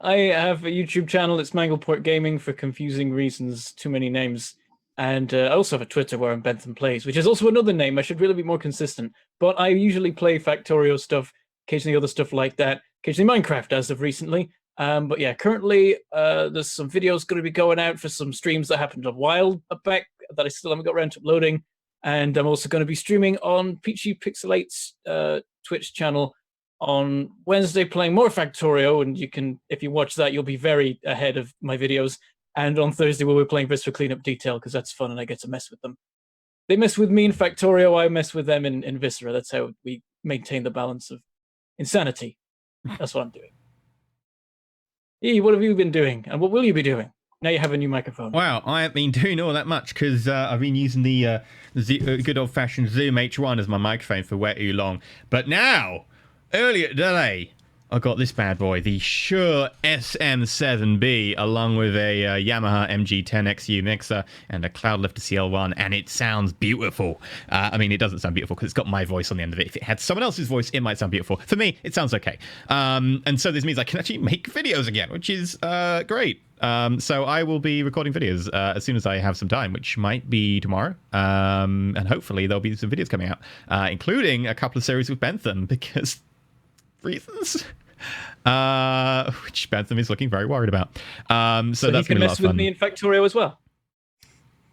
I have a YouTube channel. It's Mangleport Gaming for confusing reasons, too many names. And I also have a Twitter where I'm Bentham Plays, which is also another name. I should really be more consistent. But I usually play Factorio stuff, occasionally other stuff like that, occasionally Minecraft as of recently. But yeah, currently there's some videos going to be going out for some streams that happened a while back that I still haven't got around to uploading. And I'm also going to be streaming on Peachy Pixelate's Twitch channel on Wednesday, playing more Factorio. And you can, if you watch that, you'll be very ahead of my videos. And on Thursday, we'll be playing Viscera Cleanup Detail because that's fun and I get to mess with them. They mess with me in Factorio, I mess with them in Viscera. That's how we maintain the balance of insanity. That's what I'm doing. E, what have you been doing? And what will you be doing? Now you have a new microphone. Wow, I haven't been doing all that much because I've been using the good old-fashioned Zoom H1 as my microphone for way too long. But now, earlier today, I got this bad boy, the Shure SM7B, along with a Yamaha MG10XU mixer and a Cloudlifter CL1, and it sounds beautiful. I mean, it doesn't sound beautiful because it's got my voice on the end of it. If it had someone else's voice, it might sound beautiful. For me, it sounds okay. And so this means I can actually make videos again, which is great. So I will be recording videos as soon as I have some time, which might be tomorrow. And hopefully there'll be some videos coming out, including a couple of series with Bentham, because reasons. Which Bentham is looking very worried about. So that's going to be a lot of fun. Mess with me in Factorio as well.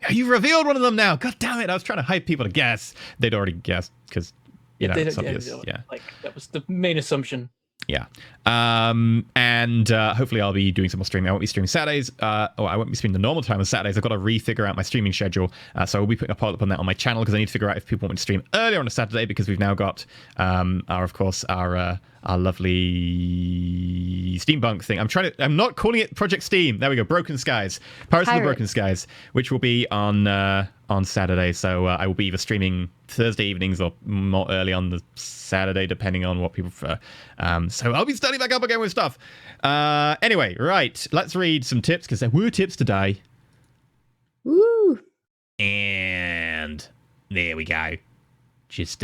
You revealed one of them now. God damn it! I was trying to hype people to guess. They'd already guessed because it's obvious. Yeah, like that was the main assumption. Yeah. And hopefully I'll be doing some more streaming. I won't be streaming Saturdays. I won't be streaming the normal time on Saturdays. I've got to refigure out my streaming schedule. So I'll be putting a poll up on that on my channel because I need to figure out if people want me to stream earlier on a Saturday because we've now got our lovely steampunk thing. I'm not calling it Project Steam. There we go. Broken Skies. Pirates of the Broken Skies, which will be on Saturday. So I will be either streaming Thursday evenings or more early on the Saturday, depending on what people prefer. So I'll be starting back up again with stuff. Anyway, right. Let's read some tips because there were tips today. Woo! And there we go. Just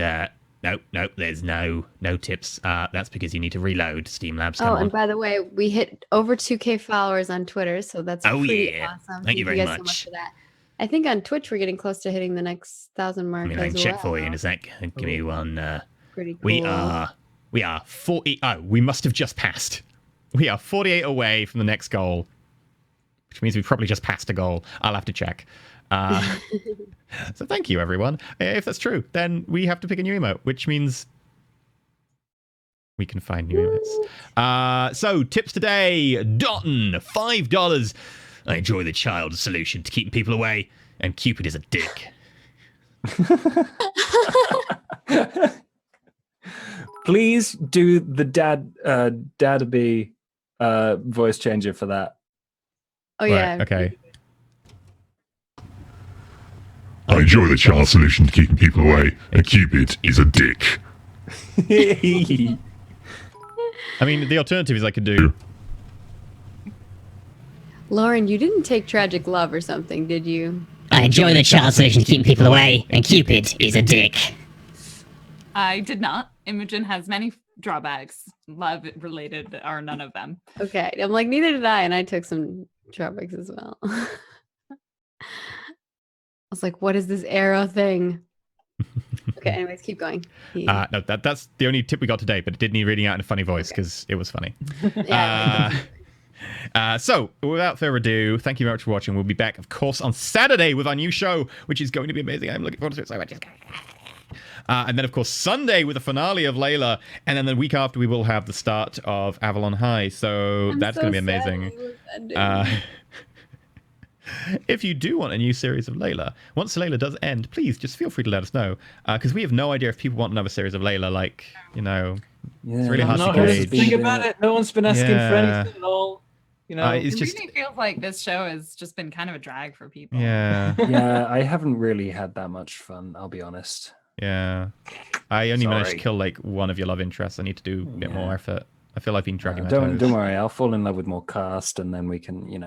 Nope, there's no tips. That's because you need to reload Streamlabs. And by the way, we hit over 2K followers on Twitter, so that's pretty awesome. Thank you very guys much. So much for that. I think on Twitch we're getting close to hitting the next 1,000 mark. I can check for you in a sec. Give me one. Pretty cool. We are 40. Oh, we must have just passed. We are 48 away from the next goal, which means we've probably just passed a goal. I'll have to check. So thank you, everyone. If that's true, then we have to pick a new emote, which means we can find new emotes. So tips today. Dotton, $5. I enjoy the child solution to keeping people away, and Cupid is a dick. Please do the dad-a-be voice changer for that. Oh yeah. Right, okay. I enjoy the child solution to keeping people away, and Cupid is a dick. I mean, the alternative is I could do... Lauren, you didn't take Tragic Love or something, did you? I enjoy the child solution to keeping people away, and Cupid is a dick. I did not. Imogen has many drawbacks. Love related are none of them. Okay. I'm like, neither did I, and I took some drawbacks as well. I was like, what is this arrow thing? Okay, anyways, keep going. No, that's the only tip we got today, but it did need reading out in a funny voice because it was funny. So, without further ado, thank you very much for watching. We'll be back, of course, on Saturday with our new show, which is going to be amazing. I'm looking forward to it so much. And then, of course, Sunday with the finale of Layla. And then the week after, we will have the start of Avalon High. So that's going to be amazing. If you do want a new series of Layla, once Layla does end, please just feel free to let us know. Because we have no idea if people want another series of Layla. Like, it's really hard to gauge. Think about it. No one's been asking for anything at all. It it's just really feels like this show has just been kind of a drag for people. Yeah, I haven't really had that much fun, I'll be honest. Yeah. I only managed to kill like one of your love interests. I need to do a bit more effort. I feel I've been dragging my toes. Don't worry, I'll fall in love with more cast and then we can, we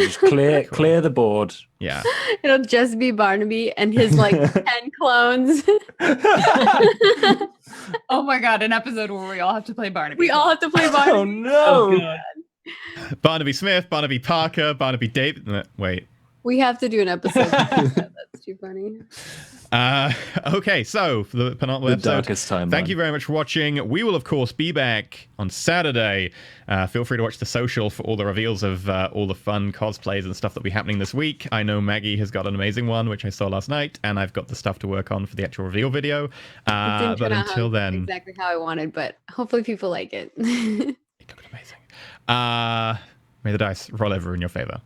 just clear the board. Yeah. It'll just be Barnaby and his like 10 clones. Oh my god, an episode where we all have to play Barnaby. We all have to play Barnaby. Oh no. Oh, God. Barnaby Smith, Barnaby Parker, Barnaby David. Wait. We have to do an episode. That's too funny. Okay, so for the penultimate episode, darkest timeline. thank you very much for watching. We will, of course, be back on Saturday. Feel free to watch the social for all the reveals of all the fun cosplays and stuff that will be happening this week. I know Maggie has got an amazing one, which I saw last night, and I've got the stuff to work on for the actual reveal video. But until then... Exactly how I wanted, but hopefully people like it. It looked amazing. May the dice roll over in your favor.